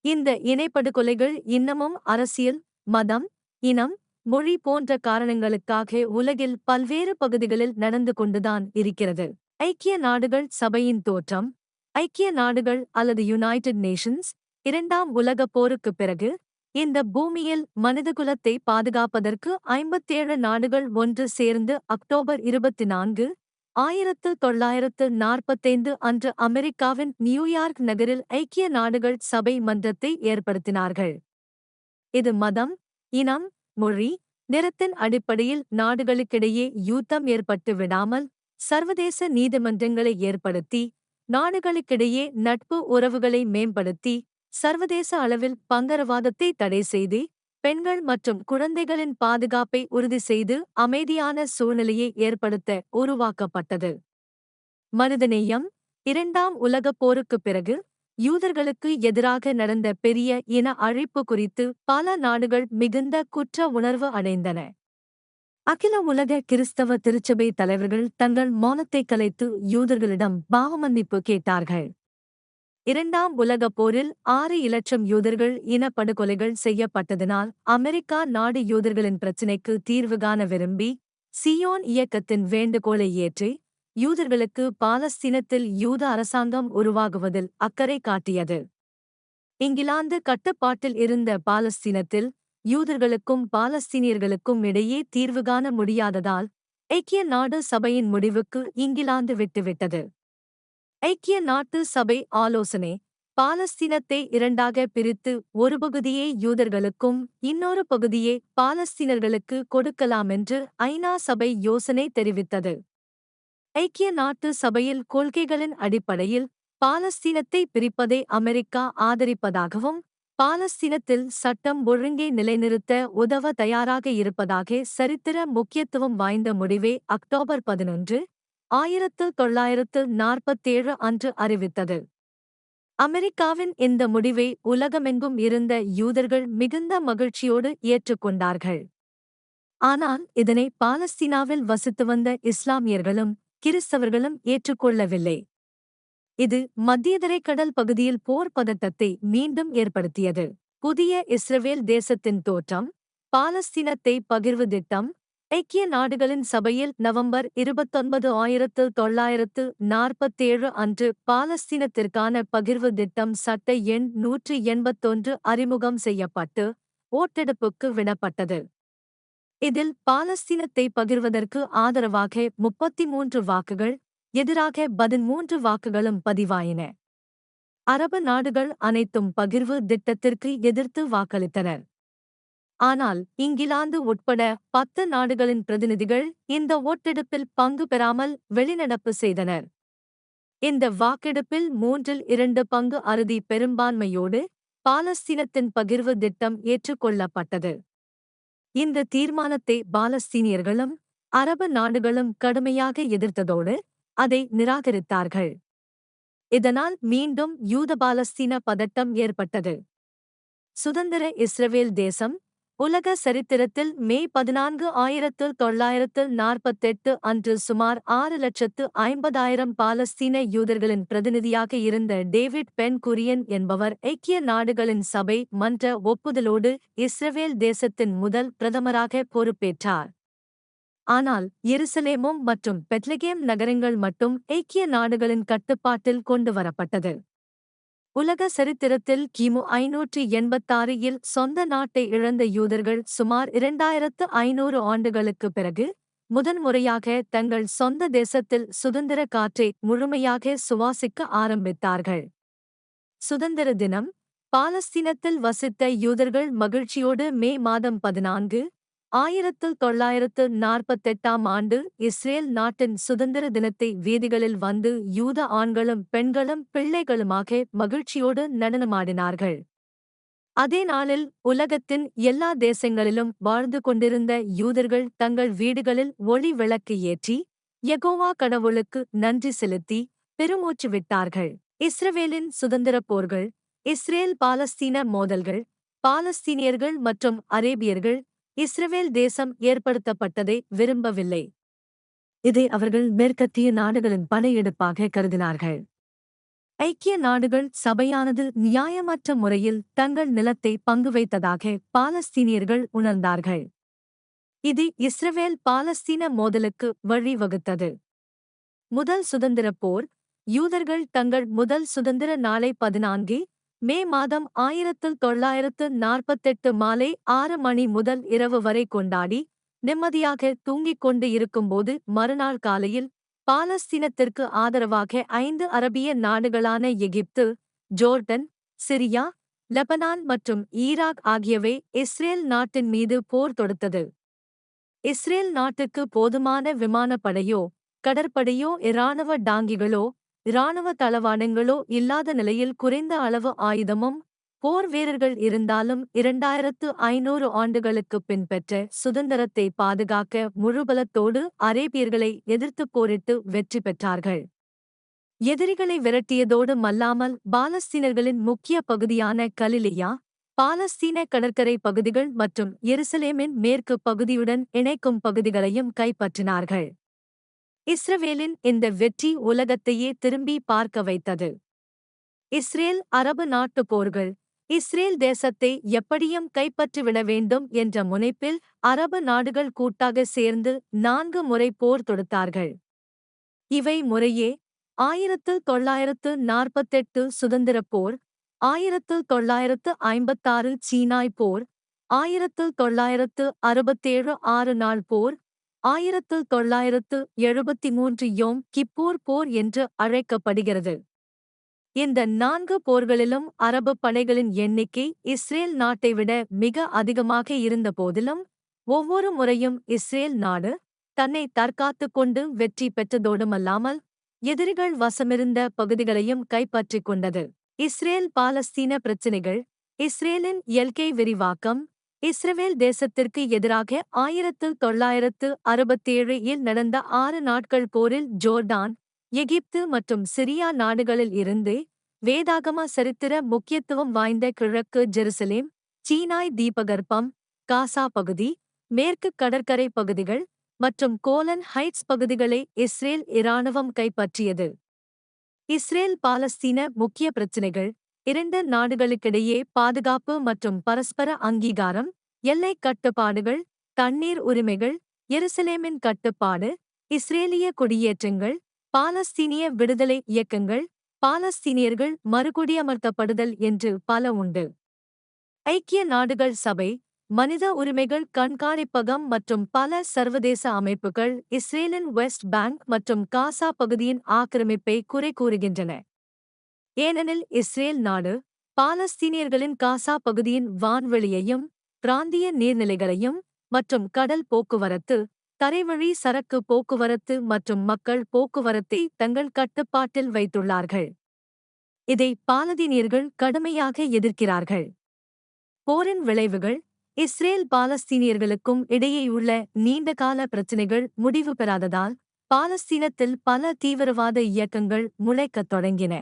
இந்த இனப்படுகொலைகள் இன்னமும் அரசியல், மதம், இனம், மொழி போன்ற காரணங்களுக்காக உலகில் பல்வேறு பகுதிகளில் நடந்து கொண்டுதான் இருக்கிறது. ஐக்கிய நாடுகள் சபையின் தோற்றம். ஐக்கிய நாடுகள் அல்லது யுனைடெட் நேஷன்ஸ் இரண்டாம் உலகப் போருக்குப் பிறகு இந்த பூமியில் மனிதகுலத்தை பாதுகாப்பதற்கு 57 நாடுகள் ஒன்று சேர்ந்து அக்டோபர் 24, 1945 அன்று அமெரிக்காவின் நியூயார்க் நகரில் ஐக்கிய நாடுகள் சபை மன்றத்தை ஏற்படுத்தினார்கள். இது மதம், இனம், மொழி, நிறத்தின் அடிப்படையில் நாடுகளுக்கிடையே யுத்தம் ஏற்பட்டு விடாமல் சர்வதேச நீதிமன்றங்களை ஏற்படுத்தி நாடுகளுக்கிடையே நட்பு உறவுகளை மேம்படுத்தி சர்வதேச அளவில் பயங்கரவாதத்தை தடை செய்து பெண்கள் மற்றும் குழந்தைகளின் பாதுகாப்பை உறுதி செய்து அமைதியான சூழ்நிலையை ஏற்படுத்த உருவாக்கப்பட்டது. மனிதநேயம். இரண்டாம் உலகப் போருக்குப் பிறகு யூதர்களுக்கு எதிராக நடந்த பெரிய இன அழிப்பு குறித்து பல நாடுகள் மிகுந்த குற்ற உணர்வு அடைந்தன. அகில உலக கிறிஸ்தவ திருச்சபை தலைவர்கள் தங்கள் மௌனத்தை கலைத்து யூதர்களிடம் பாவமன்னிப்பு கேட்டார்கள். இரண்டாம் உலகப் போரில் 6 இலட்சம் யூதர்கள் இனப்படுகொலைகள் செய்யப்பட்டதினால் அமெரிக்கா நாடு யூதர்களின் பிரச்சினைக்கு தீர்வு காண விரும்பி சியோன் இயக்கத்தின் வேண்டுகோளை ஏற்றி யூதர்களுக்கு பாலஸ்தீனத்தில் யூத அரசாங்கம் உருவாகுவதில் அக்கறை காட்டியது. இங்கிலாந்து கட்டுப்பாட்டில் இருந்த பாலஸ்தீனத்தில் யூதர்களுக்கும் பாலஸ்தீனியர்களுக்கும் இடையே தீர்வு காண முடியாததால் ஐக்கிய நாடு சபையின் முடிவுக்கு இங்கிலாந்து விட்டுவிட்டது. ஐக்கிய நாட்டு சபை ஆலோசனை பாலஸ்தீனத்தை இரண்டாக பிரித்து ஒரு பகுதியை யூதர்களுக்கும் இன்னொரு பகுதியை பாலஸ்தீனர்களுக்கு கொடுக்கலாமென்று ஐநா சபை யோசனை தெரிவித்தது. ஐக்கிய நாட்டு சபையில் கொள்கைகளின் அடிப்படையில் பாலஸ்தீனத்தை பிரிப்பதை அமெரிக்கா ஆதரிப்பதாகவும் பாலஸ்தீனத்தில் சட்டம் ஒழுங்கை நிலைநிறுத்த உதவ தயாராக இருப்பதாக சரித்திர முக்கியத்துவம் வாய்ந்த முடிவை அக்டோபர் 11, 1947 அன்று அறிவித்தது. அமெரிக்காவின் இந்த முடிவை உலகமெங்கும் இருந்த யூதர்கள் மிகுந்த மகிழ்ச்சியோடு ஏற்றுக்கொண்டார்கள். ஆனால் இதனை பாலஸ்தீனாவில் வசித்து வந்த இஸ்லாமியர்களும் கிறிஸ்தவர்களும் ஏற்றுக்கொள்ளவில்லை. இது மத்தியதரைக்கடல் பகுதியில் போர் பதட்டத்தை மீண்டும் ஏற்படுத்தியது. புதிய இஸ்ரவேல் தேசத்தின் தோற்றம். பாலஸ்தீனத்தை பகிர்வு திட்டம். ஐக்கிய நாடுகளின் சபையில் நவம்பர் 29, 1947 அன்று பாலஸ்தீனத்திற்கான பகிர்வு திட்டம் சட்ட எண் 181 அறிமுகம் செய்யப்பட்டு ஓட்டெடுப்புக்கு விடப்பட்டது. இதில் பாலஸ்தீனத்தை பகிர்வதற்கு ஆதரவாக 33 வாக்குகள், எதிராக 13 வாக்குகளும் பதிவாயின. அரபு நாடுகள் அனைத்தும் பகிர்வு திட்டத்திற்கு எதிர்த்து வாக்களித்தனர். ஆனால் இங்கிலாந்து உட்பட 10 நாடுகளின் பிரதிநிதிகள் இந்த ஓட்டெடுப்பில் பங்கு பெறாமல் வெளிநடப்பு செய்தனர். இந்த வாக்கெடுப்பில் 2 பங்கு அறுதி பெரும்பான்மையோடு பாலஸ்தீனத்தின் பகிர்வு திட்டம் ஏற்றுக்கொள்ளப்பட்டது. இந்த தீர்மானத்தை பாலஸ்தீனியர்களும் அரபு நாடுகளும் கடுமையாக எதிர்த்ததோடு அதை நிராகரித்தார்கள். இதனால் மீண்டும் யூத பாலஸ்தீன பதட்டம் ஏற்பட்டது. சுதந்திர இஸ்ரவேல் தேசம். உலக சரித்திரத்தில் மே 14, 1948 அன்று சுமார் 6,50,000 பாலஸ்தீன யூதர்களின் பிரதிநிதியாக இருந்த டேவிட் பென் குரியன் என்பவர் ஐக்கிய நாடுகளின் சபை மன்ற ஒப்புதலோடு இஸ்ரவேல் தேசத்தின் முதல் பிரதமராக பொறுப்பேற்றார். ஆனால் எருசலேமும் மற்றும் பெத்லகேம் நகரங்கள் மட்டும் ஐக்கிய நாடுகளின் கட்டுப்பாட்டில் கொண்டுவரப்பட்டது. உலக சரித்திரத்தில் கிமு 586 சொந்த நாட்டை இழந்த யூதர்கள் சுமார் 2500 ஆண்டுகளுக்குப் பிறகு முதன்முறையாக தங்கள் சொந்த தேசத்தில் சுதந்திர காற்றை முழுமையாக சுவாசிக்க ஆரம்பித்தார்கள். சுதந்திர தினம். பாலஸ்தீனத்தில் வசித்த யூதர்கள் மகிழ்ச்சியோடு மே மாதம் 14, 1948ஆம் ஆண்டு இஸ்ரேல் நாட்டின் சுதந்திர தினத்தை வீதிகளில் வந்து யூத ஆண்களும் பெண்களும் பிள்ளைகளுமாக மகிழ்ச்சியோடு நடனமாடினார்கள். அதே நாளில் உலகத்தின் எல்லா தேசங்களிலும் வாழ்ந்து கொண்டிருந்த யூதர்கள் தங்கள் வீடுகளில் ஒளி விளக்கு ஏற்றி யெகோவா கடவுளுக்கு நன்றி செலுத்தி பெருமூச்சு விட்டார்கள். இஸ்ரவேலின் சுதந்திரப் போர்கள், இஸ்ரேல் பாலஸ்தீன மோதல்கள், பாலஸ்தீனியர்கள் மற்றும் அரேபியர்கள் இஸ்ரவேல் தேசம் ஏற்படுத்தப்பட்டதை விரும்பவில்லை. இதை அவர்கள் மேற்கத்திய நாடுகளின் படையெடுப்பாக கருதினார்கள். ஐக்கிய நாடுகள் சபையானது நியாயமற்ற முறையில் தங்கள் நிலத்தை பங்கு வைத்ததாக பாலஸ்தீனியர்கள் உணர்ந்தார்கள். இது இஸ்ரவேல் பாலஸ்தீன மோதலுக்கு வழிவகுத்தது. முதல் சுதந்திரப் போர் யூதர்கள் தங்கள் முதல் சுதந்திர நாளை 14 மே மாதம் 1948 மாலை 6 மணி முதல் இரவு வரை கொண்டாடி நிம்மதியாக தூங்கிக் கொண்டு இருக்கும்போது மறுநாள் காலையில் பாலஸ்தீனத்திற்கு ஆதரவாக 5 அரபிய நாடுகளான எகிப்து, ஜோர்டன், சிரியா, லெபனான் மற்றும் ஈராக் ஆகியவை இஸ்ரேல் நாட்டின் மீது போர் தொடுத்தது. இஸ்ரேல் நாட்டுக்கு போதுமான விமானப்படையோ கடற்படையோ இராணுவ டாங்கிகளோ இராணுவ தளவாடங்களோ இல்லாத நிலையில் குறைந்த அளவு ஆயுதமும் போர் வீரர்கள் இருந்தாலும் 2500 ஆண்டுகளுக்குப் பின் பெற்ற சுதந்திரத்தை பாதுகாக்க முழுபலத்தோடு அரேபியர்களை எதிர்த்துப் போரிட்டு வெற்றி பெற்றார்கள். எதிரிகளை விரட்டியதோடு மல்லாமல் பாலஸ்தீனர்களின் முக்கிய பகுதியான கலிலியா, பாலஸ்தீன கடற்கரை பகுதிகள் மற்றும் எருசலேமின் மேற்கு பகுதியுடன் இணைக்கும் பகுதிகளையும் கைப்பற்றினார்கள். இஸ்ரவேலின் இந்த வெற்றி உலகத்தையே திரும்பி பார்க்க வைத்தது. இஸ்ரேல் அரபு நாட்டு போர்கள் இஸ்ரேல் தேசத்தை எப்படியும் கைப்பற்றிவிட வேண்டும் என்ற முனைப்பில் அரபு நாடுகள் கூட்டாக சேர்ந்து 4 முறை போர் தொடுத்தார்கள். இவை முறையே 1948 சுதந்திரப் போர், 1956 சீனாய் போர், 1967 6 நாள் போர், 1973 யோம் கிப்பூர் போர் என்று அழைக்கப்படுகிறது. இந்த 4 போர்களிலும் அரபு படைகளின் எண்ணிக்கை இஸ்ரேல் நாட்டை விட மிக அதிகமாக இருந்தபோதிலும் ஒவ்வொரு முறையும் இஸ்ரேல் நாடு தன்னை தற்காத்துக் கொண்டு வெற்றி பெற்றதோடுமல்லாமல் எதிரிகள் வசமிருந்த பகுதிகளையும் கைப்பற்றிக் கொண்டது. இஸ்ரேல் பாலஸ்தீன பிரச்சினைகள், இஸ்ரேலின் எல்கை விரிவாக்கம், இஸ்ரவேல் தேசத்திற்கு எதிராக 1967 இல் நடந்த 6 நாட்கள் போரில் ஜோர்டான், எகிப்து மற்றும் சிரியா நாடுகளில் இருந்து வேதாகம சரித்திர முக்கியத்துவம் வாய்ந்த கிழக்கு ஜெருசலேம், சீனாய் தீபகற்பம், காசா பகுதி, மேற்கு கடற்கரை பகுதிகள் மற்றும் கோலன் ஹைட்ஸ் பகுதிகளை இஸ்ரேல் இராணுவம் கைப்பற்றியது. இஸ்ரேல் பாலஸ்தீன முக்கிய பிரச்சினைகள், 2 நாடுகளுக்கிடையே பாதுகாப்பு மற்றும் பரஸ்பர அங்கீகாரம், எல்லை கட்டுப்பாடுகள், தண்ணீர் உரிமைகள், எருசலேமின் கட்டுப்பாடு, இஸ்ரேலிய குடியேற்றங்கள், பாலஸ்தீனிய விடுதலை இயக்கங்கள், பாலஸ்தீனியர்கள் மறுகுடியமர்த்தப்படுதல் என்று பல உண்டு. ஐக்கிய நாடுகள் சபை, மனித உரிமைகள் கண்காணிப்பகம் மற்றும் பல சர்வதேச அமைப்புகள் இஸ்ரேலின் வெஸ்ட் பேங்க் மற்றும் காசா பகுதியின் ஆக்கிரமிப்பை குறை கூறுகின்றன. ஏனெனில் இஸ்ரேல் நாடு பாலஸ்தீனியர்களின் காசா பகுதியின் வான்வெளியையும் பிராந்திய நீர்நிலைகளையும் மற்றும் கடல் போக்குவரத்து, தரைவழி சரக்கு போக்குவரத்து மற்றும் மக்கள் போக்குவரத்தை தங்கள் கட்டுப்பாட்டில் வைத்துள்ளார்கள். இதை பாலதீனியர்கள் கடுமையாக எதிர்க்கிறார்கள். போரின் விளைவுகள், இஸ்ரேல் பாலஸ்தீனியர்களுக்கும் இடையேயுள்ள நீண்டகால பிரச்சினைகள் முடிவு பெறாததால் பாலஸ்தீனத்தில் பல தீவிரவாத இயக்கங்கள் முளைக்கத் தொடங்கின.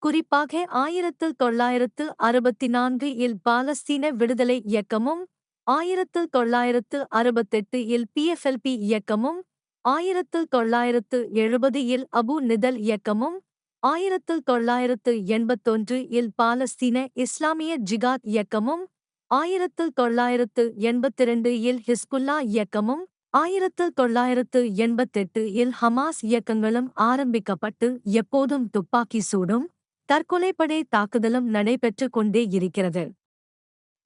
குறிப்பாக 1964 இல் பாலஸ்தீன விடுதலை இயக்கமும், 1968 இல் PFLP இயக்கமும், 1970 இல் அபு நிதல் இயக்கமும், 1981 இல் பாலஸ்தீன இஸ்லாமிய ஜிகாத் இயக்கமும், 1982 இல் ஹிஸ்புல்லா இயக்கமும், 1988 இல் ஹமாஸ் இயக்கங்களும் ஆரம்பிக்கப்பட்டு எப்போதும் துப்பாக்கி சூடும், தற்கொலைப்படை தாக்குதலும் நடைபெற்றுக் கொண்டே இருக்கிறது.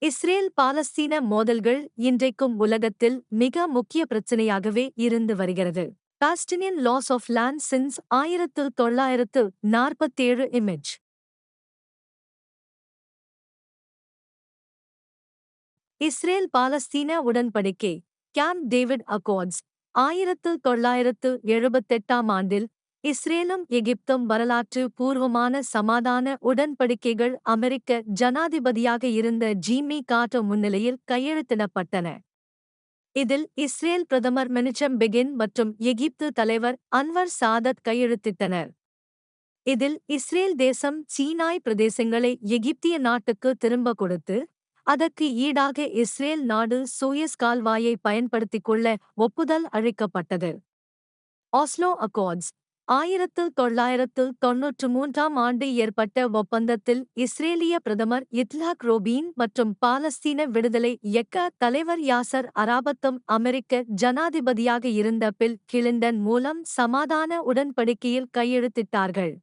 இஸ்ரேல் பாலஸ்தீன மோதல்கள் இன்றைக்கும் உலகத்தில் மிக முக்கிய பிரச்சினையாகவே இருந்து வருகிறது. Palestinian loss of land since 1947 image. Israel Palestine உடன்படிக்கை கேம்ப் டேவிட் அக்கார்ட்ஸ் 1978ஆம் ஆண்டில் இஸ்ரேலும் எகிப்தும் வரலாற்று பூர்வமான சமாதான உடன்படிக்கைகள் அமெரிக்க ஜனாதிபதியாக இருந்த ஜிம்மி கார்ட்டர் முன்னிலையில் கையெழுத்திடப்பட்டன. இதில் இஸ்ரேல் பிரதமர் மெனுச்சம் பெகின் மற்றும் எகிப்து தலைவர் அன்வர் சாதத் கையெழுத்திட்டனர். இதில் இஸ்ரேல் தேசம் சீனாய் பிரதேசங்களை எகிப்திய நாட்டுக்கு திரும்ப கொடுத்து, அதற்கு ஈடாக இஸ்ரேல் நாடு சூயஸ் கால்வாயை பயன்படுத்திக் கொள்ள ஒப்புதல் அளிக்கப்பட்டது. ஆஸ்லோ அக்கார்ட்ஸ் 1993ஆம் ஆண்டு ஏற்பட்ட ஒப்பந்தத்தில் இஸ்ரேலிய பிரதமர் இத்லாக் ரோபீன் மற்றும் பாலஸ்தீன விடுதலை இயக்க தலைவர் யாசர் அரபாத்தும் அமெரிக்க ஜனாதிபதியாக இருந்த பில் கிளின்டன் மூலம் சமாதான உடன்படிக்கையில் கையெழுத்திட்டார்கள்.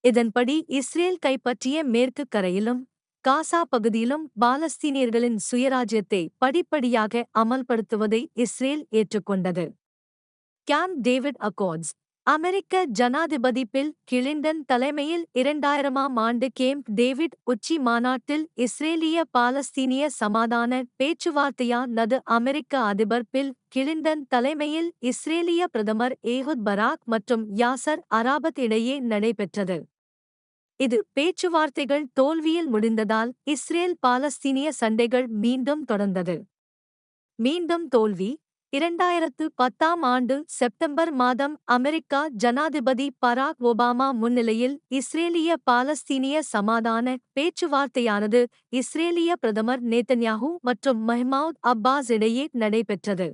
இதன்படி இஸ்ரேல் கைப்பற்றிய மேற்கு கரையிலும் காசா பகுதியிலும் பாலஸ்தீனியர்களின் சுயராஜ்யத்தை படிப்படியாக அமல்படுத்துவதை இஸ்ரேல் ஏற்றுக்கொண்டது. கேம்ப் டேவிட் அக்கார்ட்ஸ் அமெரிக்க ஜனாதிபதி பில் கிளின்டன் தலைமையில் 2000ஆம் ஆண்டு கேம்ப் டேவிட் உச்சி மாநாட்டில் இஸ்ரேலிய பாலஸ்தீனிய சமாதான பேச்சுவார்த்தையானது அமெரிக்க அதிபர் பில் கிளின்டன் தலைமையில் இஸ்ரேலிய பிரதமர் ஏஹுத் பராக் மற்றும் யாசர் அரபாத் இடையே நடைபெற்றது. இது பேச்சுவார்த்தைகள் தோல்வியில் முடிந்ததால் இஸ்ரேல் பாலஸ்தீனிய சண்டைகள் மீண்டும் தொடர்ந்தது. மீண்டும் தோல்வி 2010ஆம் ஆண்டு செப்டம்பர் மாதம் அமெரிக்கா ஜனாதிபதி பராக் ஒபாமா முன்னிலையில் இஸ்ரேலிய பாலஸ்தீனிய சமாதான பேச்சுவார்த்தையானது இஸ்ரேலிய பிரதமர் நேதன்யாஹூ மற்றும் மஹ்மூத் அப்பாஸ் இடையே நடைபெற்றது.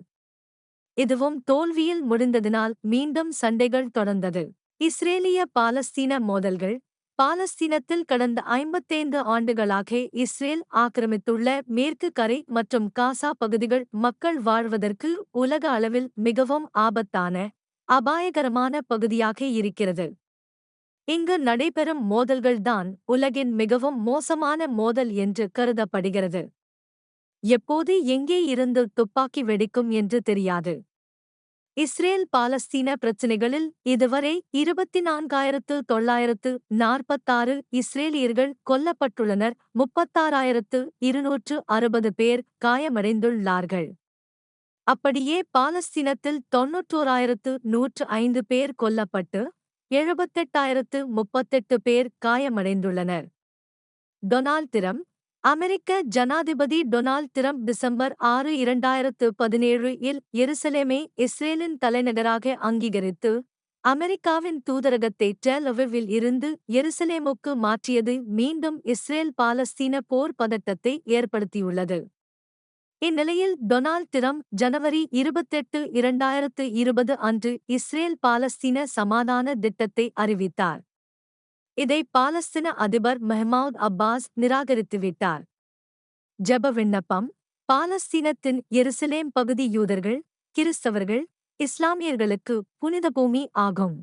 இதுவும் தோல்வியில் முடிந்ததினால் மீண்டும் சண்டைகள் தொடர்ந்தது. இஸ்ரேலிய பாலஸ்தீன மோதல்கள் பாலஸ்தீனத்தில் கடந்த 55 ஆண்டுகளாக இஸ்ரேல் ஆக்கிரமித்துள்ள மேற்கு கரை மற்றும் காசா பகுதிகள் மக்கள் வாழ்வதற்கு உலக அளவில் மிகவும் ஆபத்தான, அபாயகரமான பகுதியாக இருக்கிறது. இங்கு நடைபெறும் மோதல்கள்தான் உலகின் மிகவும் மோசமான மோதல் என்று கருதப்படுகிறது. எப்போது எங்கே இருந்து துப்பாக்கி வெடிக்கும் என்று தெரியாது. இஸ்ரேல் பாலஸ்தீன பிரச்சினைகளில் இதுவரை 24,946 இஸ்ரேலியர்கள் கொல்லப்பட்டுள்ளனர், 36,260 பேர் காயமடைந்துள்ளார்கள். அப்படியே பாலஸ்தீனத்தில் 91,105 பேர் கொல்லப்பட்டு 78,038 பேர் காயமடைந்துள்ளனர். டொனால்ட் டிரம்ப் அமெரிக்க ஜனாதிபதி டொனால்ட் டிரம்ப் டிசம்பர் 6, 2017 இல் எருசலேமை இஸ்ரேலின் தலைநகராக அங்கீகரித்து, அமெரிக்காவின் தூதரகத்தை டெல் அவிவில் இருந்து எருசலேமுக்கு மாற்றியது மீண்டும் இஸ்ரேல் பாலஸ்தீன போர் பதட்டத்தை ஏற்படுத்தியுள்ளது. இந்நிலையில் டொனால்ட் டிரம்ப் ஜனவரி 28, 2020 அன்று இஸ்ரேல் பாலஸ்தீன சமாதான திட்டத்தை அறிவித்தார். இதை பாலஸ்தீன அதிபர் மஹ்மூத் அப்பாஸ் நிராகரித்துவிட்டார். ஜெப விண்ணப்பம் பாலஸ்தீனத்தின் எருசலேம் பகுதி யூதர்கள், கிறிஸ்தவர்கள், இஸ்லாமியர்களுக்கு புனித பூமி ஆகும்.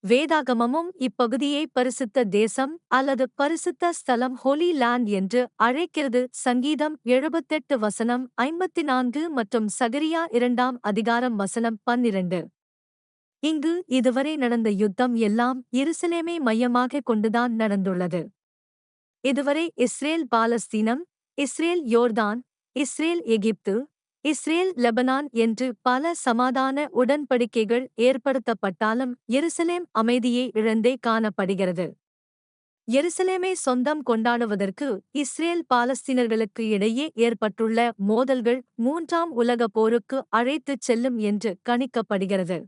வேதாகமமும் இப்பகுதியை பரிசுத்த தேசம் அல்லது பரிசுத்த ஸ்தலம் ஹோலி லேண்ட் என்று அழைக்கிறது. சங்கீதம் 78 வசனம் 54 மற்றும் சகரியா 2ஆம் அதிகாரம் வசனம் 12. இங்கு இதுவரை நடந்த யுத்தம் எல்லாம் எருசலேமை மையமாக கொண்டுதான் நடந்துள்ளது. இதுவரை இஸ்ரேல் பாலஸ்தீனம், இஸ்ரேல் யோர்தான், இஸ்ரேல் எகிப்து, இஸ்ரேல் லெபனான் என்று பல சமாதான உடன்படிக்கைகள் ஏற்படுத்தப்பட்டாலும் எருசலேம் அமைதியை இழந்தே காணப்படுகிறது. எருசலேமை சொந்தம் கொண்டாடுவதற்கு இஸ்ரேல் பாலஸ்தீனர்களுக்கு இடையே ஏற்பட்டுள்ள மோதல்கள் 3ஆம் உலகப் போருக்கு அழைத்துச் செல்லும் என்று கணிக்கப்படுகிறது.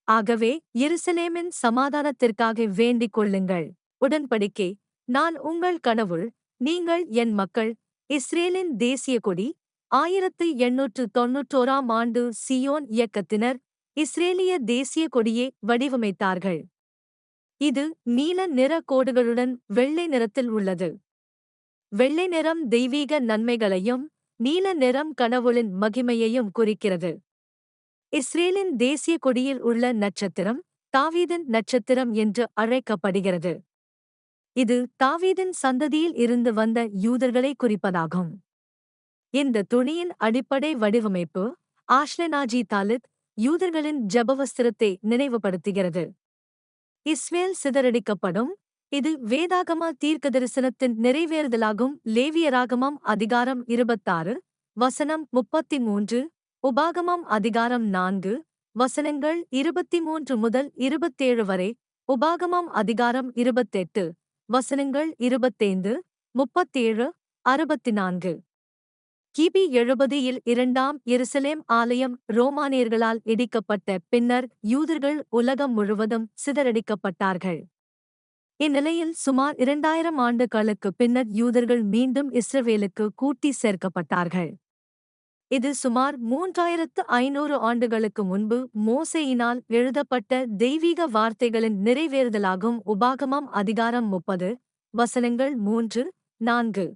ஆகவே எருசலேமின் சமாதானத்திற்காக வேண்டிக் கொள்ளுங்கள். உடன்படிக்கை நான் உங்கள் கடவுள், நீங்கள் என் மக்கள். இஸ்ரேலின் தேசிய கொடி 1891ஆம் ஆண்டு சியோன் இயக்கத்தினர் இஸ்ரேலிய தேசிய கொடியை வடிவமைத்தார்கள். இது நீல நிற கோடுகளுடன் வெள்ளை நிறத்தில் உள்ளது. வெள்ளை நிறம் தெய்வீக நன்மைகளையும் நீல நிறம் கடவுளின் மகிமையையும் குறிக்கிறது. இஸ்ரேலின் தேசிய கொடியில் உள்ள நட்சத்திரம் தாவீதின் நட்சத்திரம் என்று அழைக்கப்படுகிறது. இது தாவீதின் சந்ததியில் இருந்து வந்த யூதர்களை குறிப்பதாகும். இந்த துணியின் அடிப்படை வடிவமைப்பு ஆஷ்லெனாஜி தாலித் யூதர்களின் ஜெபவஸ்திரத்தை நினைவுபடுத்துகிறது. இஸ்ரேல் சிதறடிக்கப்படும், இது வேதாகம தீர்க்கதரிசனத்தின் நிறைவேறுதலாகும். லேவியராகமம் அதிகாரம் 26, வசனம் 33, உபாகமம் அதிகாரம் 4, வசனங்கள் 23 முதல் 27 வரை, உபாகமம் அதிகாரம் 28, வசனங்கள் 25, 37, 64. கிபி 70 இல் இரண்டாம் எருசலேம் ஆலயம் ரோமானியர்களால் இடிக்கப்பட்ட பின்னர் யூதர்கள் உலகம் முழுவதும் சிதறடிக்கப்பட்டார்கள். இந்நிலையில் சுமார் 2000 ஆண்டுகளுக்கு பின்னர் யூதர்கள் மீண்டும் இஸ்ரவேலுக்கு கூட்டி சேர்க்கப்பட்டார்கள். இது சுமார் 3500 ஆண்டுகளுக்கு முன்பு மோசேயினால் எழுதப்பட்ட தெய்வீக வார்த்தைகளின் நிறைவேறுதலாகும். உபாகமம் அதிகாரம் 30, வசனங்கள் 3, 4.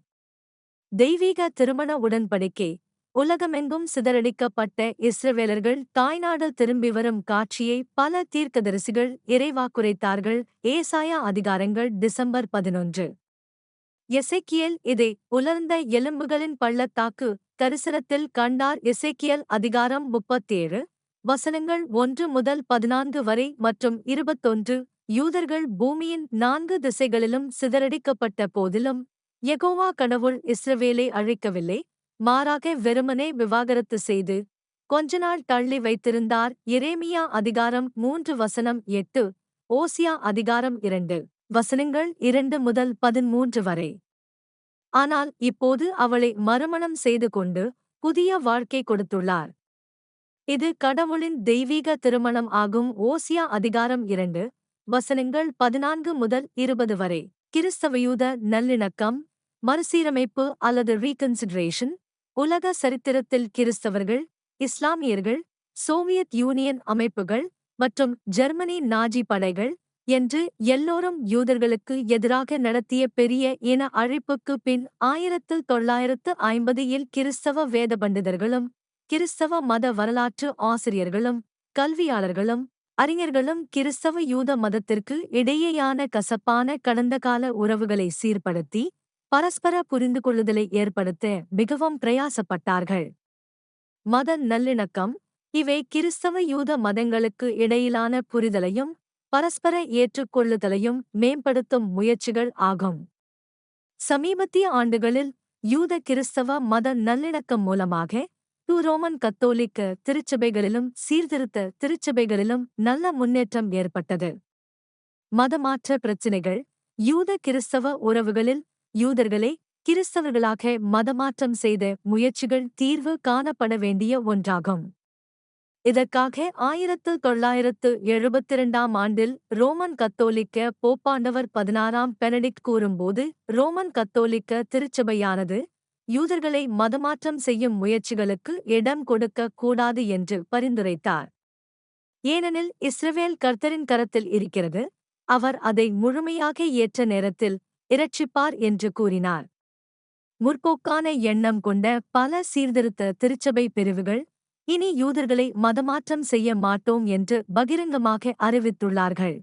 தெய்வீக திருமண உடன்படிக்கை. உலகமெங்கும் சிதறடிக்கப்பட்ட இஸ்ரவேலர்கள் தாய்நாடு திரும்பி வரும் காட்சியை பல தீர்க்கதரிசிகள் இறைவாக்குரைத்தார்கள். ஏசாயா அதிகாரங்கள் டிசம்பர் 11. எசேக்கியேல் இதை உலர்ந்த எலும்புகளின் பள்ளத்தாக்கு தரிசனத்தில் கண்டார். எசேக்கியேல் அதிகாரம் 37, வசனங்கள் 1 முதல் 14 வரை மற்றும் 21. யூதர்கள் பூமியின் 4 திசைகளிலும் சிதறடிக்கப்பட்ட போதிலும் யெகோவா கடவுள் இஸ்ரவேலை அழிக்கவில்லை, மாறாக வெறுமனே விவாகரத்து செய்து கொஞ்ச நாள் தள்ளி வைத்திருந்தார். எரேமியா அதிகாரம் 3 வசனம் 8, ஓசியா அதிகாரம் 2, வசனங்கள் 2 முதல் 13 வரை. ஆனால் இப்போது அவளை மறுமணம் செய்து கொண்டு புதிய வாழ்க்கை கொடுத்துள்ளார். இது கடவுளின் தெய்வீக திருமணம் ஆகும். ஓசியா அதிகாரம் 2, வசனங்கள் 14 முதல் 20 வரை. கிறிஸ்தவயூத நல்லிணக்கம், மறுசீரமைப்பு அல்லது ரீகன்சிடரேஷன். உலக சரித்திரத்தில் கிறிஸ்தவர்கள், இஸ்லாமியர்கள், சோவியத் யூனியன் அமைப்புகள் மற்றும் ஜெர்மனி நாஜி படைகள் என்று எல்லோரும் யூதர்களுக்கு எதிராக நடத்திய பெரிய இன அழிப்புக்கு பின் 1950 கிறிஸ்தவ வேத பண்டிதர்களும் கிறிஸ்தவ மத வரலாற்று ஆசிரியர்களும் கல்வியாளர்களும் அறிஞர்களும் கிறிஸ்தவ யூத மதத்திற்கு இடையேயான கசப்பான கடந்தகால உறவுகளை சீர்படுத்தி பரஸ்பர புரிந்துகொள்ளுதலை ஏற்படுத்த மிகவும் பிரயாசப்பட்டார்கள். மத நல்லிணக்கம். இவை கிறிஸ்தவ யூத மதங்களுக்கு இடையிலான புரிதலையும் பரஸ்பர ஏற்றுக்கொள்ளுதலையும் மேம்படுத்தும் முயற்சிகள் ஆகும். சமீபத்திய ஆண்டுகளில் யூத கிறிஸ்தவ மத நல்லிணக்கம் மூலமாக ரோமன் கத்தோலிக்க திருச்சபைகளிலும் சீர்திருத்த திருச்சபைகளிலும் நல்ல முன்னேற்றம் ஏற்பட்டது. மதமாற்ற பிரச்சினைகள். யூத கிறிஸ்தவ உறவுகளில் யூதர்களே கிறிஸ்தவர்களாக மதமாற்றம் செய்த முயற்சிகள் தீர்வு காணப்பட வேண்டிய ஒன்றாகும். இதற்காக 1972 ஆண்டில் ரோமன் கத்தோலிக்க போப்பாண்டவர் 16ஆம் பெனடிக்ட் கூறும்போது ரோமன் கத்தோலிக்க திருச்சபையானது யூதர்களை மதமாற்றம் செய்யும் முயற்சிகளுக்கு இடம் கொடுக்க கூடாது என்று பரிந்துரைத்தார். ஏனெனில் இஸ்ரவேல் கர்த்தரின் கரத்தில் இருக்கிறது, அவர் அதை முழுமையாக ஏற்ற நேரத்தில் இரட்சிப்பார் என்று கூறினார். முற்போக்கான எண்ணம் கொண்ட பல சீர்திருத்த திருச்சபை பிரிவுகள் இனி யூதர்களை மதமாற்றம் செய்ய மாட்டோம் என்று பகிரங்கமாக அறிவித்துள்ளார்கள்.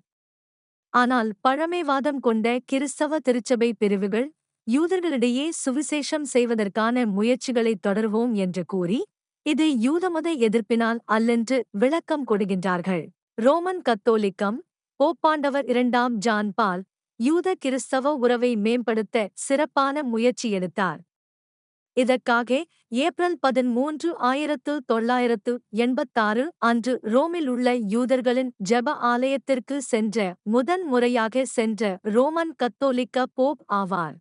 ஆனால் பழமைவாதம் கொண்ட கிறிஸ்தவ திருச்சபை பிரிவுகள் யூதர்களிடையே சுவிசேஷம் செய்வதற்கான முயற்சிகளை தொடர்வோம் என்று கூறி இது யூதமத எதிர்ப்பினால் அல்லென்று விளக்கம் கொடுக்கின்றார்கள். ரோமன் கத்தோலிக்கம். போப்பாண்டவர் 2ஆம் ஜான் பால் யூத கிறிஸ்தவ உறவை மேம்படுத்த சிறப்பான முயற்சி எடுத்தார். இதற்காக ஏப்ரல் 13, 1986 அன்று ரோமில் உள்ள யூதர்களின் ஜெப ஆலயத்திற்கு சென்ற முதன் முறையாக சென்ற ரோமன் கத்தோலிக்க போப் ஆவார்.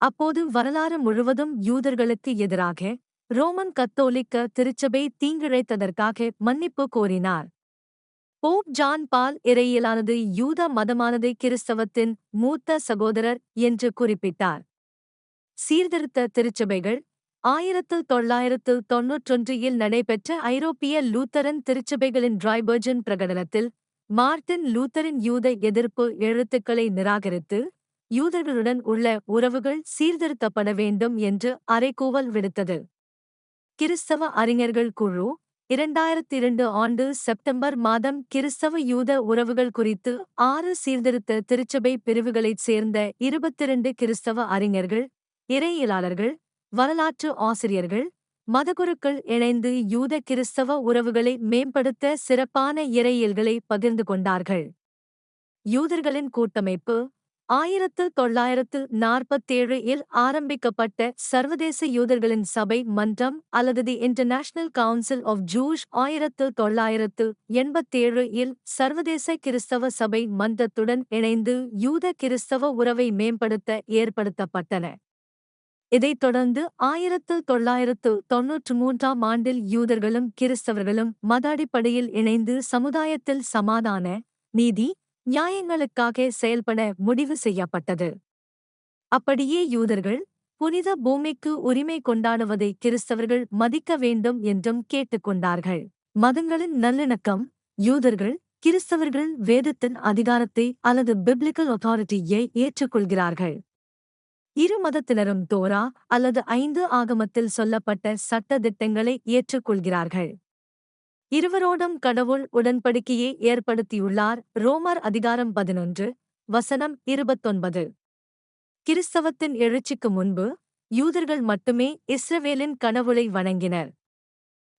அப்போது வரலாறு முழுவதும் யூதர்களுக்கு எதிராக ரோமன் கத்தோலிக்க திருச்சபை தீங்கிழைத்ததற்காக மன்னிப்பு கோரினார். போப் ஜான் பால் இறையியலானது யூத மதமானதை கிறிஸ்தவத்தின் மூத்த சகோதரர் என்று குறிப்பிட்டார். சீர்திருத்த திருச்சபைகள். 1991 நடைபெற்ற ஐரோப்பிய லூத்தரன் திருச்சபைகளின் ட்ரைபர்ஜன் பிரகடனத்தில் மார்ட்டின் லூத்தரின் யூத எதிர்ப்பு எழுத்துக்களை நிராகரித்து யூதர்களுடன் உள்ள உறவுகள் சீர்திருத்தப்பட வேண்டும் என்று அறைகூவல் விடுத்தது. கிறிஸ்தவ அறிஞர்கள் குழு 2002 செப்டம்பர் மாதம் கிறிஸ்தவ யூத உறவுகள் குறித்து 6 சீர்திருத்த திருச்சபை பிரிவுகளைச் சேர்ந்த 22 கிறிஸ்தவ அறிஞர்கள், இறையியலாளர்கள், வரலாற்று ஆசிரியர்கள், மதகுருக்கள் இணைந்து யூத கிறிஸ்தவ உறவுகளை மேம்படுத்த சிறப்பான இறையியல்களை பகிர்ந்து கொண்டார்கள். யூதர்களின் கூட்டமைப்பு. 1947 இல் ஆரம்பிக்கப்பட்ட சர்வதேச யூதர்களின் சபை மன்றம் அல்லது the international council of Jews 1987 இல் சர்வதேச கிறிஸ்தவ சபை மன்றத்துடன் இணைந்து யூத கிறிஸ்தவ உறவை மேம்படுத்த ஏற்படுத்தப்பட்டன. இதைத் தொடர்ந்து 1993ஆம் ஆண்டில் யூதர்களும் கிறிஸ்தவர்களும் மத அடிப்படையில் இணைந்து சமுதாயத்தில் சமாதான, நீதி, நியாயங்களுக்காக செயல்பட முடிவு செய்யப்பட்டது. அப்படியே யூதர்கள் புனித பூமிக்கு உரிமை கொண்டாடுவதை கிறிஸ்தவர்கள் மதிக்க வேண்டும் என்றும் கேட்டுக்கொண்டார்கள். மதங்களின் நல்லிணக்கம். யூதர்கள் கிறிஸ்தவர்கள் வேதத்தின் அதிகாரத்தை அல்லது பிப்ளிக்கல் அத்தாரிட்டியை ஏற்றுக்கொள்கிறார்கள். இரு மதத்தினரும் தோரா அல்லது 5 ஆகமத்தில் சொல்லப்பட்ட சட்ட திட்டங்களை ஏற்றுக்கொள்கிறார்கள். இருவரோடும் கடவுள் உடன்படிக்கையை ஏற்படுத்தியுள்ளார். ரோமர் அதிகாரம் 11, வசனம் 29. கிறிஸ்தவத்தின் எழுச்சிக்கு முன்பு யூதர்கள் மட்டுமே இஸ்ரவேலின் கடவுளை வணங்கினர்.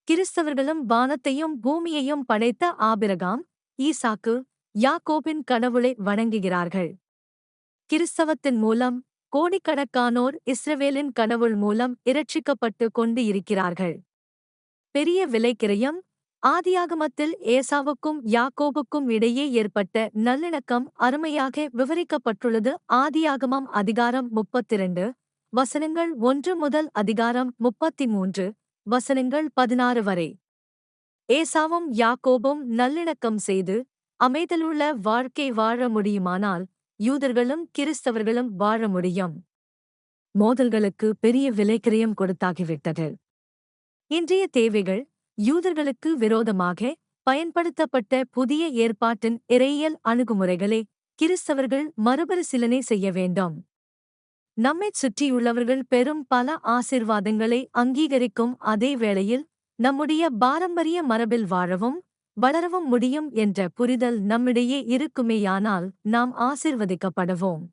கிறிஸ்தவர்களும் வானத்தையும் பூமியையும் படைத்த ஆபிரகாம், ஈசாக்கு, யாக்கோபின் கடவுளை வணங்குகிறார்கள். கிறிஸ்தவத்தின் மூலம் கோடிக்கணக்கானோர் இஸ்ரவேலின் கடவுள் மூலம் இரட்சிக்கப்பட்டு கொண்டு இருக்கிறார்கள். பெரிய விலைக்கிரயம். ஆதியாகமத்தில் ஏசாவுக்கும் யாக்கோபுக்கும் இடையே ஏற்பட்ட நல்லிணக்கம் அருமையாக விவரிக்கப்பட்டுள்ளது. ஆதியாகமம் அதிகாரம் 32, வசனங்கள் 1 முதல் அதிகாரம் 33, வசனங்கள் 16 வரை. ஏசாவும் யாக்கோபும் நல்லிணக்கம் செய்து அமைதலுள்ள வாழ்க்கை வாழ முடியுமானால் யூதர்களும் கிறிஸ்தவர்களும் வாழ முடியும். மோதல்களுக்கு பெரிய விலைக்கிரயம் கொடுத்தாகிவிட்டது. இன்றைய தேவைகள். யூதர்களுக்கு விரோதமாக பயன்படுத்தப்பட்ட புதிய ஏற்பாட்டின் இறையியல் அணுகுமுறைகளை கிறிஸ்தவர்கள் மறுபரிசீலனை செய்ய வேண்டும். நம்மைச் சுற்றியுள்ளவர்கள் பெரும் பல ஆசீர்வாதங்களை அங்கீகரிக்கும் அதே வேளையில் நம்முடைய பாரம்பரிய மரபில் வாழவும் வளரவும் முடியும் என்ற புரிதல் நம்மிடையே இருக்குமேயானால் நாம் ஆசீர்வதிக்கப்படுவோம்.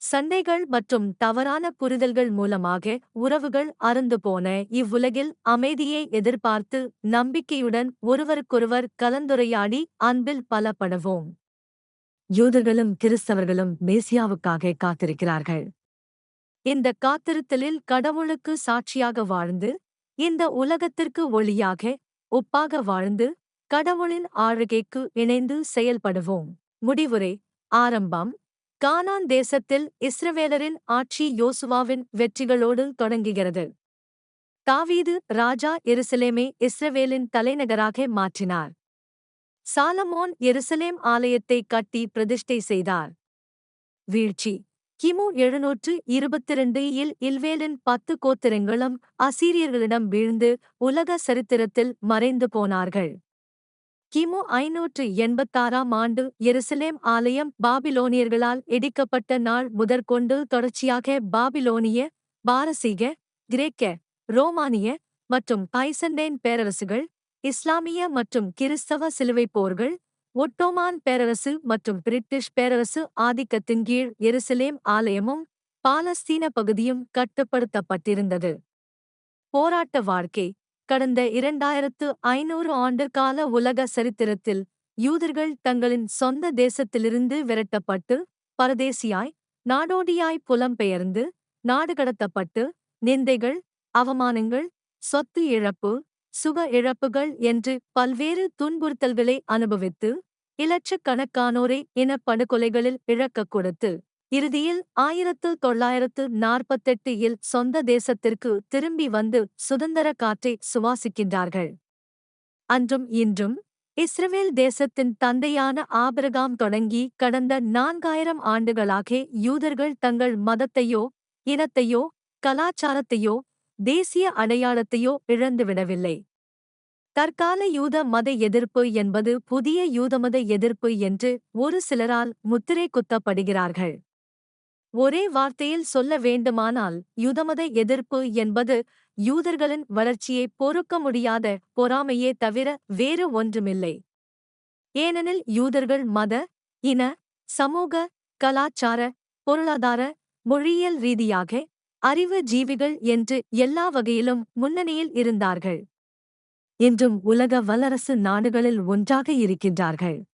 சண்டைகள் மற்றும் தவறான புரிதல்கள் மூலமாக உறவுகள் அறுந்து போன இவ்வுலகில் அமைதியை எதிர்பார்த்து நம்பிக்கையுடன் ஒருவருக்கொருவர் கலந்துரையாடி அன்பில் பலப்படுவோம். யூதர்களும் கிறிஸ்தவர்களும் மேசியாவுக்காக காத்திருக்கிறார்கள். இந்த காத்திருத்தலில் கடவுளுக்கு சாட்சியாக வாழ்ந்து, இந்த உலகத்திற்கு ஒளியாக, உப்பாக வாழ்ந்து, கடவுளின் ஆளுகைக்கு இணைந்து செயல்படுவோம். முடிவுரை. ஆரம்பம். கானான் தேசத்தில் இஸ்ரவேலரின் ஆட்சி யோசுவாவின் வெற்றிகளோடு தொடங்குகிறது. தாவீது ராஜா எருசலேமை இஸ்ரவேலின் தலைநகராக மாற்றினார். சாலமோன் எருசலேம் ஆலயத்தை கட்டி பிரதிஷ்டை செய்தார். வீழ்ச்சி. கிமு 722 இல் இல்வேலின் 10 கோத்திரங்களும் அசீரியர்களிடம் வீழ்ந்து உலக சரித்திரத்தில் மறைந்து போனார்கள். கிமு 586ஆம் ஆண்டு எருசலேம் ஆலயம் பாபிலோனியர்களால் இடிக்கப்பட்ட நாள் முதற்கொண்டு தொடர்ச்சியாக பாபிலோனிய, பாரசீக, கிரேக்க, ரோமானிய மற்றும் பைசண்டைன் பேரரசுகள், இஸ்லாமிய மற்றும் கிறிஸ்தவ சிலுவைப் போர்கள், ஒட்டோமான் பேரரசு மற்றும் பிரிட்டிஷ் பேரரசு ஆதிக்கத்தின் கீழ் எருசலேம் ஆலயமும் பாலஸ்தீன பகுதியும் கட்டுப்படுத்தப்பட்டிருந்தது. போராட்ட வாழ்க்கை. கடந்த 2500 ஆண்டுகால உலக சரித்திரத்தில் யூதர்கள் தங்களின் சொந்த தேசத்திலிருந்து விரட்டப்பட்டு, பரதேசியாய், நாடோடியாய் புலம்பெயர்ந்து, நாடு கடத்தப்பட்டு, நிந்தைகள், அவமானங்கள், சொத்து இழப்பு, சுக இழப்புகள் என்று பல்வேறு துன்புறுத்தல்களை அனுபவித்து, இலட்சக்கணக்கானோரை இனப்படுகொலைகளில் இழக்கக் கொடுத்து, இறுதியில் 1948 இல் சொந்த தேசத்திற்கு திரும்பி வந்து சுதந்திர காற்றை சுவாசிக்கின்றார்கள். அன்றும் இன்றும் இஸ்ரவேல் தேசத்தின் தந்தையான ஆபிரகாம் தொடங்கி கடந்த 4000 ஆண்டுகளாக யூதர்கள் தங்கள் மதத்தையோ, இனத்தையோ, கலாச்சாரத்தையோ, தேசிய அடையாளத்தையோ இழந்துவிடவில்லை. தற்கால யூத மத எதிர்ப்பு என்பது புதிய யூதமத எதிர்ப்பு என்று ஒரு சிலரால் முத்திரை குத்தப்படுகிறார்கள். ஒரே வார்த்தையில் சொல்ல வேண்டுமானால் யூதமத எதிர்ப்பு என்பது யூதர்களின் வளர்ச்சியை பொறுக்க முடியாத பொறாமையே தவிர வேறு ஒன்றுமில்லை. ஏனெனில் யூதர்கள் மத, இன, சமூக, கலாச்சார, பொருளாதார, மொழியியல் ரீதியாக அறிவு ஜீவிகள் என்று எல்லா வகையிலும் முன்னணியில் இருந்தார்கள். இன்றும் உலக வல்லரசு நாடுகளில் ஒன்றாக இருக்கின்றார்கள்.